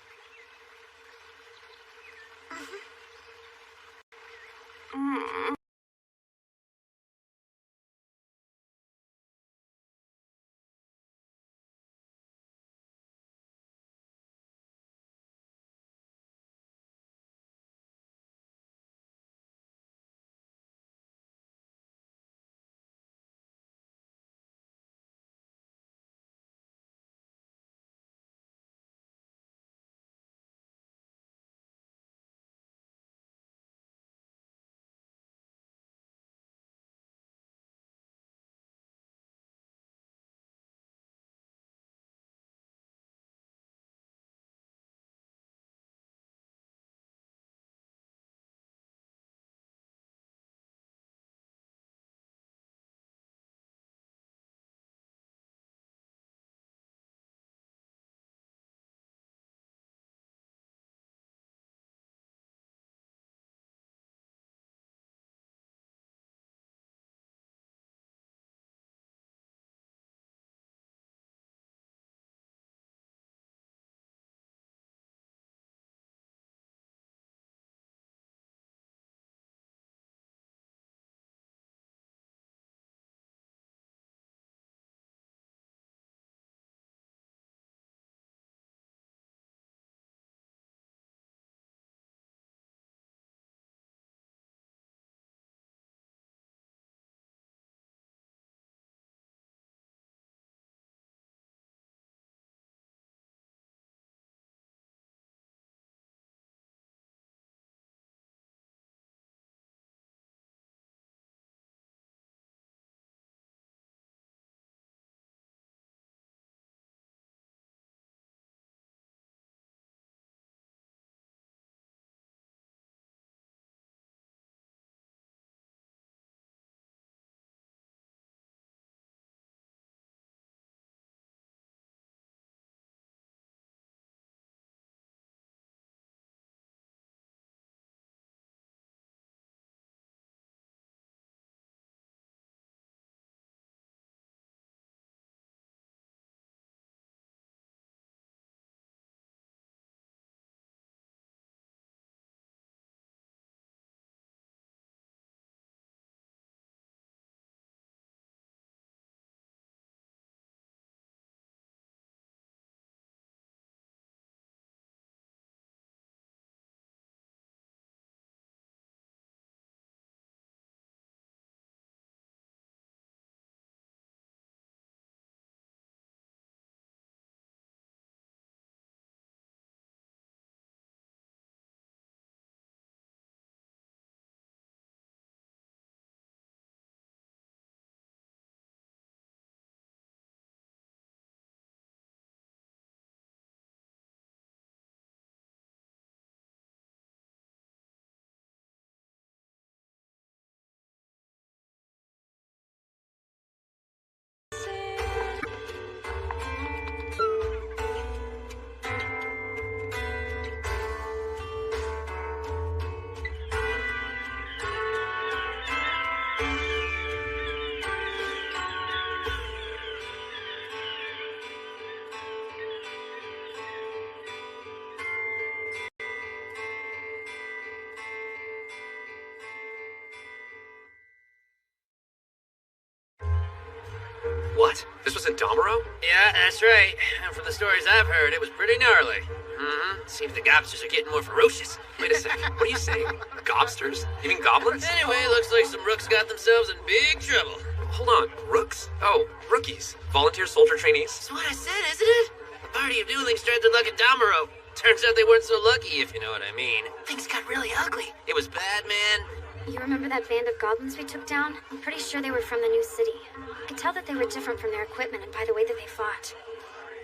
What? This was in Domero? Yeah, that's right. And from the stories I've heard, it was pretty gnarly. Mm-hmm. Seems the gobsters are getting more ferocious. Wait a second. What are you saying? Gobsters? You mean goblins? Anyway, looks like some rooks got themselves in big trouble. Hold on. Rooks? Oh, rookies. Volunteer soldier trainees? That's what I said, isn't it? A party of newlings tried their luck at Domero. Turns out they weren't so lucky, if you know what I mean. Things got really ugly. It was bad, man. You remember that band of goblins we took down? I'm pretty sure they were from the new city. I could tell that they were different from their equipment and by the way that they fought.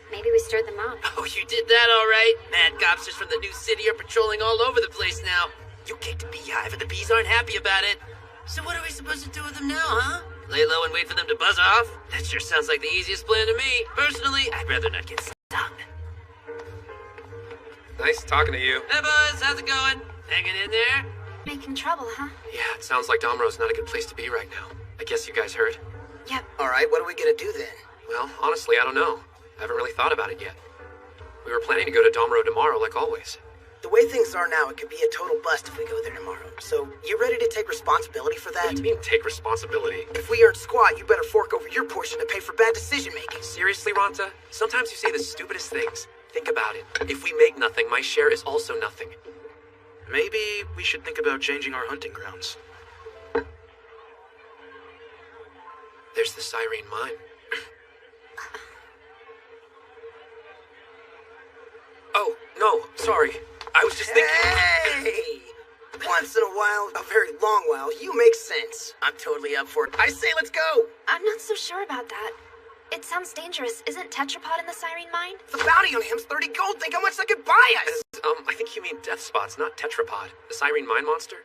Maybe we stirred them up. Oh, you did that all right. Mad gobsters from the new city are patrolling all over the place now. You kicked a beehive and the bees aren't happy about it. So what are we supposed to do with them now, huh? Lay low and wait for them to buzz off? That sure sounds like the easiest plan to me. Personally, I'd rather not get stung. Nice talking to you. Hey, boys, how's it going? Hanging in there? Making trouble, huh? Yeah, it sounds like Domero's not a good place to be right now. I guess you guys heard? Yep. Alright, what are we gonna do then? Well, honestly, I don't know. I haven't really thought about it yet. We were planning to go to Domero tomorrow, like always. The way things are now, it could be a total bust if we go there tomorrow. So, you ready to take responsibility for that? What do you mean, take responsibility? If we earn squat, you better fork over your portion to pay for bad decision-making. Seriously, Ronta? Sometimes you say the stupidest things. Think about it. If we make nothing, my share is also nothing. Maybe we should think about changing our hunting grounds. There's the Cyrene Mine. Oh, no, sorry. I was just thinking... Hey! Once in a while, a very long while, you make sense. I'm totally up for it. I say let's go! I'm not so sure about that. It sounds dangerous. Isn't Tetrapod in the Cyrene Mine? The bounty on him's 30 gold. Think how much that could buy us! I think you mean Death Spots, not Tetrapod. The Cyrene Mine monster?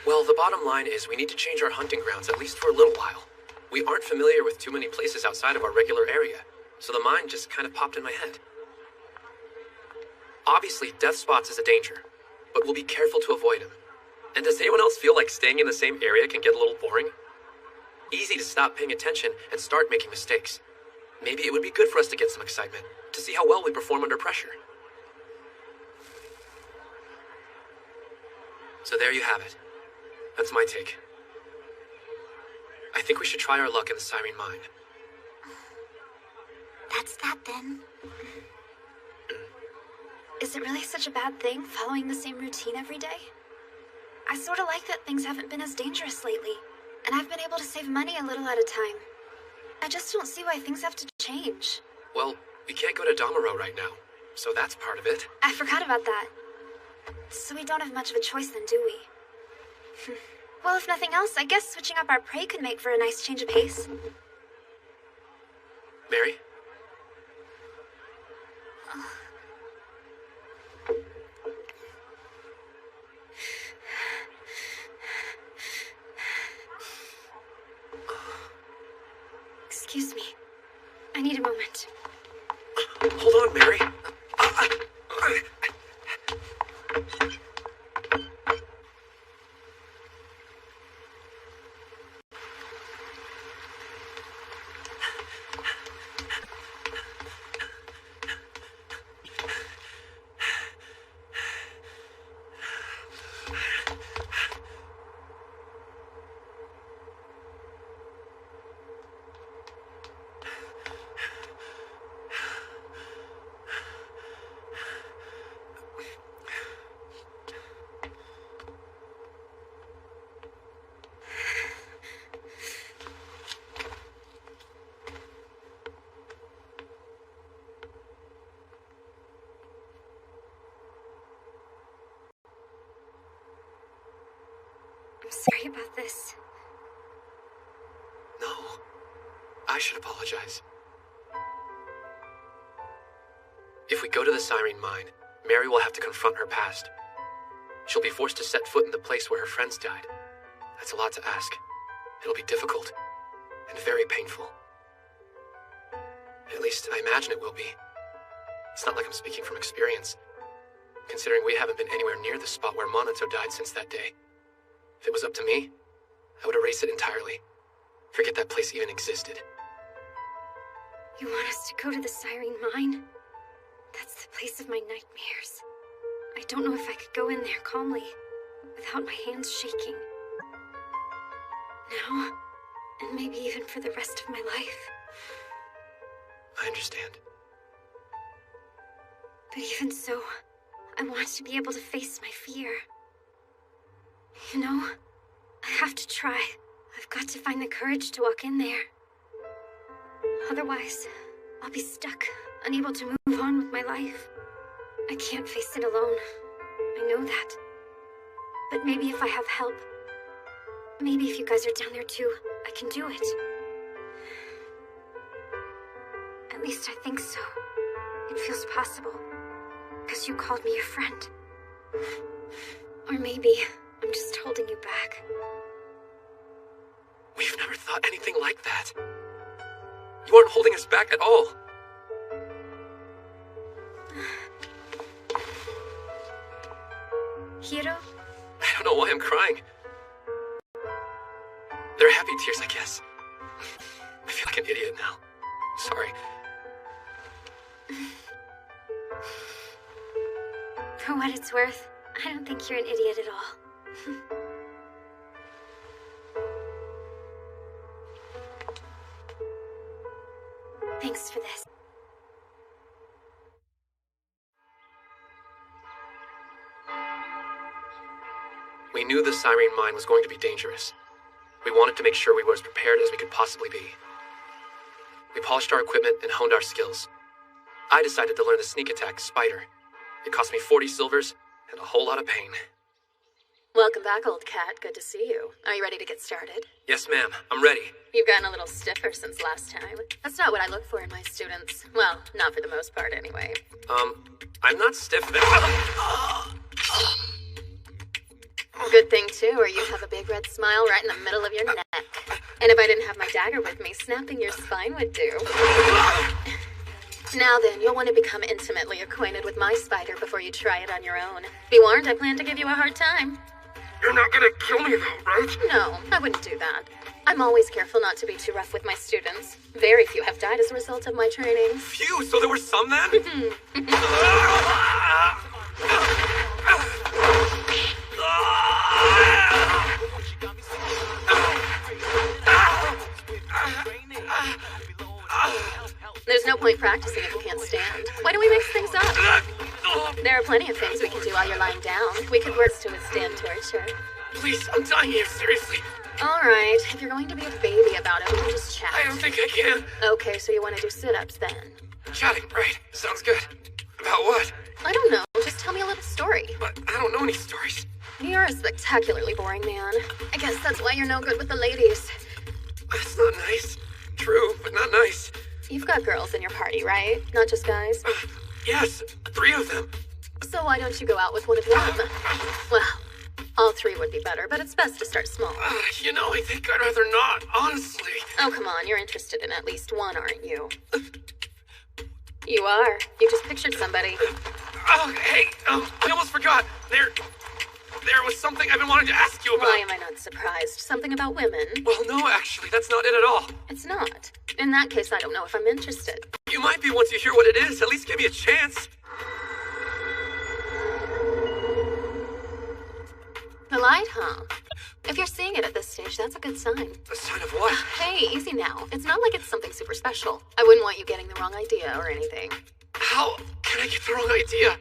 Well, the bottom line is we need to change our hunting grounds, at least for a little while. We aren't familiar with too many places outside of our regular area, so the mine just kind of popped in my head. Obviously, Death Spots is a danger, but we'll be careful to avoid him. And does anyone else feel like staying in the same area can get a little boring? Easy to stop paying attention and start making mistakes. Maybe it would be good for us to get some excitement, to see how well we perform under pressure. So there you have it. That's my take. I think we should try our luck in the Cyrene Mine. That's that then. Is it really such a bad thing, following the same routine every day? I sort of like that things haven't been as dangerous lately, and I've been able to save money a little at a time. I just don't see why things have to change. Well, we can't go to Domero right now, so that's part of it. I forgot about that. So we don't have much of a choice then, do we? Well, if nothing else, I guess switching up our prey could make for a nice change of pace. Mary? Excuse me. I need a moment. Hold on, Mary. I'm sorry about this. No. I should apologize. If we go to the Cyrene Mine, Mary will have to confront her past. She'll be forced to set foot in the place where her friends died. That's a lot to ask. It'll be difficult, and very painful. At least, I imagine it will be. It's not like I'm speaking from experience, considering we haven't been anywhere near the spot where Monato died since that day. If it was up to me, I would erase it entirely. Forget that place even existed. You want us to go to the Cyrene Mine? That's the place of my nightmares. I don't know if I could go in there calmly, without my hands shaking. Now, And maybe even for the rest of my life. I understand. But even so, I want to be able to face my fear. You know, I have to try. I've got to find the courage to walk in there. Otherwise, I'll be stuck, unable to move on with my life. I can't face it alone. I know that. But maybe if I have help, maybe if you guys are down there too, I can do it. At least I think so. It feels possible. Because you called me your friend. Or maybe I'm just holding you back. We've never thought anything like that. You aren't holding us back at all. Hiro? I don't know why I'm crying. They're happy tears, I guess. I feel like an idiot now. Sorry. For what it's worth, I don't think you're an idiot at all. Thanks for this. We knew the Siren Mine was going to be dangerous. We wanted to make sure we were as prepared as we could possibly be. We polished our equipment and honed our skills. I decided to learn the sneak attack, Spider. It cost me 40 silvers and a whole lot of pain. Welcome back, old cat. Good to see you. Are you ready to get started? Yes, ma'am. I'm ready. You've gotten a little stiffer since last time. That's not what I look for in my students. Well, not for the most part, anyway. I'm not stiff. Good thing, too, or you'd have a big red smile right in the middle of your neck. And if I didn't have my dagger with me, snapping your spine would do. Now then, you'll want to become intimately acquainted with my spider before you try it on your own. Be warned, I plan to give you a hard time. You're not gonna kill me though, right? No, I wouldn't do that. I'm always careful not to be too rough with my students. Very few have died as a result of my training. Phew, so there were some then? There's no point practicing if you can't stand. Why don't we mix things up? There are plenty of things we can do while you're lying down. We could work to withstand torture. Please, I'm dying here, seriously. All right, if you're going to be a baby about it, we can just chat. I don't think I can. Okay, so you want to do sit-ups then? Chatting, right. Sounds good. About what? I don't know. Just tell me a little story. But I don't know any stories. You're a spectacularly boring man. I guess that's why you're no good with the ladies. That's not nice. True, but not nice. You've got girls in your party, right? Not just guys? Yes, 3 of them. So why don't you go out with one of them? Well, all 3 would be better, but it's best to start small. You know, I think I'd rather not, honestly. Oh, come on, you're interested in at least one, aren't you? You are. You just pictured somebody. Oh, hey, I almost forgot. There was something I've been wanting to ask you about. Why am I not surprised? Something about women? Well, no, actually, that's not it at all. It's not. In that case, I don't know if I'm interested. You might be once you hear what it is. At least give me a chance. The light, huh? If you're seeing it at this stage, that's a good sign. A sign of what? Hey, easy now. It's not like it's something super special. I wouldn't want you getting the wrong idea or anything. How can I get the wrong idea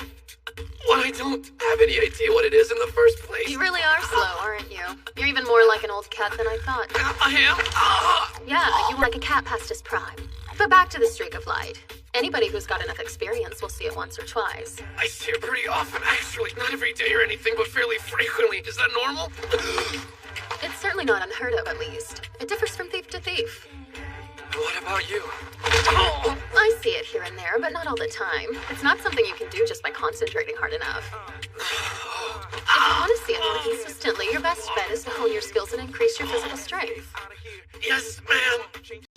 when I don't have any idea what it is in the first place? You really are slow, aren't you? You're even more like an old cat than I thought. I am? Yeah, you were like a cat past his prime. But back to the streak of light. Anybody who's got enough experience will see it once or twice. I see it pretty often, actually. Not every day or anything, but fairly frequently. Is that normal? It's certainly not unheard of, at least. It differs from thief to thief. What about you? I see it here and there, but not all the time. It's not something you can do just by concentrating hard enough. If you want to see it more consistently, your best bet is to hone your skills and increase your physical strength. Yes, ma'am.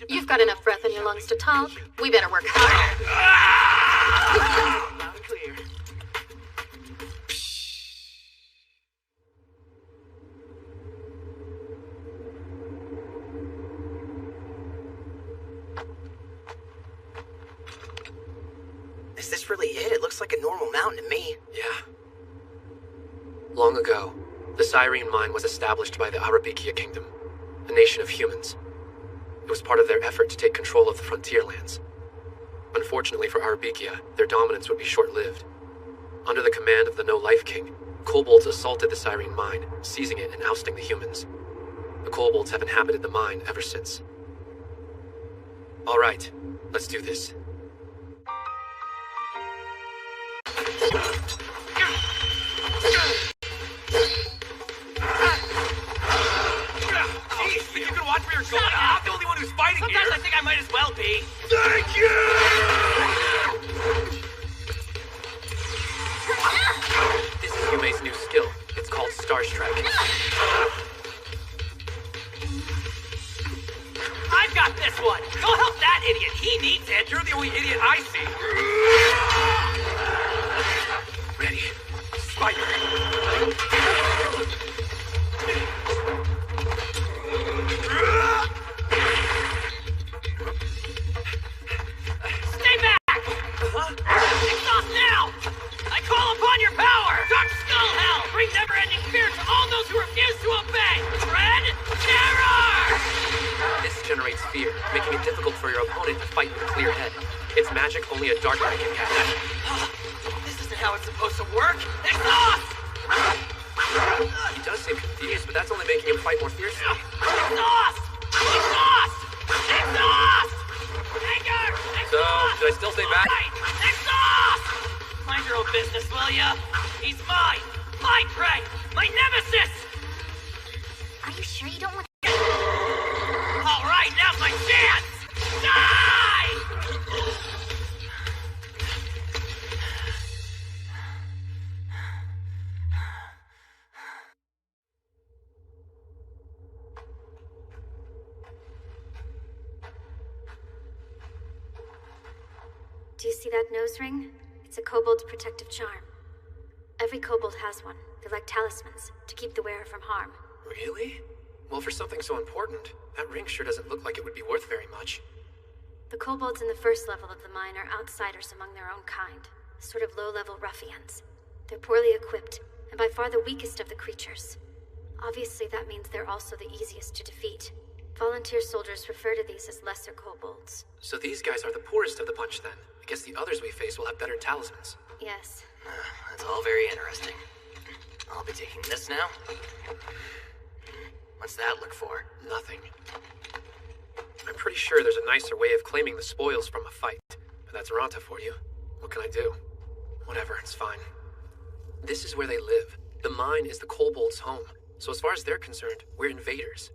You've got enough breath in your lungs to talk. We better work hard. Is this really it? It looks like a normal mountain to me. Yeah. Long ago, the Siren Mine was established by the Arabikia Kingdom, a nation of humans. It was part of their effort to take control of the frontier lands. Unfortunately for Arabikia, their dominance would be short-lived. Under the command of the No-Life King, kobolds assaulted the Cyrene mine, seizing it and ousting the humans. The kobolds have inhabited the mine ever since. All right, let's do this. Think you can watch where you're going? I'm the only one who's fighting here. Sometimes I think I might as well be. Thank you! This is Yume's new skill. It's called Star Strike. I've got this one. Go help that idiot. He needs it. You're the only idiot I see. Ready. Spider. Stay back! Exhaust now! I call upon your power! Dark Skull Hell! Bring never-ending fear to all those who refuse to obey! Dread Terror! This generates fear, making it difficult for your opponent to fight with a clear head. It's magic only a dark knight can cast. This isn't how it's supposed to work! Exhaust! He does seem confused, but that's only making him fight more fiercely. Exhaust! Exhaust! Exhaust! Anger! So, should I still stay back? Exhaust! Mind your own business, will ya? He's mine! My prey! My nemesis! Are you sure you don't want... All right, now's my chance! Die! Do you see that nose ring? It's a kobold's protective charm. Every kobold has one. They're like talismans, to keep the wearer from harm. Really? Well, for something so important, that ring sure doesn't look like it would be worth very much. The kobolds in the first level of the mine are outsiders among their own kind, sort of low-level ruffians. They're poorly equipped, and by far the weakest of the creatures. Obviously, that means they're also the easiest to defeat. Volunteer soldiers refer to these as lesser kobolds. So these guys are the poorest of the bunch then. I guess the others we face will have better talismans. Yes. That's all very interesting. I'll be taking this now. What's that look for? Nothing. I'm pretty sure there's a nicer way of claiming the spoils from a fight. But that's Ranta for you. What can I do? Whatever, it's fine. This is where they live. The mine is the kobolds' home. So as far as they're concerned, we're invaders.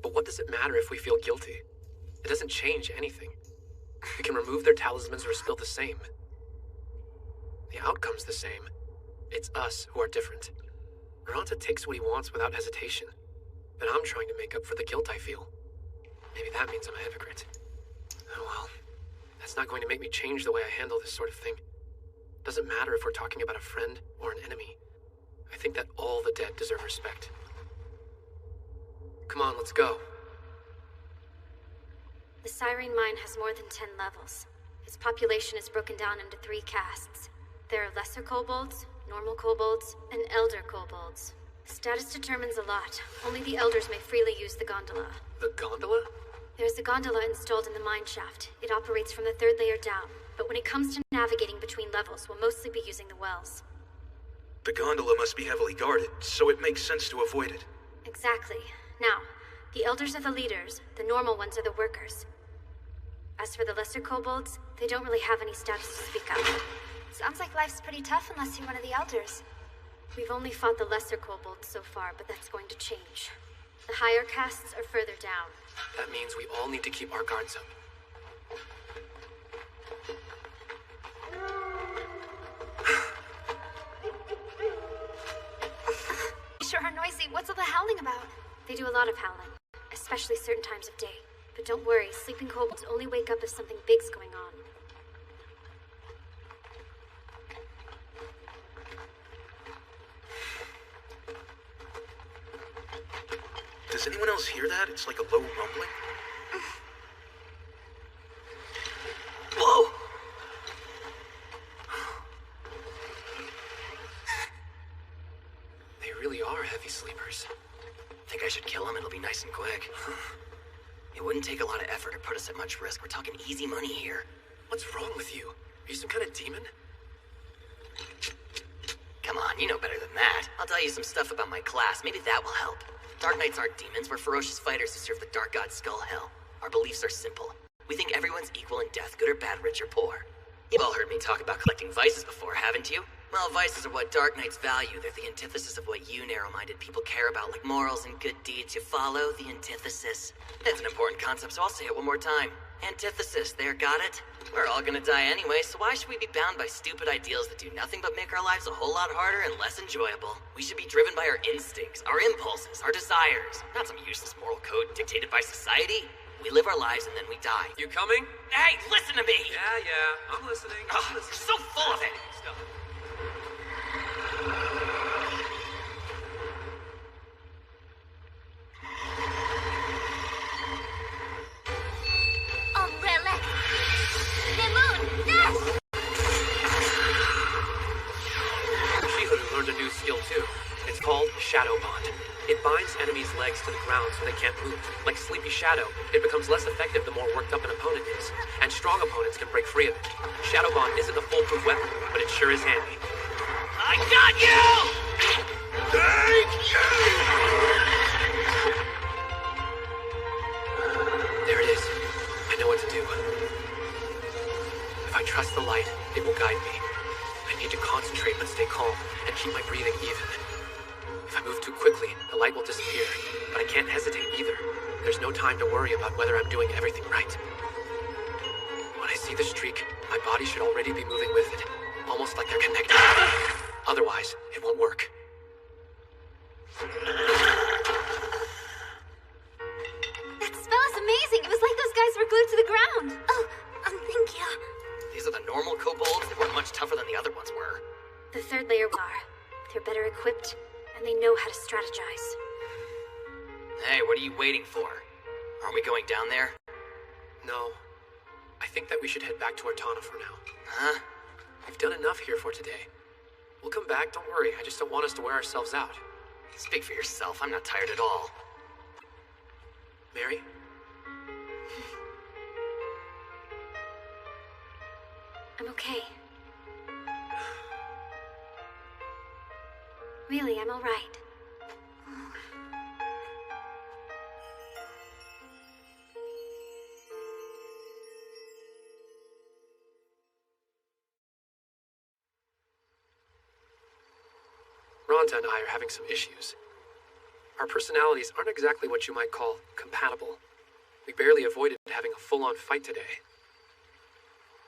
But what does it matter if we feel guilty? It doesn't change anything. We can remove their talismans or it's still the same. The outcome's the same. It's us who are different. Ranta takes what he wants without hesitation. But I'm trying to make up for the guilt I feel. Maybe that means I'm a hypocrite. Oh well. That's not going to make me change the way I handle this sort of thing. Doesn't matter if we're talking about a friend or an enemy. I think that all the dead deserve respect. Come on, let's go. The Cyrene mine has more than 10 levels. Its population is broken down into 3 castes. There are lesser kobolds, normal kobolds, and elder kobolds. Status determines a lot. Only the elders may freely use the gondola. The gondola? There's a gondola installed in the mine shaft. It operates from the 3rd layer down. But when it comes to navigating between levels, we'll mostly be using the wells. The gondola must be heavily guarded, so it makes sense to avoid it. Exactly. Now, the elders are the leaders, the normal ones are the workers. As for the lesser kobolds, they don't really have any status to speak of. Sounds like life's pretty tough unless you're one of the elders. We've only fought the lesser kobolds so far, but that's going to change. The higher castes are further down. That means we all need to keep our guards up. Sure are noisy. What's all the howling about? They do a lot of howling, especially certain times of day. But don't worry, sleeping kobolds only wake up if something big's going on. Does anyone else hear that? It's like a low rumbling. Whoa! They really are heavy sleepers. Think I should kill him? It'll be nice and quick. It wouldn't take a lot of effort to put us at much risk. We're talking easy money here. What's wrong with you? Are you some kind of demon? Come on, you know better than that. I'll tell you some stuff about my class. Maybe that will help. Dark Knights aren't demons. We're ferocious fighters who serve the Dark God Skull Hell. Our beliefs are simple. We think everyone's equal in death, good or bad, rich or poor. You've all heard me talk about collecting vices before, haven't you? Well, vices are what Dark Knights value. They're the antithesis of what you narrow-minded people care about, like morals and good deeds. You follow? The antithesis. That's an important concept, so I'll say it one more time. Antithesis, there, got it? We're all gonna die anyway, so why should we be bound by stupid ideals that do nothing but make our lives a whole lot harder and less enjoyable? We should be driven by our instincts, our impulses, our desires, not some useless moral code dictated by society. We live our lives and then we die. You coming? Hey, listen to me! Yeah, I'm listening. You're so full of it! Stop. Umbrella. The moon. Dash! Shihoru learned a new skill too. It's called Shadow Bond. It binds enemies' legs to the ground so they can't move. Like Sleepy Shadow, it becomes less effective the more worked up an opponent is. And strong opponents can break free of it. Shadow Bond isn't a foolproof weapon, but it sure is handy. I got you! Thank you! There it is. I know what to do. If I trust the light, it will guide me. I need to concentrate but stay calm and keep my breathing even. If I move too quickly, the light will disappear, but I can't hesitate either. There's no time to worry about whether I'm doing everything right. When I see the streak, my body should already be moving with it, almost like they're connected. Otherwise, it won't work. That spell is amazing. It was like those guys were glued to the ground. Oh, thank you. These are the normal kobolds. They weren't much tougher than the other ones were. The third layer are. They're better equipped, and they know how to strategize. Hey, what are you waiting for? Aren't we going down there? No. I think that we should head back to Artana for now. Huh? We've done enough here for today. We'll come back, don't worry. I just don't want us to wear ourselves out. Speak for yourself. I'm not tired at all. Mary? I'm okay. Really, I'm all right. Ronta and I are having some issues. Our personalities aren't exactly what you might call compatible. We barely avoided having a full-on fight today.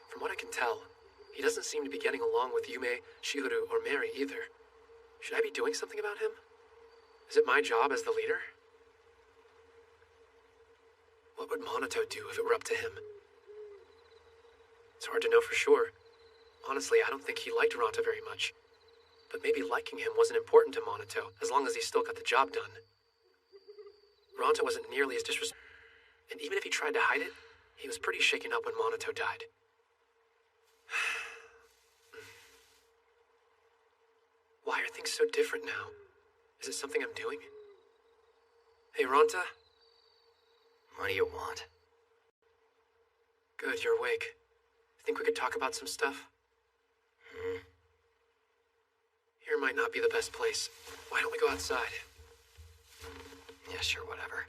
From what I can tell, he doesn't seem to be getting along with Yume, Shihoru, or Mary either. Should I be doing something about him? Is it my job as the leader? What would Monato do if it were up to him? It's hard to know for sure. Honestly, I don't think he liked Ronta very much. But maybe liking him wasn't important to Monato, as long as he still got the job done. Ronta wasn't nearly as disrespectful, and even if he tried to hide it, he was pretty shaken up when Monato died. Why are things so different now? Is it something I'm doing? Hey, Ronta? What do you want? Good, you're awake. Think we could talk about some stuff? Here might not be the best place. Why don't we go outside? Yeah, sure, whatever.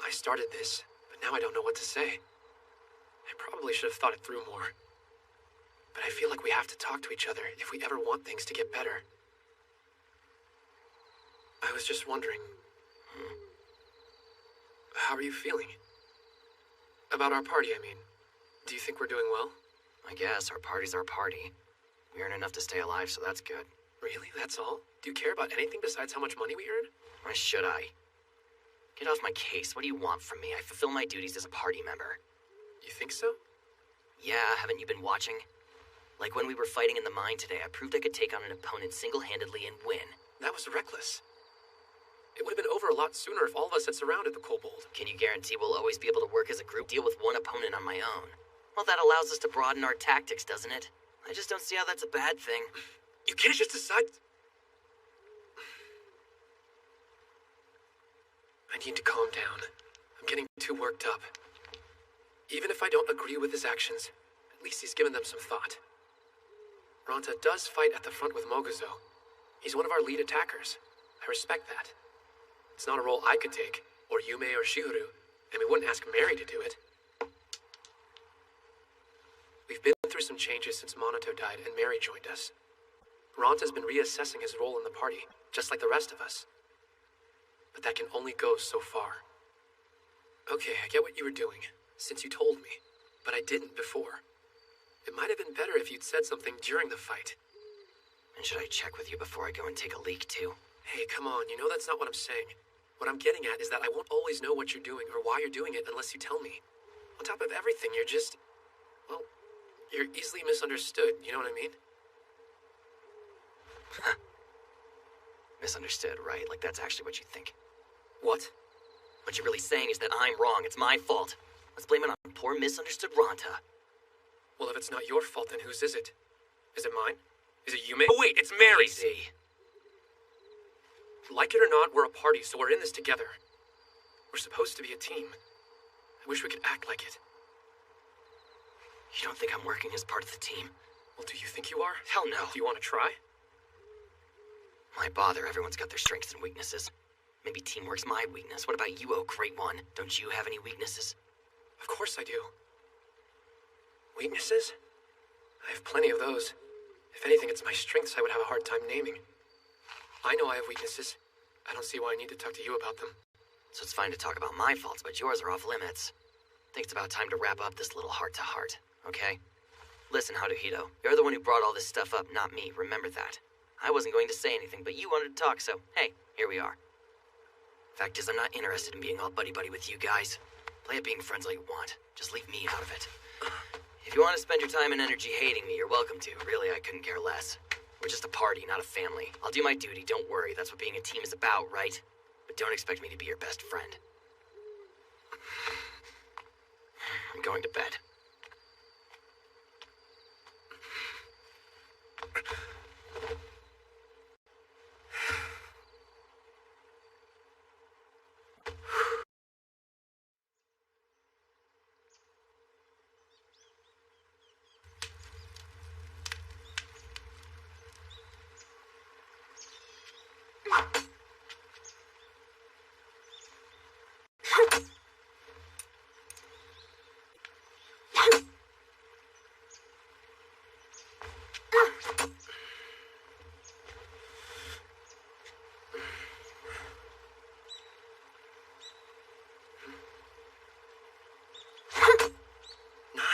I started this, but now I don't know what to say. I probably should have thought it through more. But I feel like we have to talk to each other if we ever want things to get better. I was just wondering. How are you feeling? About our party, I mean. Do you think we're doing well? I guess. Our party's our party. We earn enough to stay alive, so that's good. Really? That's all? Do you care about anything besides how much money we earn? Why should I? Get off my case. What do you want from me? I fulfill my duties as a party member. You think so? Yeah, haven't you been watching? Like when we were fighting in the mine today, I proved I could take on an opponent single-handedly and win. That was reckless. It would have been over a lot sooner if all of us had surrounded the kobold. Can you guarantee we'll always be able to work as a group, deal with one opponent on my own? Well, that allows us to broaden our tactics, doesn't it? I just don't see how that's a bad thing. You can't just decide... I need to calm down. I'm getting too worked up. Even if I don't agree with his actions, at least he's given them some thought. Ranta does fight at the front with Moguzo. He's one of our lead attackers. I respect that. It's not a role I could take, or Yume or Shihuru, and we wouldn't ask Mary to do it. We've been through some changes since Monato died and Mary joined us. Ranta's been reassessing his role in the party, just like the rest of us. But that can only go so far. Okay, I get what you were doing, since you told me, but I didn't before. It might have been better if you'd said something during the fight. And should I check with you before I go and take a leak, too? Hey, come on, you know that's not what I'm saying. What I'm getting at is that I won't always know what you're doing or why you're doing it unless you tell me. On top of everything, you're just... well, you're easily misunderstood, you know what I mean? Misunderstood, right? Like that's actually what you think. What? What you're really saying is that I'm wrong. It's my fault. Let's blame it on poor misunderstood Ranta. Well, if it's not your fault, then whose is it? Is it mine? Is it Yume? Oh wait, it's Mary's! Easy. Like it or not, we're a party, so we're in this together. We're supposed to be a team. I wish we could act like it. You don't think I'm working as part of the team? Well, do you think you are? Hell no. Do you want to try? Why bother? Everyone's got their strengths and weaknesses. Maybe teamwork's my weakness. What about you, oh great one? Don't you have any weaknesses? Of course I do. Weaknesses? I have plenty of those. If anything, it's my strengths I would have a hard time naming. I know I have weaknesses. I don't see why I need to talk to you about them. So it's fine to talk about my faults, but yours are off limits. I think it's about time to wrap up this little heart-to-heart, okay? Listen, Haruhito, you're the one who brought all this stuff up, not me. Remember that. I wasn't going to say anything, but you wanted to talk, so hey, here we are. Fact is, I'm not interested in being all buddy-buddy with you guys. Play at being friends all you want. Just leave me out of it. If you want to spend your time and energy hating me, you're welcome to. Really, I couldn't care less. We're just a party, not a family. I'll do my duty, don't worry. That's what being a team is about, right? But don't expect me to be your best friend. I'm going to bed.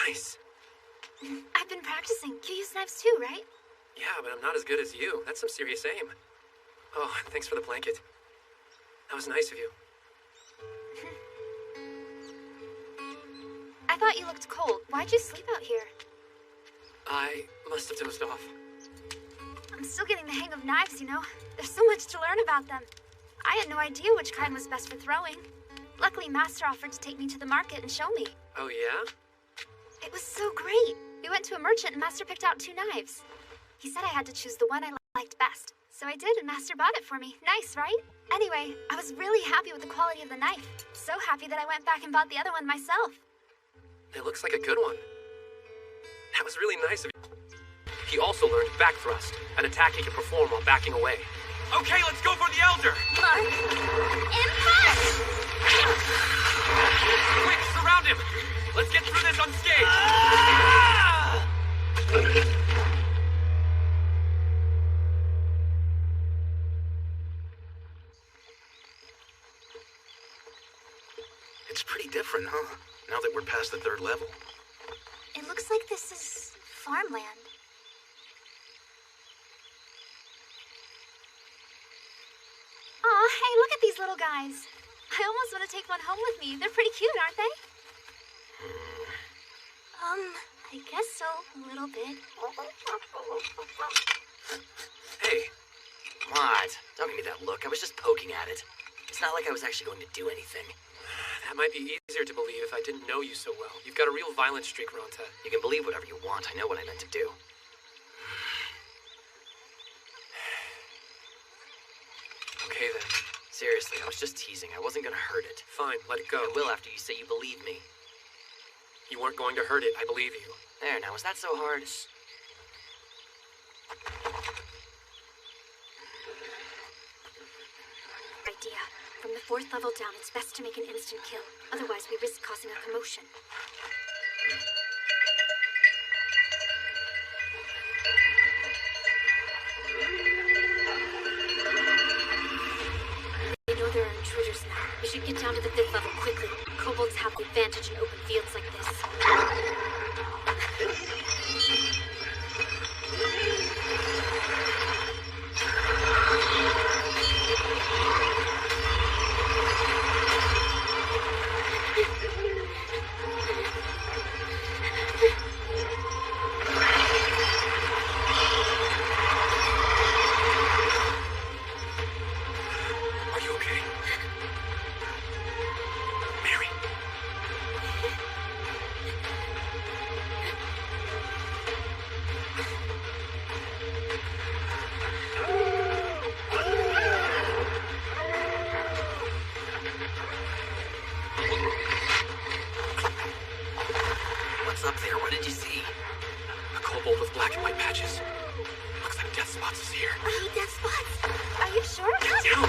Nice. I've been practicing. You use knives too, right? Yeah, but I'm not as good as you. That's some serious aim. Oh, and thanks for the blanket. That was nice of you. I thought you looked cold. Why'd you sleep out here? I must have dozed off. I'm still getting the hang of knives, you know. There's so much to learn about them. I had no idea which kind was best for throwing. Luckily, Master offered to take me to the market and show me. Oh, yeah? It was so great. We went to a merchant and Master picked out 2 knives. He said I had to choose the one I liked best. So I did, and Master bought it for me. Nice, right? Anyway, I was really happy with the quality of the knife. So happy that I went back and bought the other one myself. It looks like a good one. That was really nice of you. He also learned back thrust, an attack he can perform while backing away. Okay, let's go for the Elder! Mark! Impact! Quick, surround him! Let's get through this unscathed! It's pretty different, huh? Now that we're past the 3rd level. It looks like this is farmland. Aw, hey, look at these little guys. I almost want to take one home with me. They're pretty cute, aren't they? I guess so, a little bit. Hey. What? Don't give me that look. I was just poking at it. It's not like I was actually going to do anything. That might be easier to believe if I didn't know you so well. You've got a real violent streak, Ranta. You can believe whatever you want. I know what I meant to do. Okay then. Seriously, I was just teasing. I wasn't gonna hurt it. Fine, let it go. I will after you say you believe me. You weren't going to hurt it, I believe you. There, now, is that so hard? Idea. From the 4th level down, it's best to make an instant kill. Otherwise, we risk causing a commotion. We know there are intruders now. We should get down to the 5th level quickly. Kobolds have the advantage in open fields like this. Up there, what did you see? A kobold with black and white patches. Looks like Death Spots is here. I hate Death Spots. Are you sure? Get down!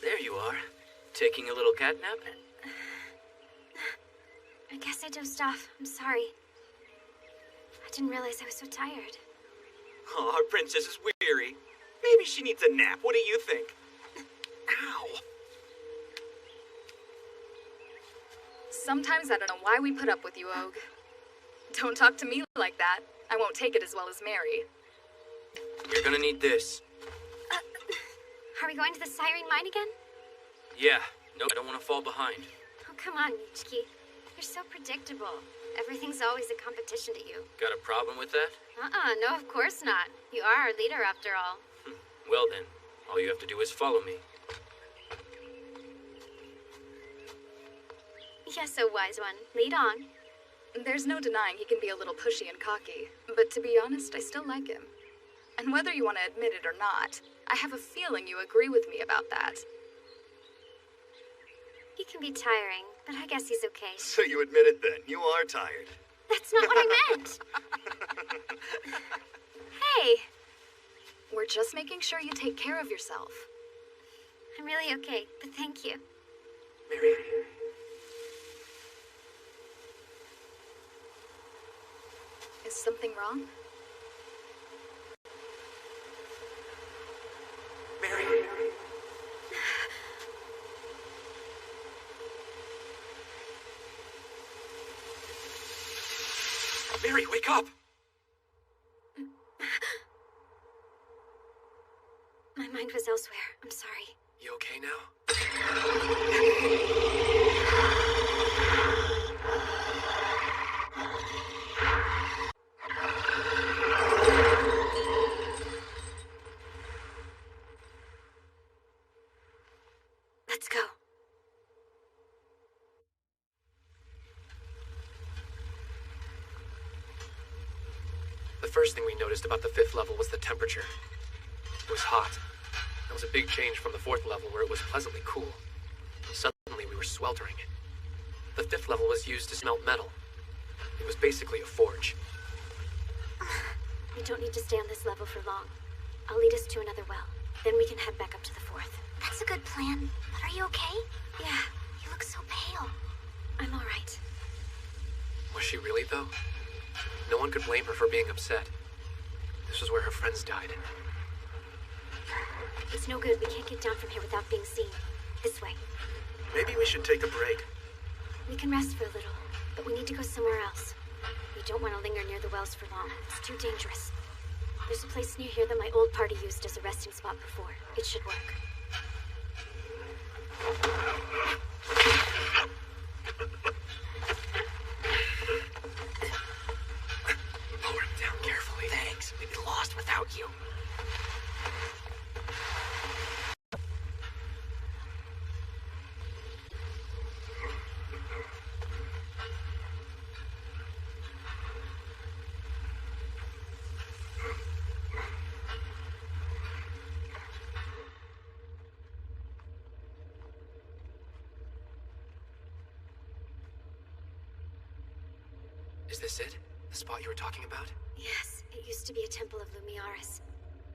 There you are. Taking a little catnap? I guess I dozed off. I'm sorry. I didn't realize I was so tired. Oh, our princess is weary. Maybe she needs a nap. What do you think? Ow. Sometimes I don't know why we put up with you, Og. Don't talk to me like that. I won't take it as well as Mary. You're gonna need this. Are we going to the Siren Mine again? Yeah. No, I don't want to fall behind. Oh, come on, Michiki. You're so predictable. Everything's always a competition to you. Got a problem with that? No, of course not. You are our leader, after all. Well then, all you have to do is follow me. Yes, so wise one. Lead on. There's no denying he can be a little pushy and cocky, but to be honest, I still like him. And whether you want to admit it or not, I have a feeling you agree with me about that. He can be tiring, but I guess he's okay. So you admit it then. You are tired. That's not what I meant. Hey! We're just making sure you take care of yourself. I'm really okay, but thank you. Mary. Is something wrong? Mary. Mary, wake up! My mind was elsewhere. I'm sorry. You okay now? Let's go. The first thing we noticed about the 5th level was the temperature. It was hot. That was a big change from the 4th level where it was pleasantly cool. Suddenly we were sweltering. The 5th level was used to smelt metal. It was basically a forge. We don't need to stay on this level for long. I'll lead us to another well. Then we can head back up to the 4th. That's a good plan. But are you okay? Yeah, you look so pale. I'm alright. Was she really, though? No one could blame her for being upset. This was where her friends died. It's no good. We can't get down from here without being seen. This way. Maybe we should take a break. We can rest for a little, but we need to go somewhere else. We don't want to linger near the wells for long. It's too dangerous. There's a place near here that my old party used as a resting spot before. It should work. Lower him down carefully. Thanks. We'd be lost without you. Is this it? The spot you were talking about? Yes, it used to be a temple of Lumiaris.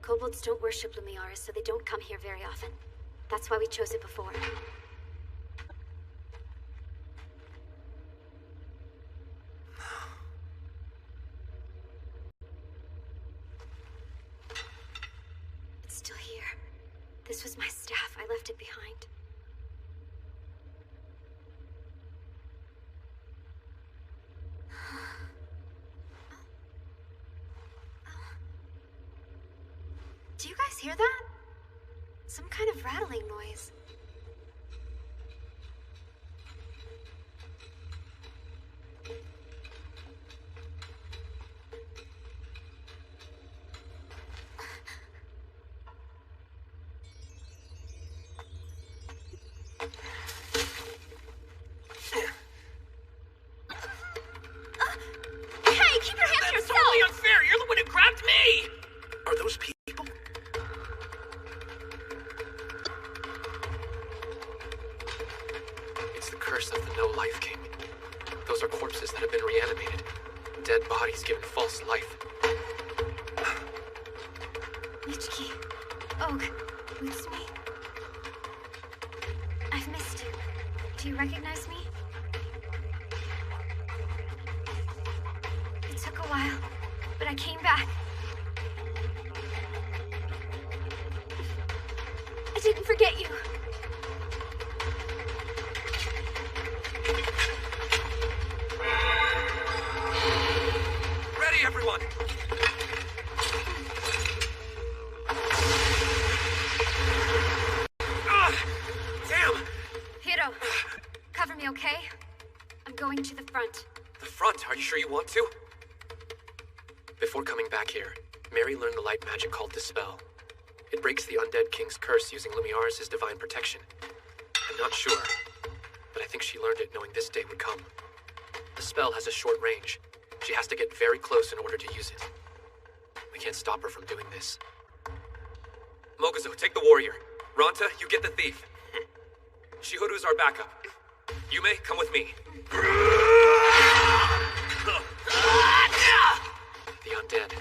Kobolds don't worship Lumiaris, so they don't come here very often. That's why we chose it before. It's still here. This was my staff. I left it behind. Do you guys hear that? Some kind of rattling noise. Hey, keep your hands to That's yourself! totally unfair! You're the one who grabbed me! Are those people? It's the curse of the No-Life King. Those are corpses that have been reanimated. Dead bodies given false life. Michki. Og. Utsumi. I've missed you. Do you recognize me? It took a while, but I came back. I didn't forget you. Ready, everyone! Damn! Hiro, cover me, okay? I'm going to the front. The front, are you sure you want to? Before coming back here, Mary learned the light magic called Dispel. It breaks the undead king's curse using Lumiaris' divine protection. I'm not sure, but I think she learned it knowing this day would come. The spell has a short range. She has to get very close in order to use it. We can't stop her from doing this. Moguzo, take the warrior. Ranta, you get the thief. Shihoru's our backup. Yume, come with me. The undead.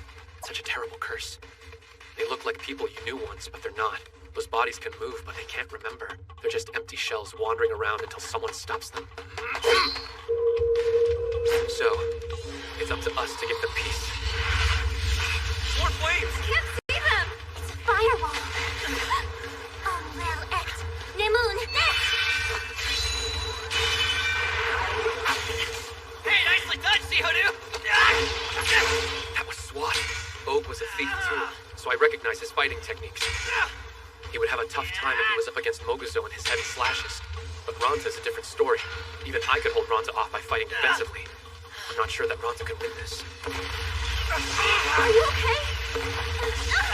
Such a terrible curse. They look like people you knew once, but they're not. Those bodies can move, but they can't remember. They're just empty shells wandering around until someone stops them. So, it's up to us to get the peace. More flames! Can't see them! It's a firewall. Well, act. Nemoon, Hey, nicely done, Shihoru! That was SWAT. Og was a thief too, so I recognize his fighting techniques. He would have a tough time if he was up against Moguzo and his heavy slashes. But Ranta's a different story. Even I could hold Ranta off by fighting defensively. I'm not sure that Ranta could win this. Are you okay?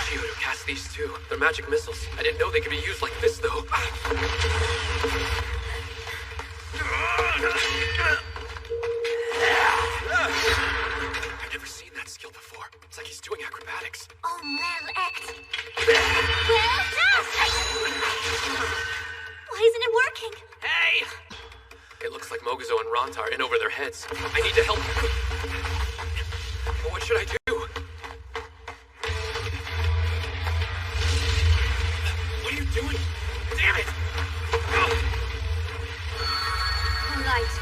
Shihoru cast these too. They're magic missiles. I didn't know they could be used like this, though. I've never seen that skill before. It's like he's doing acrobatics. well, act. Well, why isn't it working? Hey! It looks like Moguzo and Ranta are in over their heads. I need to help. What should I do? What are you doing? Damn it! Light.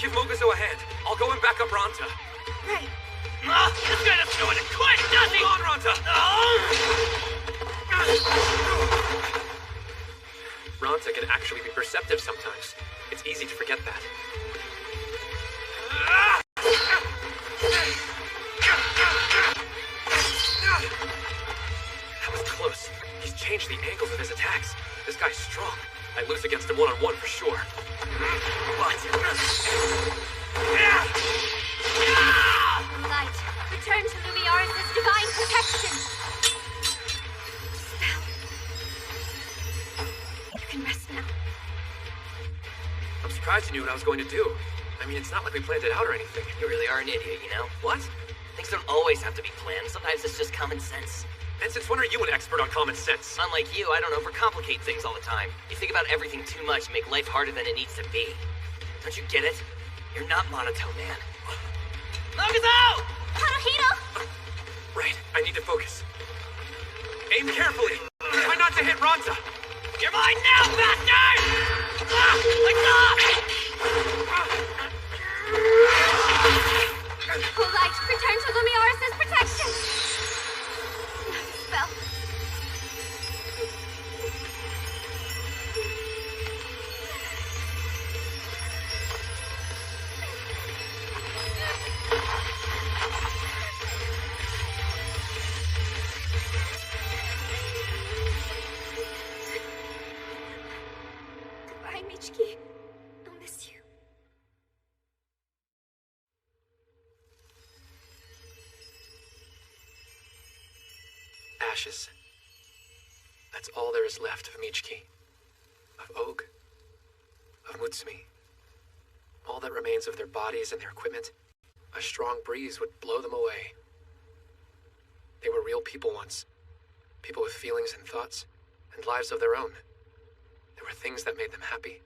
Give Moguzo a hand. I'll go and back up Ranta. Right. This guy doesn't know when to quit, does he? Hold on, Ranta! Ranta can actually be perceptive sometimes. It's easy to forget that. That was close. He's changed the angles of his attacks. This guy's strong. I lose against him one-on-one for sure. What? Light, return to Lumiaris' divine protection. Spell. You can rest now. I'm surprised you knew what I was going to do. I mean, it's not like we planned it out or anything. You really are an idiot, you know? What? Things don't always have to be planned. Sometimes it's just common sense. And since when are you an expert on common sense? Unlike you, I don't overcomplicate things all the time. You think about everything too much and make life harder than it needs to be. Don't you get it? You're not Monato, man. Moguzo! Haruhito! Right, I need to focus. Aim carefully. Try not to hit Ranta. You're mine now, bastard! Like Light, return to Lumiaris' protection. Spell. Goodbye, Michiki. I'll miss you. Ashes. That's all there is left of Michiki, of Og, of Mutsumi. All that remains of their bodies and their equipment. A strong breeze would blow them away. They were real people once. People with feelings and thoughts, and lives of their own. There were things that made them happy,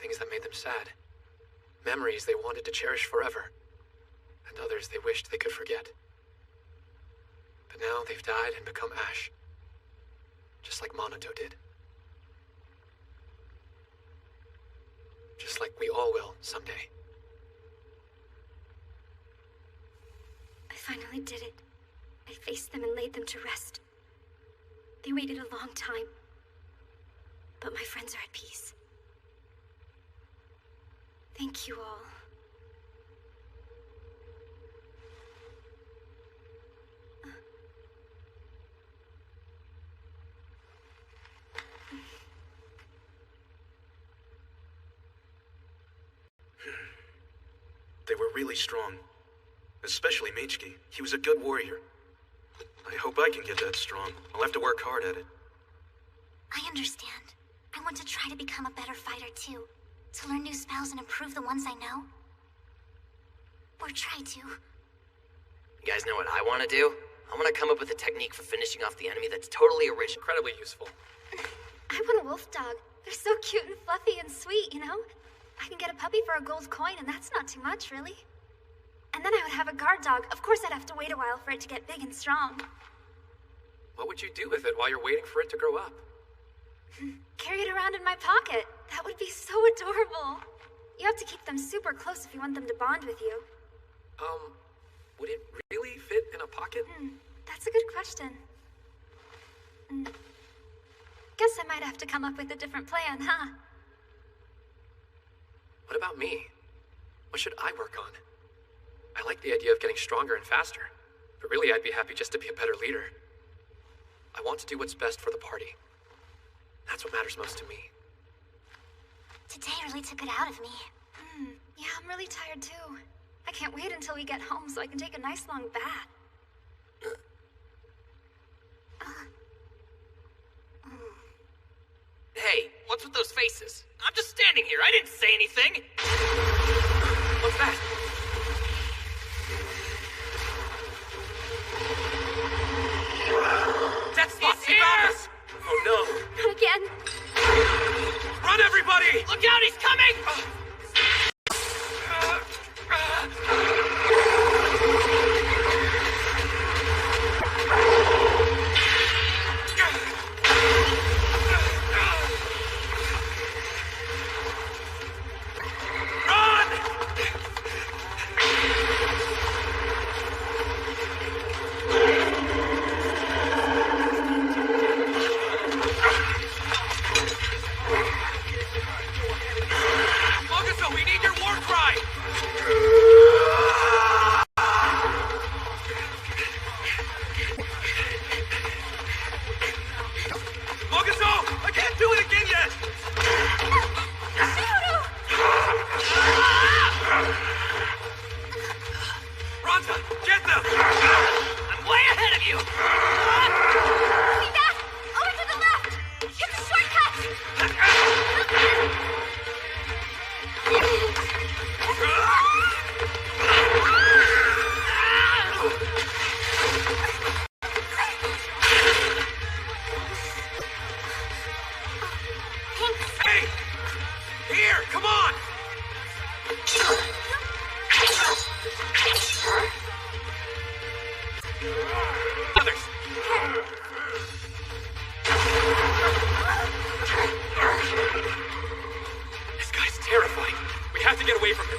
things that made them sad. Memories they wanted to cherish forever, and others they wished they could forget. But now they've died and become ash. Just like Monato did. Just like we all will someday. I finally did it. I faced them and laid them to rest. They waited a long time. But my friends are at peace. Thank you all. They were really strong. Especially Michiki. He was a good warrior. I hope I can get that strong. I'll have to work hard at it. I understand. I want to try to become a better fighter too. To learn new spells and improve the ones I know. Or try to. You guys know what I want to do? I want to come up with a technique for finishing off the enemy that's totally original. Incredibly useful. I want a wolf dog. They're so cute and fluffy and sweet, you know? I can get a puppy for a gold coin, and that's not too much, really. And then I would have a guard dog. Of course, I'd have to wait a while for it to get big and strong. What would you do with it while you're waiting for it to grow up? Carry it around in my pocket. That would be so adorable. You have to keep them super close if you want them to bond with you. Would it really fit in a pocket? That's a good question. Guess I might have to come up with a different plan, huh? What about me? What should I work on? I like the idea of getting stronger and faster, but really I'd be happy just to be a better leader. I want to do what's best for the party. That's what matters most to me. Today really took it out of me. Yeah, I'm really tired too. I can't wait until we get home so I can take a nice long bath. Hey, what's with those faces? I'm just standing here. I didn't say anything. What's that? That's He's here! Oh no! Not again. Run, everybody! Look out, he's coming! Run! have to get away from him.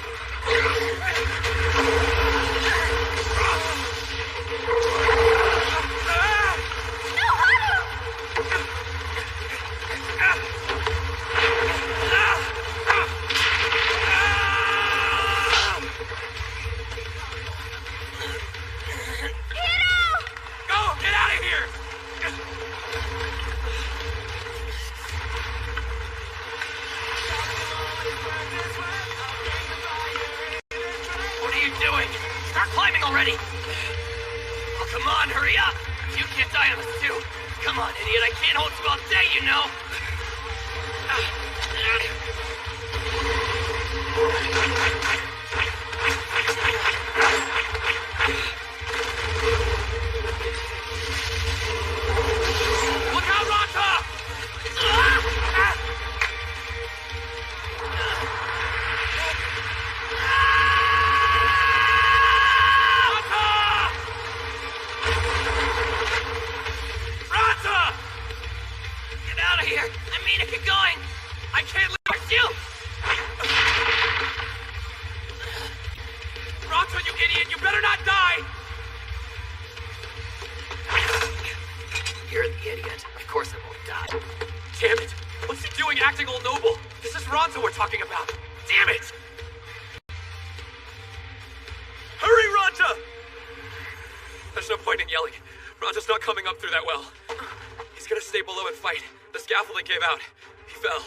Out. He fell.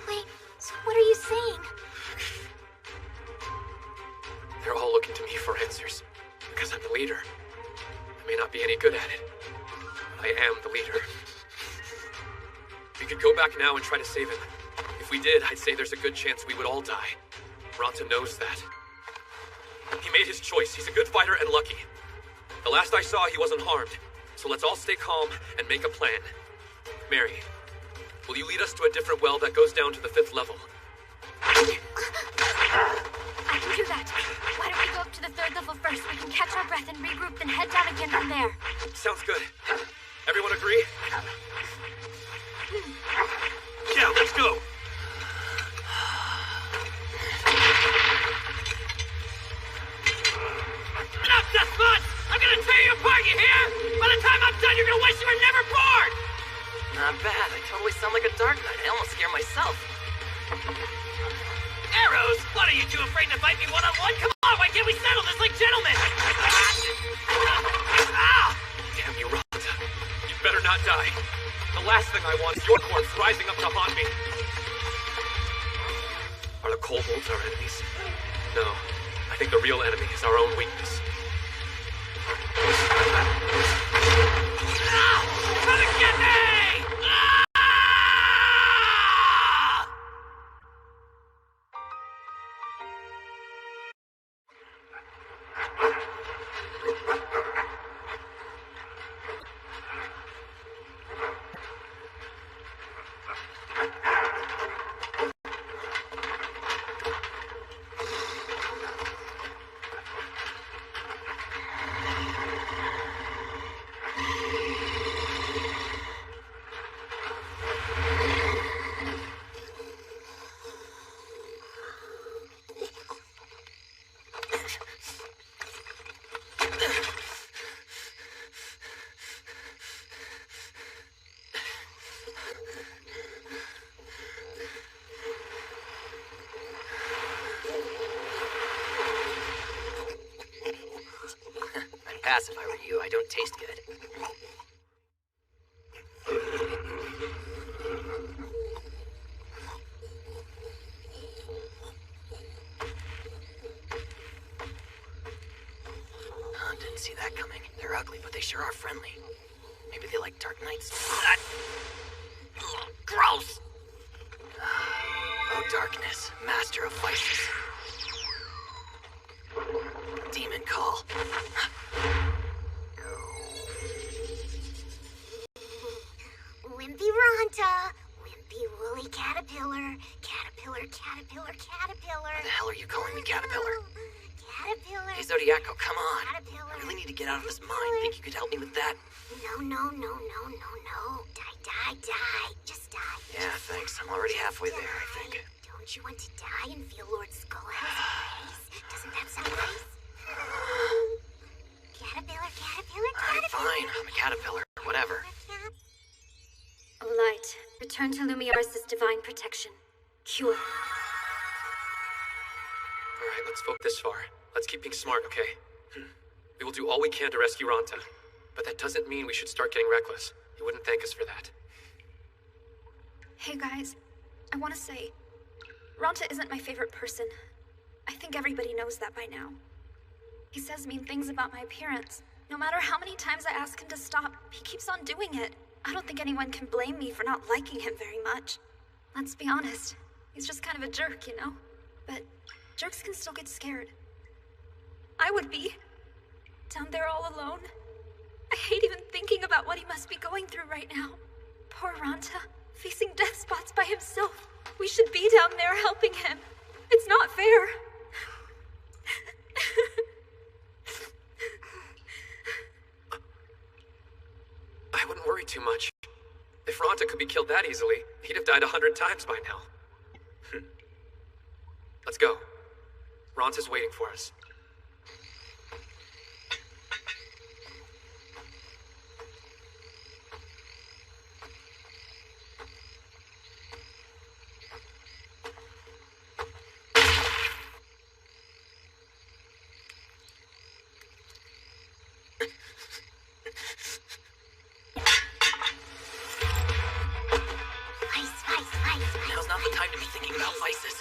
Wait, so what are you saying? They're all looking to me for answers. Because I'm the leader. I may not be any good at it, but I am the leader. We could go back now and try to save him. If we did, I'd say there's a good chance we would all die. Ranta knows that. He made his choice. He's a good fighter and lucky. The last I saw, he wasn't harmed. So let's all stay calm and make a plan. Mary, will you lead us to a different well that goes down to the 5th level? I can do that. Why don't we go up to the 3rd level first? We can catch our breath and regroup, then head down again from there. Sounds good. Everyone agree? Yeah, let's go. Enough, Dustbots! I'm gonna tear you apart, you hear? By the time I'm done, you're gonna wish you were never born! Not bad. I totally sound like a Dark Knight. I almost scare myself. Arrows? What, are you two afraid to fight me one-on-one? Come on, why can't we settle this like gentlemen? Ah! Damn you, Rhonda. You better not die. The last thing I want is your corpse rising up to haunt me. Are the kobolds our enemies? No. I think the real enemy is our own weakness. Ah! Come and get me! Ah! Pass if I were you. I don't taste good. Didn't see that coming. They're ugly, but they sure are friendly. Maybe they like Dark Knights? Gross! Oh, darkness, master of vices. Demon call. Wimpy Ranta, Wimpy Woolly Caterpillar, Caterpillar, Caterpillar, Caterpillar. Why the hell are you calling me Caterpillar? Caterpillar. Hey, Zodiaco, come on. Caterpillar. I really need to get out of this mind. Think you could help me with that? No. Die. Just die. Yeah, thanks. I'm already halfway there, I think. Don't Don't you want to die and feel Lord Skullhouse's embrace? Doesn't that sound nice? Caterpillar, caterpillar, caterpillar. Fine, I'm a caterpillar. Whatever. O light, return to Lumiaris' divine protection. Cure. Alright, let's vote this far. Let's keep being smart, okay? We will do all we can to rescue Ranta. But that doesn't mean we should start getting reckless. He wouldn't thank us for that. Hey guys, I want to say, Ranta isn't my favorite person. I think everybody knows that by now. He says mean things about my appearance. No matter how many times I ask him to stop, he keeps on doing it. I don't think anyone can blame me for not liking him very much. Let's be honest, he's just kind of a jerk, you know? But jerks can still get scared. I would be. Down there all alone. I hate even thinking about what he must be going through right now. Poor Ranta, facing death spots by himself. We should be down there helping him. It's not fair. I wouldn't worry too much. If Ranta could be killed that easily, he'd have died 100 times by now. Let's go. Ranta's waiting for us. Now's not the time to be thinking about vices.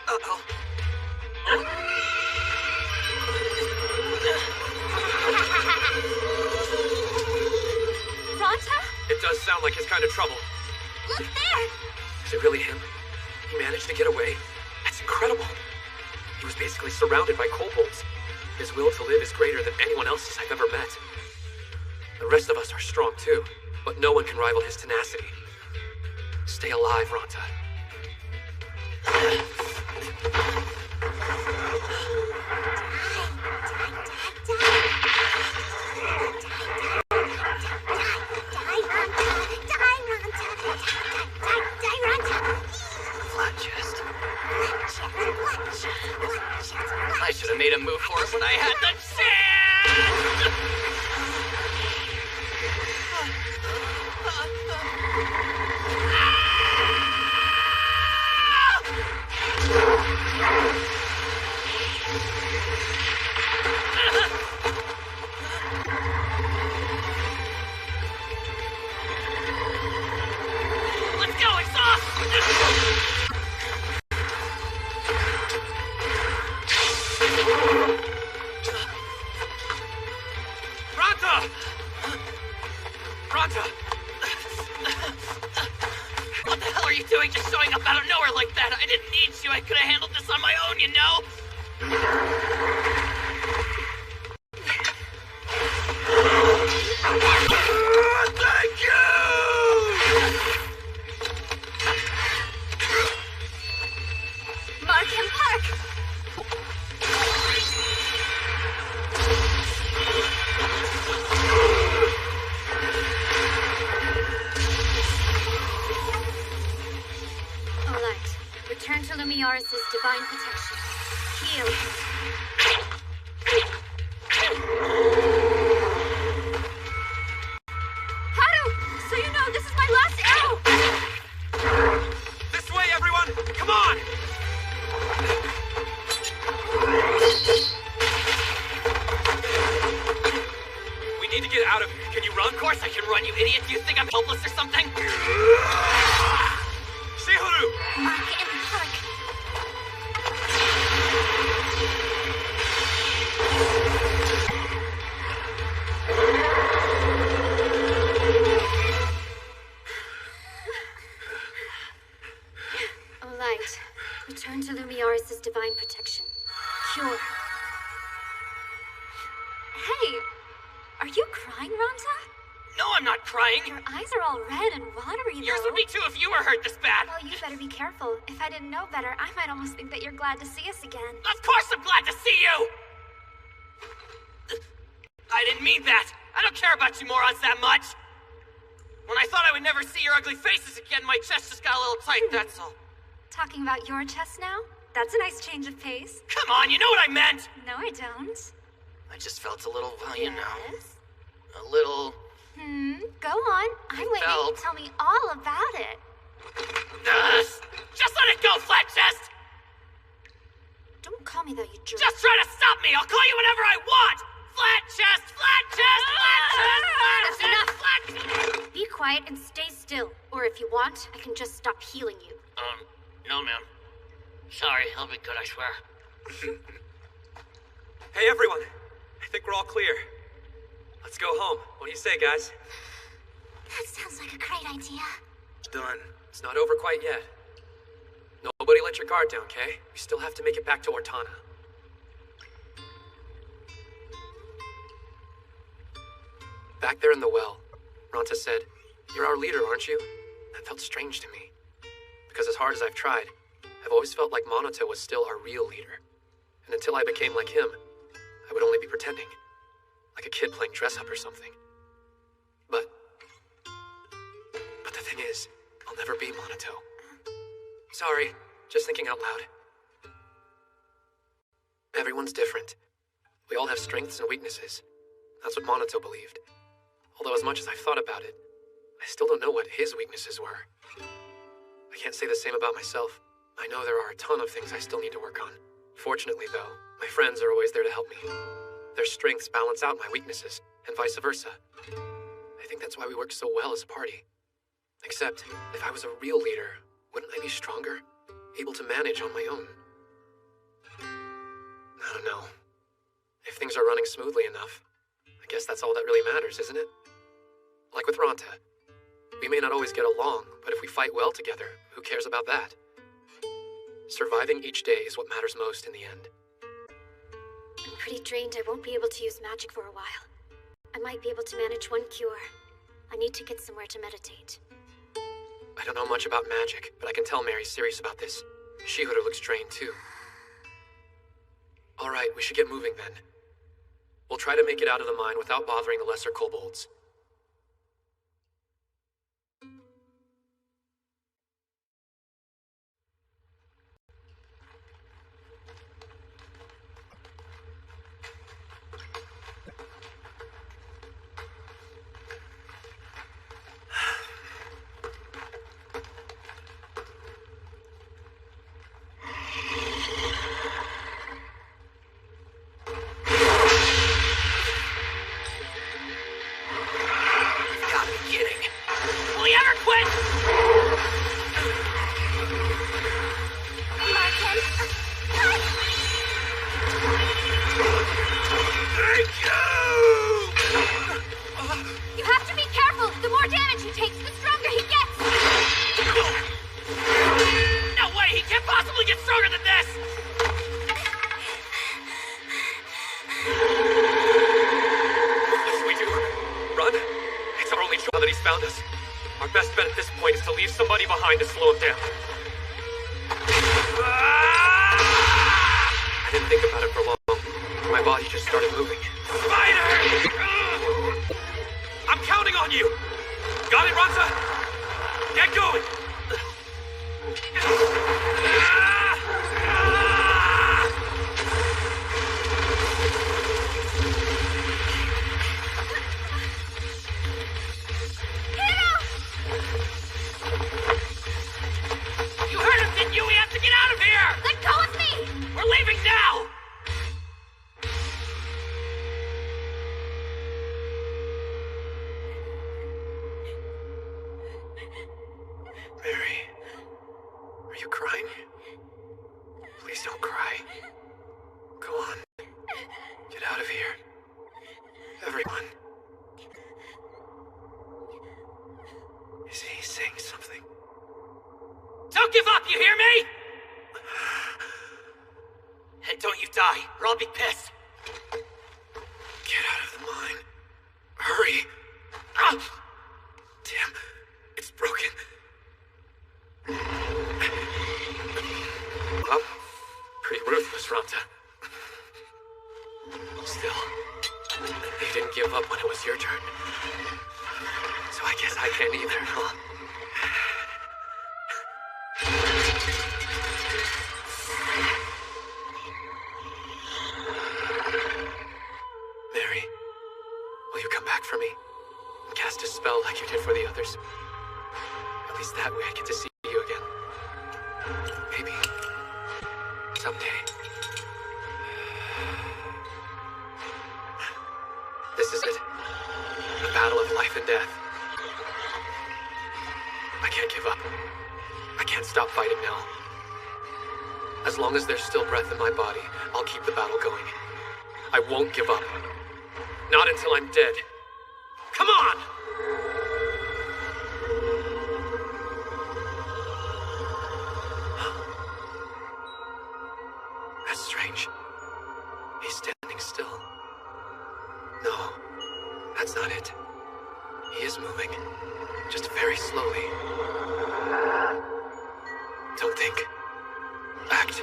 Uh-oh. Ranta? It does sound like his kind of trouble. Look there! Is it really him? He managed to get away? That's incredible. He was basically surrounded by kobolds. His will to live is greater than anyone else's I've ever met. The rest of us are strong too, but no one can rival his tenacity. Stay alive, Ranta. Flat chest. I should have made a move for it when I had the chance! Let's go, exhaust! Ranta! Ranta! What the hell are you doing just showing up out of nowhere like that? I didn't need you. I could have handled this on my own, you know? Thank you! Markham Park! Alright, return to Lumiaris' divine protection. Heal. Haru! So you know this is my last arrow! This way, everyone! Come on! We need to get out of here. Can you run? Of course I can run, you idiot. Do you think I'm helpless or something? Shihuru! Markham Park. Light, return to Lumiaris' divine protection. Cure. Hey, are you crying, Ranta? No, I'm not crying. Your eyes are all red and watery, though. Yours would be too if you were hurt this bad. Well, you better be careful. If I didn't know better, I might almost think that you're glad to see us again. Of course I'm glad to see you! I didn't mean that. I don't care about you morons that much. When I thought I would never see your ugly faces again, my chest just got a little tight, that's all. Talking about your chest now? That's a nice change of pace. Come on, you know what I meant! No, I don't. I just felt a little, well, you know. A little... Go on. I'm waiting. Tell me all about it. Just let it go, flat chest! Don't call me that, you jerk. Just try to stop me! I'll call you whenever I want! Flat chest! Flat chest! Flat chest! Flat That's chest! enough. Flat... Be quiet and stay still. Or if you want, I can just stop healing you. No, ma'am. Sorry, I'll be good, I swear. Hey, everyone. I think we're all clear. Let's go home. What do you say, guys? That sounds like a great idea. Done. It's not over quite yet. Nobody let your guard down, okay? We still have to make it back to Ortana. Back there in the well, Ronta said, "You're our leader, aren't you?" That felt strange to me. Because as hard as I've tried, I've always felt like Monato was still our real leader. And until I became like him, I would only be pretending. Like a kid playing dress-up or something. But the thing is, I'll never be Monato. Sorry, just thinking out loud. Everyone's different. We all have strengths and weaknesses. That's what Monato believed. Although as much as I've thought about it, I still don't know what his weaknesses were. I can't say the same about myself. I know there are a ton of things I still need to work on. Fortunately, though, my friends are always there to help me. Their strengths balance out my weaknesses, and vice versa. I think that's why we work so well as a party. Except, if I was a real leader, wouldn't I be stronger? Able to manage on my own? I don't know. If things are running smoothly enough, I guess that's all that really matters, isn't it? Like with Ronta. We may not always get along, but if we fight well together, who cares about that? Surviving each day is what matters most in the end. I'm pretty drained. I won't be able to use magic for a while. I might be able to manage one cure. I need to get somewhere to meditate. I don't know much about magic, but I can tell Mary's serious about this. Shihiro looks drained too. Alright, we should get moving then. We'll try to make it out of the mine without bothering the lesser kobolds. To slow him down. I didn't think about it for long. My body just started moving. Spider! I'm counting on you! Got it, Ronta? Get going! Someday. This is it. A battle of life and death. I can't give up. I can't stop fighting now. As long as there's still breath in my body, I'll keep the battle going. I won't give up. Not until I'm dead. Come on! That's strange. He's standing still. No, that's not it. He is moving. Just very slowly. Don't think. Act.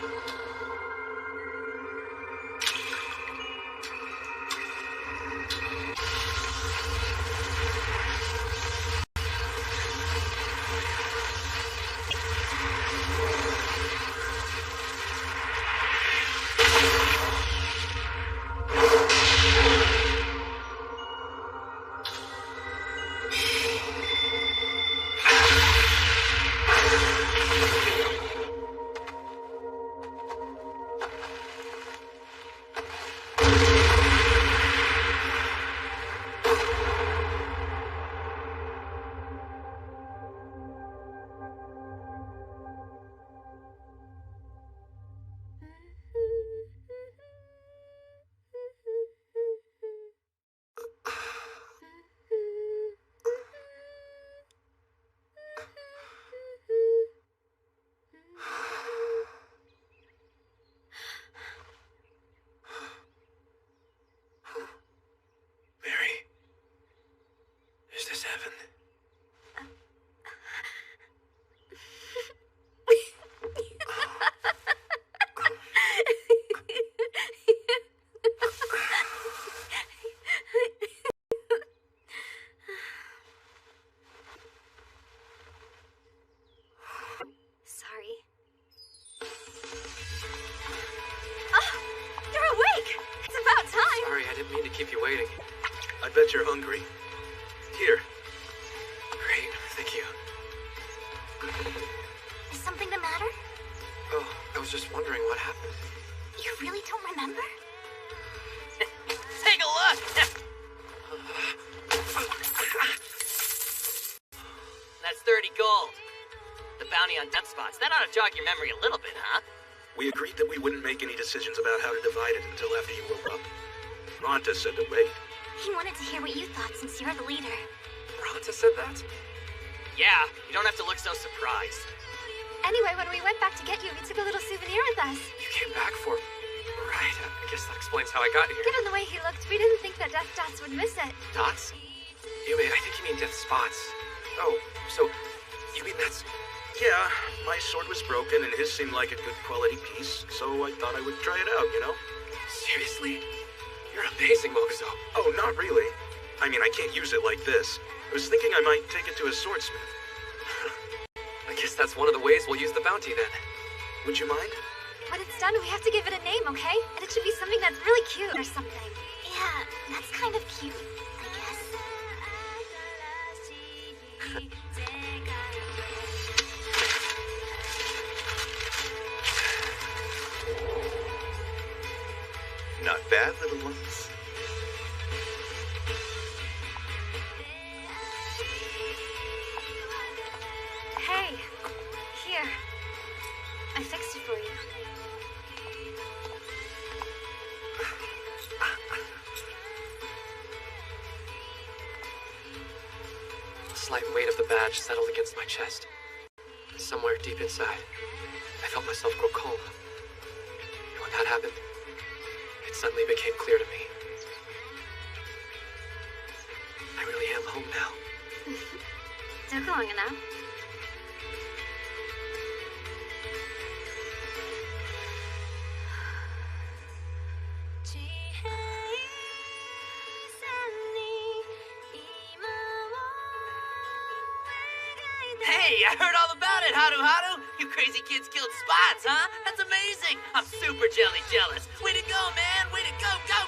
Keep you waiting. I bet you're hungry. Here. Great, thank you. Is something the matter? Oh, I was just wondering what happened. You really don't remember? Take a look! That's 30 gold. The bounty on death spots. That ought to jog your memory a little bit, huh? We agreed that we wouldn't make any decisions about how to divide it until after you woke up. Ronta said to wait. He wanted to hear what you thought since you're the leader. Ronta said that? Yeah, you don't have to look so surprised. Anyway, when we went back to get you, we took a little souvenir with us. You came back for... Right, I guess that explains how I got here. Given the way he looked, we didn't think that Death Dots would miss it. Dots? I think you mean Death Spots. Oh, so... You mean that's... Yeah, my sword was broken and his seemed like a good quality piece, so I thought I would try it out, you know? Seriously? You're amazing, Moguzo. Oh, not really. I mean, I can't use it like this. I was thinking I might take it to a swordsmith. I guess that's one of the ways we'll use the bounty then. Would you mind? When it's done, we have to give it a name, okay? And it should be something that's really cute or something. Yeah, that's kind of cute, I guess. Not bad, little ones. Hey, here. I fixed it for you. The slight weight of the badge settled against my chest. And somewhere deep inside, I felt myself grow cold. And when that happened, it suddenly became clear to me. I really am home now. Took long enough. Hey, I heard all about it, Haru Haru. You crazy kids killed spots, huh? That's amazing. I'm super jealous. Way to go, man. Way to go, go!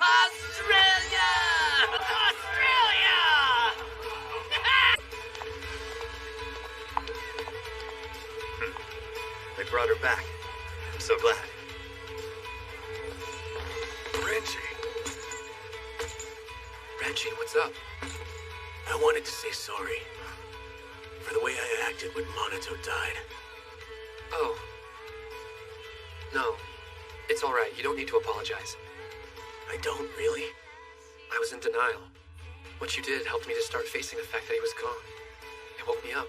Australia! Australia! They brought her back. so glad. Reggie, what's up? I wanted to say sorry for the way I acted when Monato died. Oh. No. It's alright, you don't need to apologize. I don't really. I was in denial. What you did helped me to start facing the fact that he was gone. It woke me up.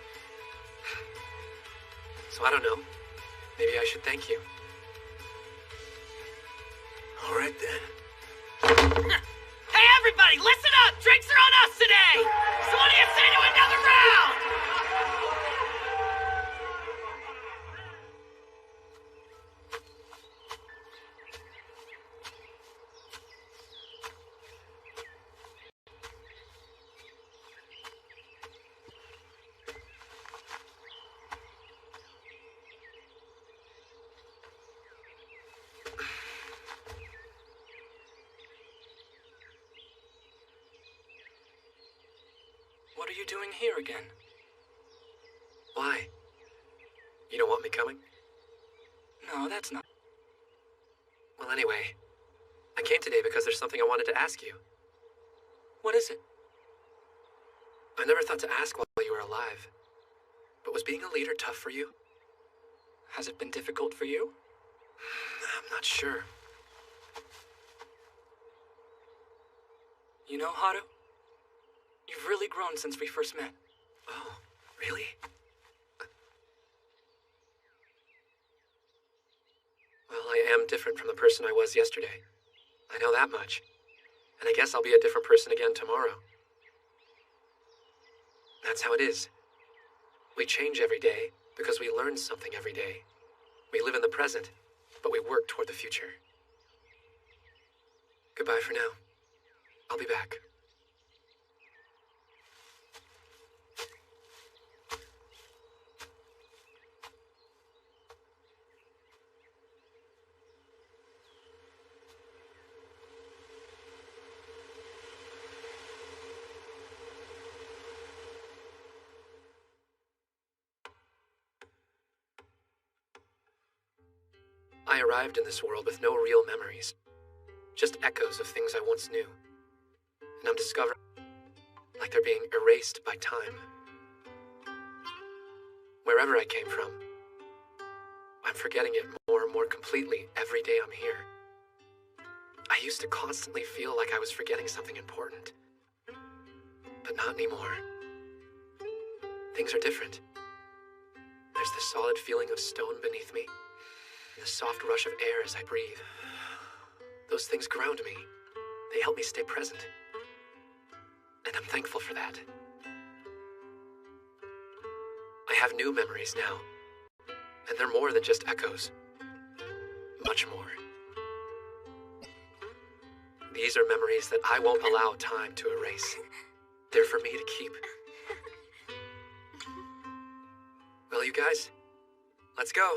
So I don't know. Maybe I should thank you. All right then. Hey, everybody, listen up! Drinks are on us today! So what do you say to another round? What are you doing here again? Why? You don't want me coming? No, that's not. Well, anyway, I came today because there's something I wanted to ask you. What is it? I never thought to ask while you were alive. But was being a leader tough for you? Has it been difficult for you? I'm not sure. You know, Haru, you've really grown since we first met. Oh, really? Well, I am different from the person I was yesterday. I know that much. And I guess I'll be a different person again tomorrow. That's how it is. We change every day because we learn something every day. We live in the present, but we work toward the future. Goodbye for now. I'll be back. I arrived in this world with no real memories, just echoes of things I once knew. And I'm discovering like they're being erased by time. Wherever I came from, I'm forgetting it more and more completely every day I'm here. I used to constantly feel like I was forgetting something important, but not anymore. Things are different. There's the solid feeling of stone beneath me, and the soft rush of air as I breathe. Those things ground me. They help me stay present. And I'm thankful for that. I have new memories now, and they're more than just echoes. Much more. These are memories that I won't allow time to erase. They're for me to keep. Well, you guys, let's go.